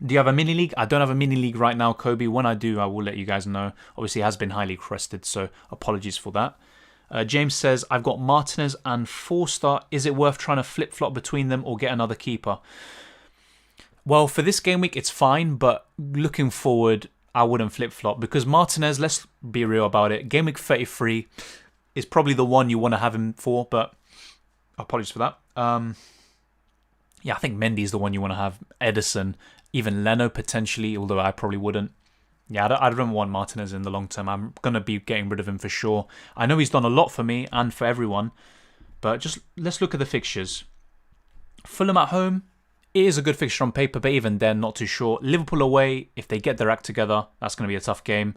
Do you have a mini league? I don't have a mini league right now, Kobe. When I do, I will let you guys know. Obviously, it has been highly requested, so apologies for that. James says, I've got Martinez and Forster. Is it worth trying to flip-flop between them or get another keeper? Well, for this game week, it's fine, but looking forward, I wouldn't flip-flop because Martinez, let's be real about it, game week 33 is probably the one you want to have him for, but apologies for that. Yeah, I think Mendy's the one you want to have. Edison, even Leno potentially, although I probably wouldn't. Yeah, I don't want Martinez in the long term. I'm going to be getting rid of him for sure. I know he's done a lot for me and for everyone, but just let's look at the fixtures. Fulham at home, it is a good fixture on paper, but even then, not too sure. Liverpool away, if they get their act together, that's going to be a tough game.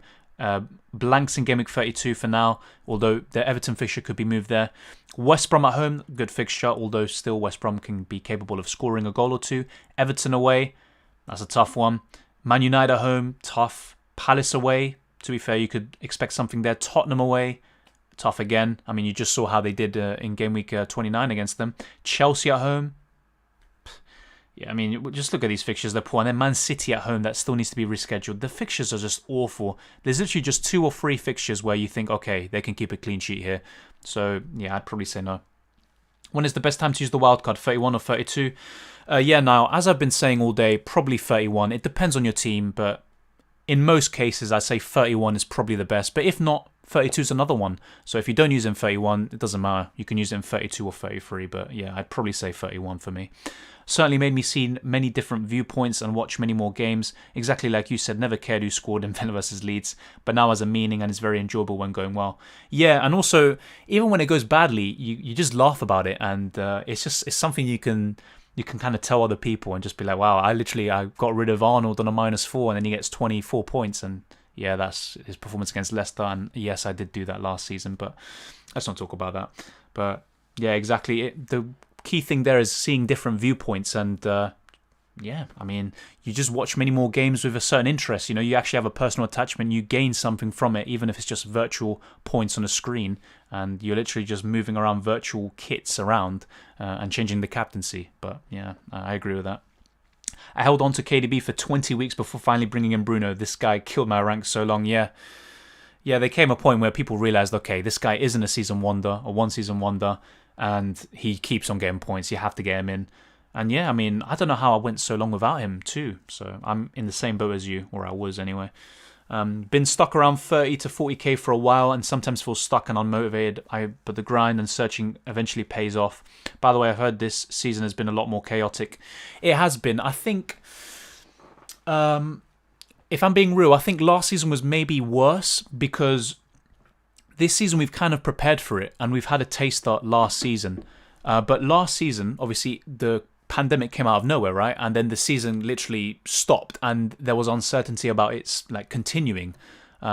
Blanks in Game Week 32 for now, although the Everton fixture could be moved there. West Brom at home, good fixture, although still West Brom can be capable of scoring a goal or two. Everton away, that's a tough one. Man United at home, tough. Palace away, to be fair, you could expect something there. Tottenham away, tough again. I mean, you just saw how they did in Game Week 29 against them. Chelsea at home. Yeah, I mean, just look at these fixtures, they're poor. And then Man City at home, that still needs to be rescheduled. The fixtures are just awful. There's literally just 2 or 3 fixtures where you think, okay, they can keep a clean sheet here. So, yeah, I'd probably say no. When is the best time to use the wildcard, 31 or 32? Yeah, now, as I've been saying all day, probably 31. It depends on your team, but in most cases, I'd say 31 is probably the best. But if not, 32 is another one. So if you don't use it in 31, it doesn't matter. You can use it in 32 or 33. But yeah, I'd probably say 31 for me. Certainly made me see many different viewpoints and watch many more games. Exactly like you said, never cared who scored in Villa versus Leeds. But now has a meaning and is very enjoyable when going well. Yeah, and also, even when it goes badly, you just laugh about it. And it's something you can kind of tell other people and just be like, wow, I got rid of Arnold on a -4 and then he gets 24 points. And yeah, that's his performance against Leicester. And yes, I did do that last season, but let's not talk about that. But yeah, exactly. The key thing there is seeing different viewpoints. And yeah, I mean, you just watch many more games with a certain interest. You know, you actually have a personal attachment. You gain something from it, even if it's just virtual points on a screen. And you're literally just moving around virtual kits around and changing the captaincy. But yeah, I agree with that. I held on to KDB for 20 weeks before finally bringing in Bruno. This guy killed my rank so long. Yeah, there came a point where people realised, okay, this guy isn't a season wonder, a one-season wonder, and he keeps on getting points. You have to get him in. And yeah, I mean, I don't know how I went so long without him too. So I'm in the same boat as you, or I was anyway. Been stuck around 30 to 40k for a while and sometimes feel stuck and unmotivated. But the grind and searching eventually pays off. By the way, I've heard this season has been a lot more chaotic. It has been. I think, if I'm being real, I think last season was maybe worse because this season we've kind of prepared for it, and we've had a taster last season. But last season, obviously, the pandemic came out of nowhere, right? And then the season literally stopped, and there was uncertainty about its like continuing.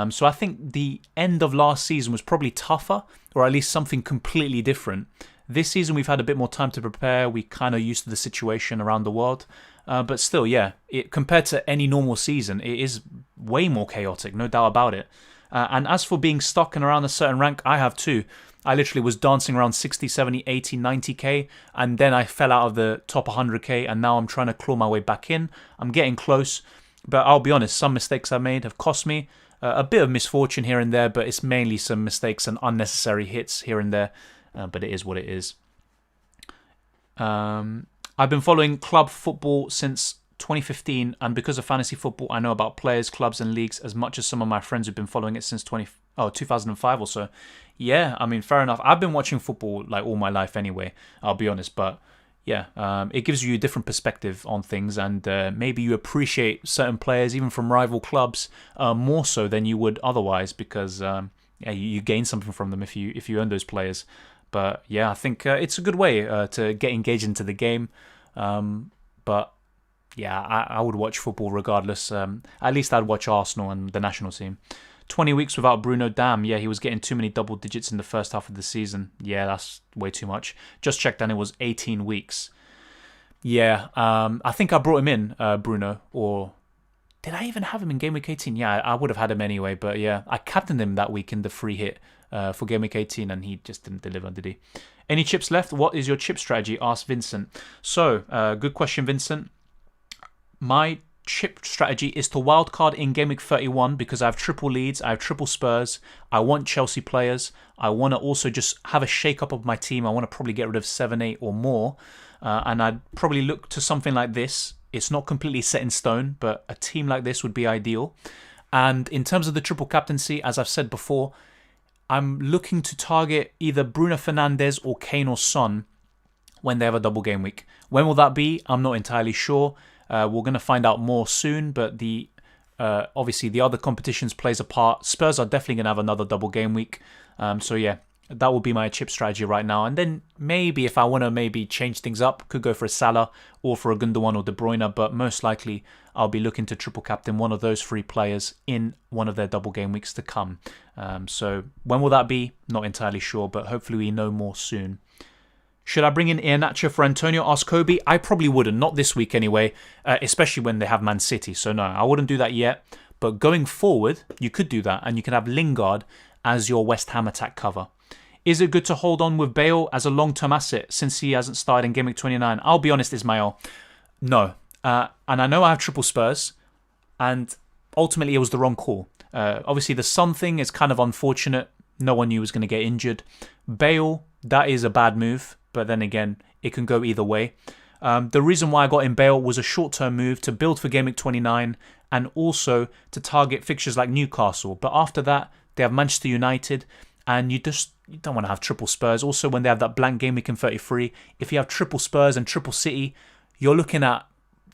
So I think the end of last season was probably tougher, or at least something completely different. This season we've had a bit more time to prepare. We kind of used to the situation around the world. But still, yeah, compared to any normal season, it is way more chaotic, no doubt about it. And as for being stuck in around a certain rank, I have too. I literally was dancing around 60, 70, 80, 90k, and then I fell out of the top 100k, and now I'm trying to claw my way back in. I'm getting close, but I'll be honest, some mistakes I made have cost me. A bit of misfortune here and there, but it's mainly some mistakes and unnecessary hits here and there. But it is what it is. I've been following club football since 2015, and because of fantasy football, I know about players, clubs, and leagues as much as some of my friends who've been following it since 2005 or so. Yeah, I mean, fair enough. I've been watching football like all my life anyway, I'll be honest, but yeah, it gives you a different perspective on things, and maybe you appreciate certain players, even from rival clubs, more so than you would otherwise, because you gain something from them if you own those players. But yeah, I think it's a good way to get engaged into the game. But yeah, I would watch football regardless. At least I'd watch Arsenal and the national team. 20 weeks without Bruno, damn. Yeah, he was getting too many double digits in the first half of the season. Yeah, that's way too much. Just checked and it was 18 weeks. Yeah, I think I brought him in, Bruno, or did I even have him in Game Week 18? Yeah, I would have had him anyway, but yeah, I captained him that week in the free hit for Game Week 18, and he just didn't deliver, did he? Any chips left? What is your chip strategy? Asked Vincent. So, good question, Vincent. My chip strategy is to wildcard in Game Week 31 because I have triple Leeds, I have triple Spurs, I want Chelsea players, I want to also just have a shake-up of my team, I want to probably get rid of 7, 8 or more, and I'd probably look to something like this. It's not completely set in stone, but a team like this would be ideal. And in terms of the triple captaincy, as I've said before, I'm looking to target either Bruno Fernandes or Kane or Son when they have a double game week. When will that be? I'm not entirely sure. We're going to find out more soon, but obviously the other competitions plays a part. Spurs are definitely going to have another double game week. So yeah, that will be my chip strategy right now. And then maybe if I want to maybe change things up, could go for a Salah or for a Gundogan or De Bruyne, but most likely I'll be looking to triple captain one of those 3 players in one of their double game weeks to come. So when will that be? Not entirely sure, but hopefully we know more soon. Should I bring in Iheanacho for Antonio? Asked Kobe. I probably wouldn't, not this week anyway, especially when they have Man City. So no, I wouldn't do that yet. But going forward, you could do that, and you can have Lingard as your West Ham attack cover. Is it good to hold on with Bale as a long-term asset since he hasn't started in Game Week 29? I'll be honest, Ismail. No. And I know I have triple Spurs, and ultimately it was the wrong call. Obviously, the Son thing is kind of unfortunate. No one knew he was going to get injured. Bale, that is a bad move, but then again, it can go either way. The reason why I got in Bale was a short-term move to build for Game Week 29 and also to target fixtures like Newcastle. But after that, they have Manchester United, and you don't want to have triple Spurs. Also, when they have that blank game week in 33, if you have triple Spurs and triple City, you're looking at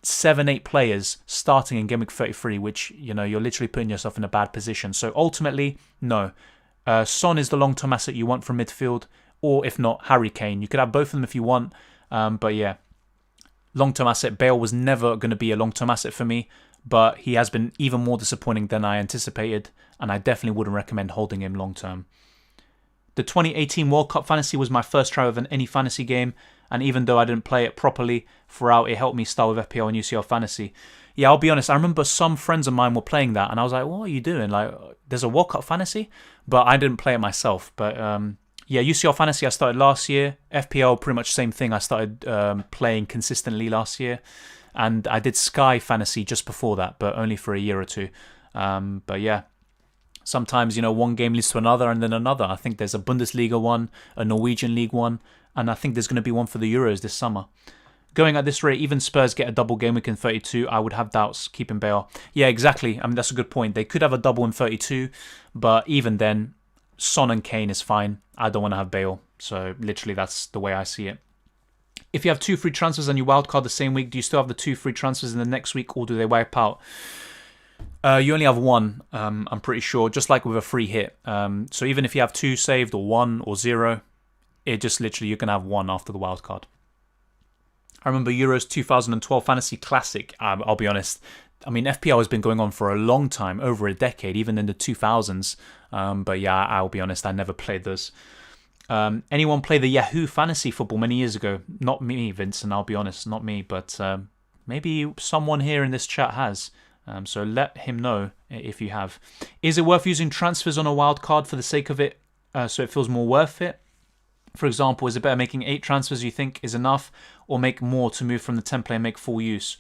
7, 8 players starting in game week 33, which, you're literally putting yourself in a bad position. So ultimately, no. Son is the long-term asset you want from midfield, or if not, Harry Kane. You could have both of them if you want, but yeah. Long-term asset, Bale was never going to be a long-term asset for me, but he has been even more disappointing than I anticipated, and I definitely wouldn't recommend holding him long-term. The 2018 World Cup Fantasy was my first try with any fantasy game, and even though I didn't play it properly throughout, it helped me start with FPL and UCL Fantasy. Yeah, I'll be honest, I remember some friends of mine were playing that, and I was like, what are you doing? Like, there's a World Cup Fantasy? But I didn't play it myself. But yeah, UCL Fantasy I started last year. FPL, pretty much same thing. I started playing consistently last year. And I did Sky Fantasy just before that, but only for a year or two. But yeah, sometimes, one game leads to another and then another. I think there's a Bundesliga one, a Norwegian League one, and I think there's going to be one for the Euros this summer. Going at this rate, even Spurs get a double game week in 32, I would have doubts keeping Bale. Yeah, exactly. I mean, that's a good point. They could have a double in 32, but even then, Son and Kane is fine. I don't want to have Bale. So literally, that's the way I see it. If you have 2 free transfers and you wildcard the same week, do you still have the 2 free transfers in the next week, or do they wipe out? You only have one, I'm pretty sure, just like with a free hit. So even if you have 2 saved or 1 or 0, it just literally, you're going to have 1 after the wild card. I remember Euros 2012 Fantasy Classic. I'll be honest. I mean, FPL has been going on for a long time, over a decade, even in the 2000s. But yeah, I'll be honest, I never played those. Anyone play the Yahoo Fantasy Football many years ago? Not me, Vincent, I'll be honest, not me. But maybe someone here in this chat has. So let him know if you have. Is it worth using transfers on a wild card for the sake of it, so it feels more worth it? For example, is it better making 8 transfers you think is enough, or make more to move from the template and make full use?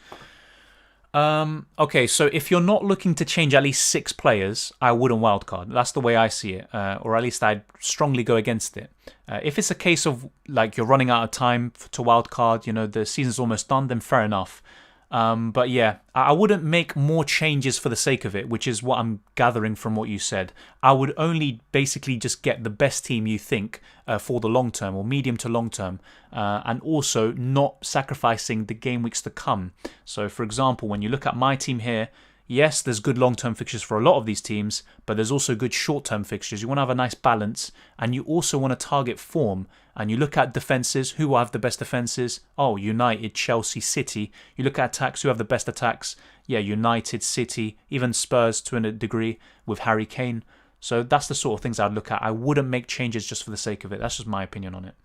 Okay, so if you're not looking to change at least 6 players, I wouldn't wildcard. That's the way I see it, or at least I'd strongly go against it. If it's a case of like you're running out of time to wildcard, the season's almost done, then fair enough. But yeah, I wouldn't make more changes for the sake of it, which is what I'm gathering from what you said. I would only basically just get the best team you think for the long term or medium to long term, and also not sacrificing the game weeks to come. So for example, when you look at my team here, yes, there's good long-term fixtures for a lot of these teams, but there's also good short-term fixtures. You want to have a nice balance, and you also want to target form. And you look at defences, who will have the best defences? Oh, United, Chelsea, City. You look at attacks, who have the best attacks? Yeah, United, City, even Spurs to a degree with Harry Kane. So that's the sort of things I'd look at. I wouldn't make changes just for the sake of it. That's just my opinion on it.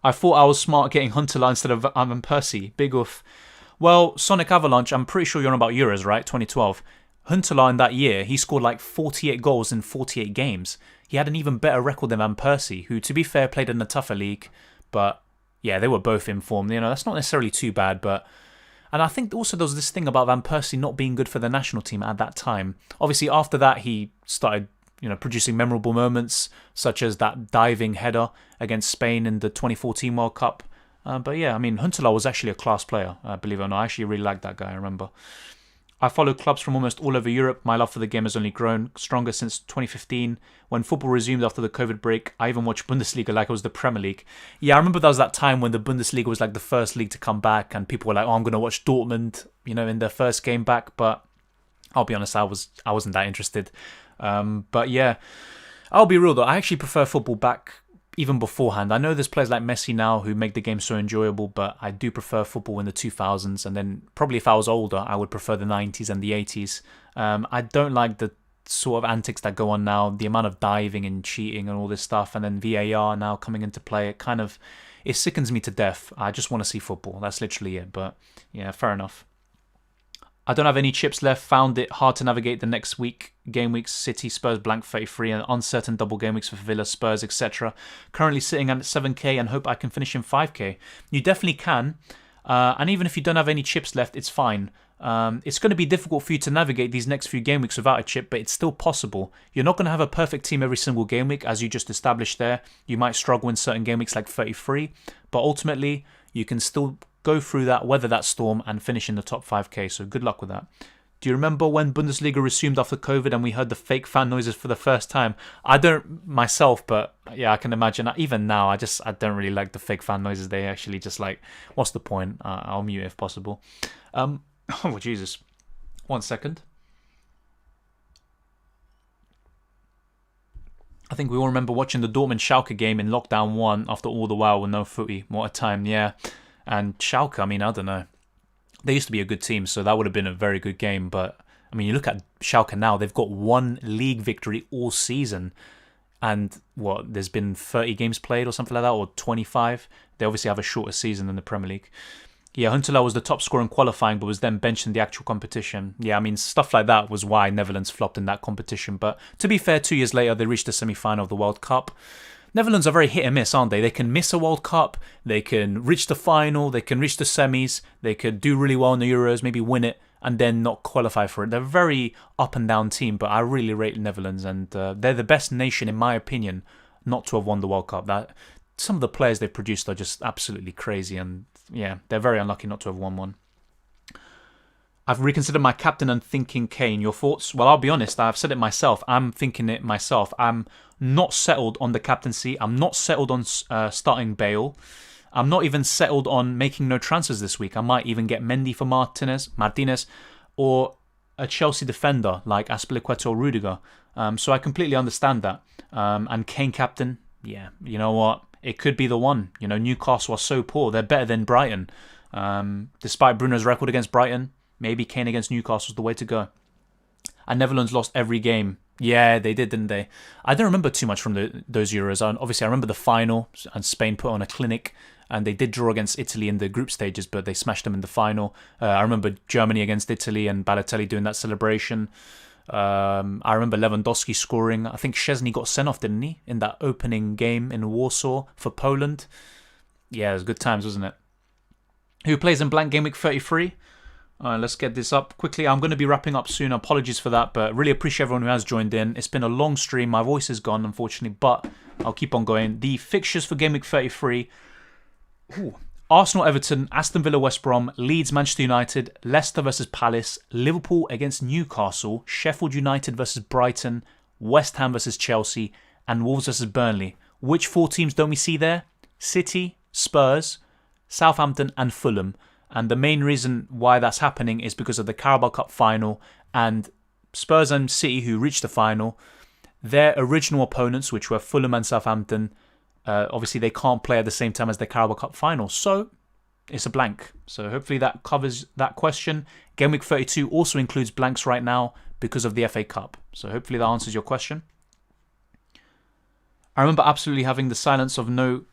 I thought I was smart getting Huntelaar instead of Van Persie. Big oof. Well, Sonic Avalanche, I'm pretty sure you're on about Euros, right? 2012. Huntelaar in that year, he scored like 48 goals in 48 games. He had an even better record than Van Persie, who, to be fair, played in a tougher league. But yeah, they were both in form. That's not necessarily too bad. And I think also there was this thing about Van Persie not being good for the national team at that time. Obviously, after that, he started producing memorable moments, such as that diving header against Spain in the 2014 World Cup. But yeah, I mean, Huntelaar was actually a class player, believe it or not. I actually really liked that guy, I remember. I follow clubs from almost all over Europe. My love for the game has only grown stronger since 2015, when football resumed after the COVID break. I even watched Bundesliga like it was the Premier League. Yeah, I remember that was that time when the Bundesliga was like the first league to come back, and people were like, oh, I'm going to watch Dortmund, in their first game back. But I'll be honest, I wasn't that interested. But yeah, I'll be real though, I actually prefer football back even beforehand. I know there's players like Messi now who make the game so enjoyable, but I do prefer football in the 2000s, and then probably if I was older, I would prefer the 90s and the 80s. I don't like the sort of antics that go on now, the amount of diving and cheating and all this stuff, and then VAR now coming into play. It sickens me to death. I just want to see football. That's literally it. But yeah, fair enough. I don't have any chips left. Found it hard to navigate the next game weeks. City, Spurs, blank 33, and uncertain double game weeks for Villa, Spurs, etc. Currently sitting at 7k and hope I can finish in 5k. You definitely can. And even if you don't have any chips left, it's fine. It's going to be difficult for you to navigate these next few game weeks without a chip, but it's still possible. You're not going to have a perfect team every single game week, as you just established there. You might struggle in certain game weeks like 33, but ultimately you can still go through that, weather that storm, and finish in the top 5k. So good luck with that. Do you remember when Bundesliga resumed after COVID and we heard the fake fan noises for the first time? I don't myself, but yeah, I can imagine. Even now, I don't really like the fake fan noises. They actually just like, what's the point? I'll mute it if possible. Oh, Jesus. 1 second. I think we all remember watching the Dortmund Schalke game in lockdown 1 after all the while with no footy. What a time, yeah. And Schalke, I mean, I don't know. They used to be a good team, so that would have been a very good game. But, I mean, you look at Schalke now, they've got 1 league victory all season. And, there's been 30 games played or something like that, or 25. They obviously have a shorter season than the Premier League. Yeah, Huntelaar was the top scorer in qualifying, but was then benched in the actual competition. Yeah, I mean, stuff like that was why Netherlands flopped in that competition. But to be fair, 2 years later, they reached the semi-final of the World Cup. Netherlands are very hit and miss, aren't they? They can miss a World Cup, they can reach the final, they can reach the semis, they could do really well in the Euros, maybe win it, and then not qualify for it. They're a very up and down team, but I really rate Netherlands, and they're the best nation, in my opinion, not to have won the World Cup. Some of the players they've produced are just absolutely crazy, and yeah, they're very unlucky not to have won one. I've reconsidered my captain and thinking Kane. Your thoughts? Well, I'll be honest, I've said it myself. I'm thinking it myself. I'm not settled on the captaincy. I'm not settled on starting Bale. I'm not even settled on making no transfers this week. I might even get Mendy for Martinez, or a Chelsea defender like Azpilicueta or Rudiger. So I completely understand that. And Kane captain, yeah, you know what? It could be the one. You know, Newcastle are so poor. They're better than Brighton. Despite Bruno's record against Brighton, maybe Kane against Newcastle is the way to go. And Netherlands lost every game. Yeah, they did, didn't they? I don't remember too much from those Euros. Obviously, I remember the final, and Spain put on a clinic, and they did draw against Italy in the group stages, but they smashed them in the final. I remember Germany against Italy and Balotelli doing that celebration. I remember Lewandowski scoring. I think Szczesny got sent off, didn't he, in that opening game in Warsaw for Poland? Yeah, it was good times, wasn't it? Who plays in blank game week 33? Let's get this up quickly. I'm going to be wrapping up soon. Apologies for that, but really appreciate everyone who has joined in. It's been a long stream. My voice is gone, unfortunately, but I'll keep on going. The fixtures for game week 33. Arsenal, Everton, Aston Villa, West Brom, Leeds, Manchester United, Leicester versus Palace, Liverpool against Newcastle, Sheffield United versus Brighton, West Ham versus Chelsea, and Wolves versus Burnley. Which 4 teams don't we see there? City, Spurs, Southampton, and Fulham. And the main reason why that's happening is because of the Carabao Cup final, and Spurs and City, who reached the final, their original opponents, which were Fulham and Southampton, obviously they can't play at the same time as the Carabao Cup final, so it's a blank. So hopefully that covers that question. Game week 32 also includes blanks right now because of the FA Cup, so hopefully that answers your question. I remember absolutely having the silence of no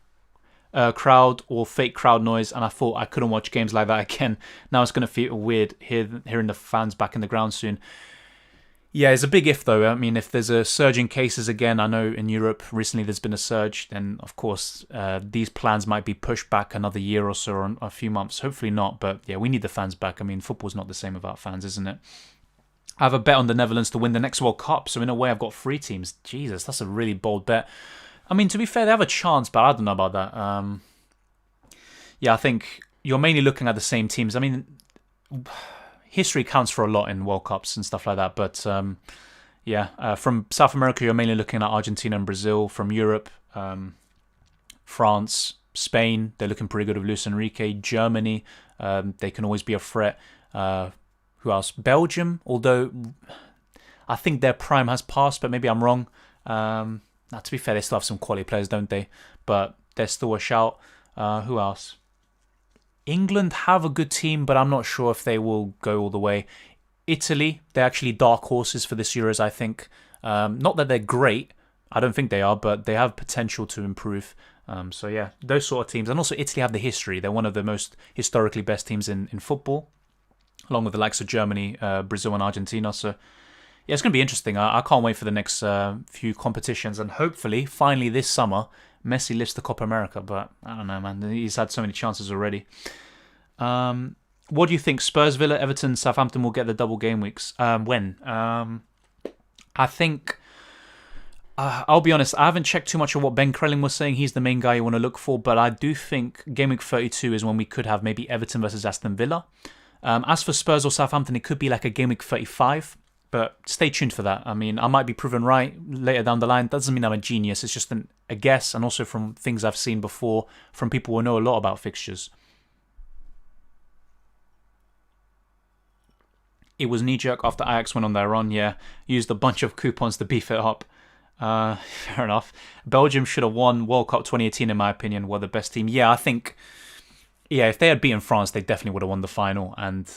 crowd or fake crowd noise, and I thought I couldn't watch games like that again. Now it's going to feel weird hearing the fans back in the ground soon. Yeah, it's a big if though. I mean, if there's a surge in cases again, I know in Europe recently there's been a surge, then of course these plans might be pushed back another year or so, or a few months. Hopefully not, but yeah, we need the fans back. I mean, football's not the same without fans, isn't it? I have a bet on the Netherlands to win the next World Cup, so in a way I've got 3 teams. Jesus, that's a really bold bet. I mean, to be fair, they have a chance, but I don't know about that. Yeah, I think you're mainly looking at the same teams. I mean, history counts for a lot in World Cups and stuff like that. But from South America, you're mainly looking at Argentina and Brazil. From Europe, France, Spain, they're looking pretty good with Luis Enrique. Germany, they can always be a threat. Who else? Belgium, although I think their prime has passed, but maybe I'm wrong. Now, to be fair, they still have some quality players, don't they? But they're still a shout. Who else? England have a good team, but I'm not sure if they will go all the way. Italy, they're actually dark horses for this Euros, I think. Not that they're great. I don't think they are, but they have potential to improve. So yeah, those sort of teams. And also Italy have the history. They're one of the most historically best teams in football, along with the likes of Germany, Brazil and Argentina. So yeah, it's going to be interesting. I can't wait for the next few competitions. And hopefully, finally this summer, Messi lifts the Copa America. But I don't know, man. He's had so many chances already. What do you think? Spurs, Villa, Everton, Southampton will get the double game weeks? When? I think... I'll be honest, I haven't checked too much of what Ben Crelling was saying. He's the main guy you want to look for. But I do think game week 32 is when we could have maybe Everton versus Aston Villa. As for Spurs or Southampton, it could be like a game week 35. But stay tuned for that. I mean, I might be proven right later down the line. That doesn't mean I'm a genius. It's just a guess, and also from things I've seen before from people who know a lot about fixtures. It was knee-jerk after Ajax went on their run, yeah. Used a bunch of coupons to beef it up. Fair enough. Belgium should have won World Cup 2018, in my opinion. Were the best team. Yeah, I think... Yeah, if they had beaten France, they definitely would have won the final. And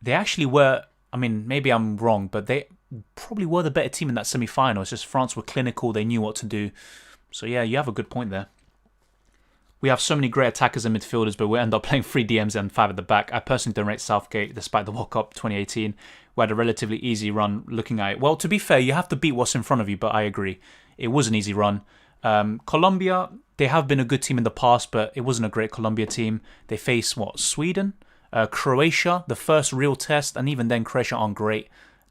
they actually were... I mean, maybe I'm wrong, but they probably were the better team in that semi-final. It's just France were clinical. They knew what to do. So yeah, you have a good point there. We have so many great attackers and midfielders, but we end up playing 3 DMs and 5 at the back. I personally don't rate Southgate, despite the World Cup 2018. We had a relatively easy run looking at it. Well, to be fair, you have to beat what's in front of you, but I agree. It was an easy run. Colombia, they have been a good team in the past, but it wasn't a great Colombia team. They face, Sweden? Croatia, the first real test, and even then Croatia aren't great.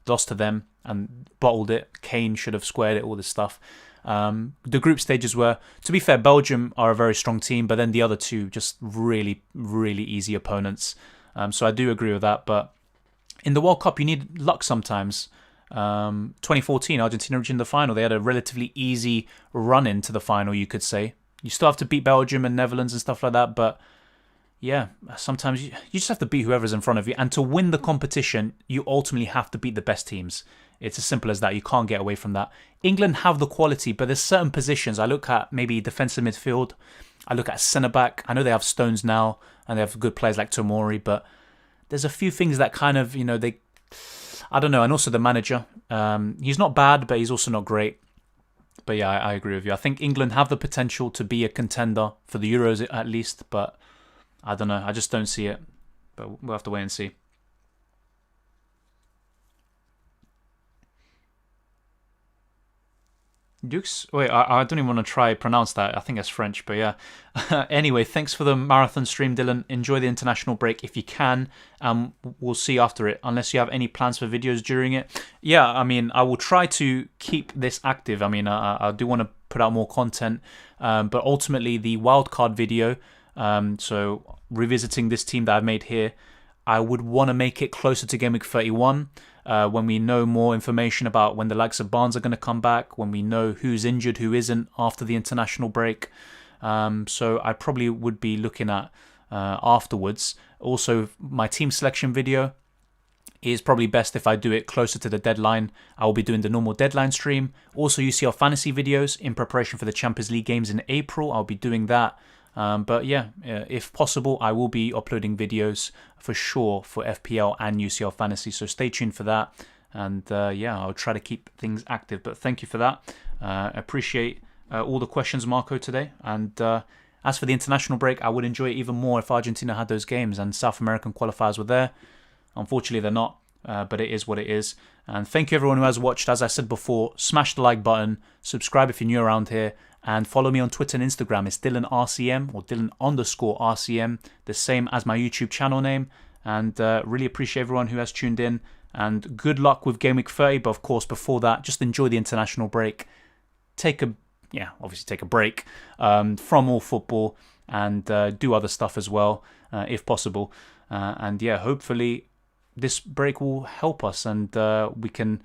Lost to them and bottled it. Kane should have squared it, all this stuff. The group stages were, to be fair, Belgium are a very strong team, but then the other two just really, really easy opponents. So I do agree with that, but in the World Cup you need luck sometimes. 2014, Argentina reached the final. They had a relatively easy run into the final, you could say. You still have to beat Belgium and Netherlands and stuff like that, but yeah, sometimes you just have to beat whoever's in front of you. And to win the competition, you ultimately have to beat the best teams. It's as simple as that. You can't get away from that. England have the quality, but there's certain positions. I look at maybe defensive midfield. I look at centre-back. I know they have Stones now, and they have good players like Tomori, but there's a few things that kind of, I don't know. And also the manager. He's not bad, but he's also not great. But yeah, I agree with you. I think England have the potential to be a contender for the Euros at least, but I don't know. I just don't see it. But we'll have to wait and see. Dukes? Wait, I don't even want to try pronounce that. I think that's French, but yeah. Anyway, thanks for the marathon stream, Dylan. Enjoy the international break if you can. We'll see after it, unless you have any plans for videos during it. Yeah, I mean, I will try to keep this active. I mean, I do want to put out more content, but ultimately the wildcard video, so revisiting this team that I've made here, I would want to make it closer to Game Week 31. When we know more information about when the likes of Barnes are going to come back, when we know who's injured, who isn't after the international break. So I probably would be looking at afterwards. Also, my team selection video is probably best if I do it closer to the deadline. I will be doing the normal deadline stream. Also, you see our fantasy videos in preparation for the Champions League games in April. I'll be doing that. But yeah, if possible, I will be uploading videos for sure for FPL and UCL Fantasy. So stay tuned for that. And yeah, I'll try to keep things active. But thank you for that. Appreciate all the questions, Marco, today. And as for the international break, I would enjoy it even more if Argentina had those games and South American qualifiers were there. Unfortunately, they're not. But it is what it is. And thank you everyone who has watched. As I said before, smash the like button, subscribe if you're new around here, and follow me on Twitter and Instagram. It's DylanRCM or Dylan_RCM, the same as my YouTube channel name. And really appreciate everyone who has tuned in. And good luck with Game Week 30. But of course, before that, just enjoy the international break. Obviously take a break from all football and do other stuff as well, if possible. And yeah, hopefully this break will help us and we can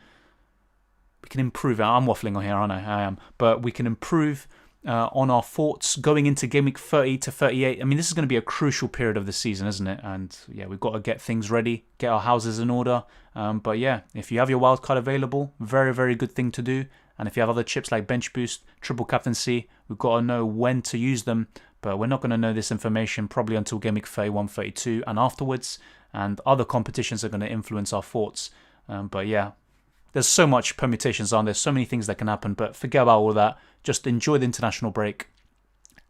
improve. I'm waffling on here, aren't I? I am. But we can improve on our thoughts going into Game Week 30 to 38. I mean, this is going to be a crucial period of the season, isn't it? And yeah, we've got to get things ready, get our houses in order. But yeah, if you have your wildcard available, very, very good thing to do. And if you have other chips like Bench Boost, Triple Captaincy, we've got to know when to use them. But we're not going to know this information probably until Game Week 31, 32 and afterwards. And other competitions are going to influence our thoughts. But yeah, there's so much permutations on. There's so many things that can happen. But forget about all that. Just enjoy the international break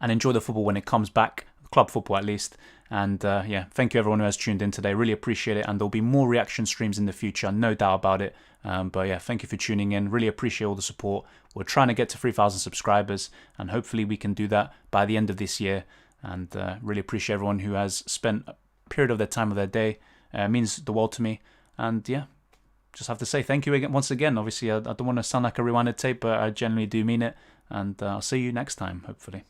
and enjoy the football when it comes back. Club football at least. And yeah, thank you everyone who has tuned in today. Really appreciate it. And there'll be more reaction streams in the future. No doubt about it. But yeah, thank you for tuning in. Really appreciate all the support. We're trying to get to 3,000 subscribers. And hopefully we can do that by the end of this year. And really appreciate everyone who has spent period of their time of their day. It means the world to me. And yeah, just have to say thank you again, once again. Obviously, I don't want to sound like a rewinded tape, but I genuinely do mean it. And I'll see you next time, hopefully.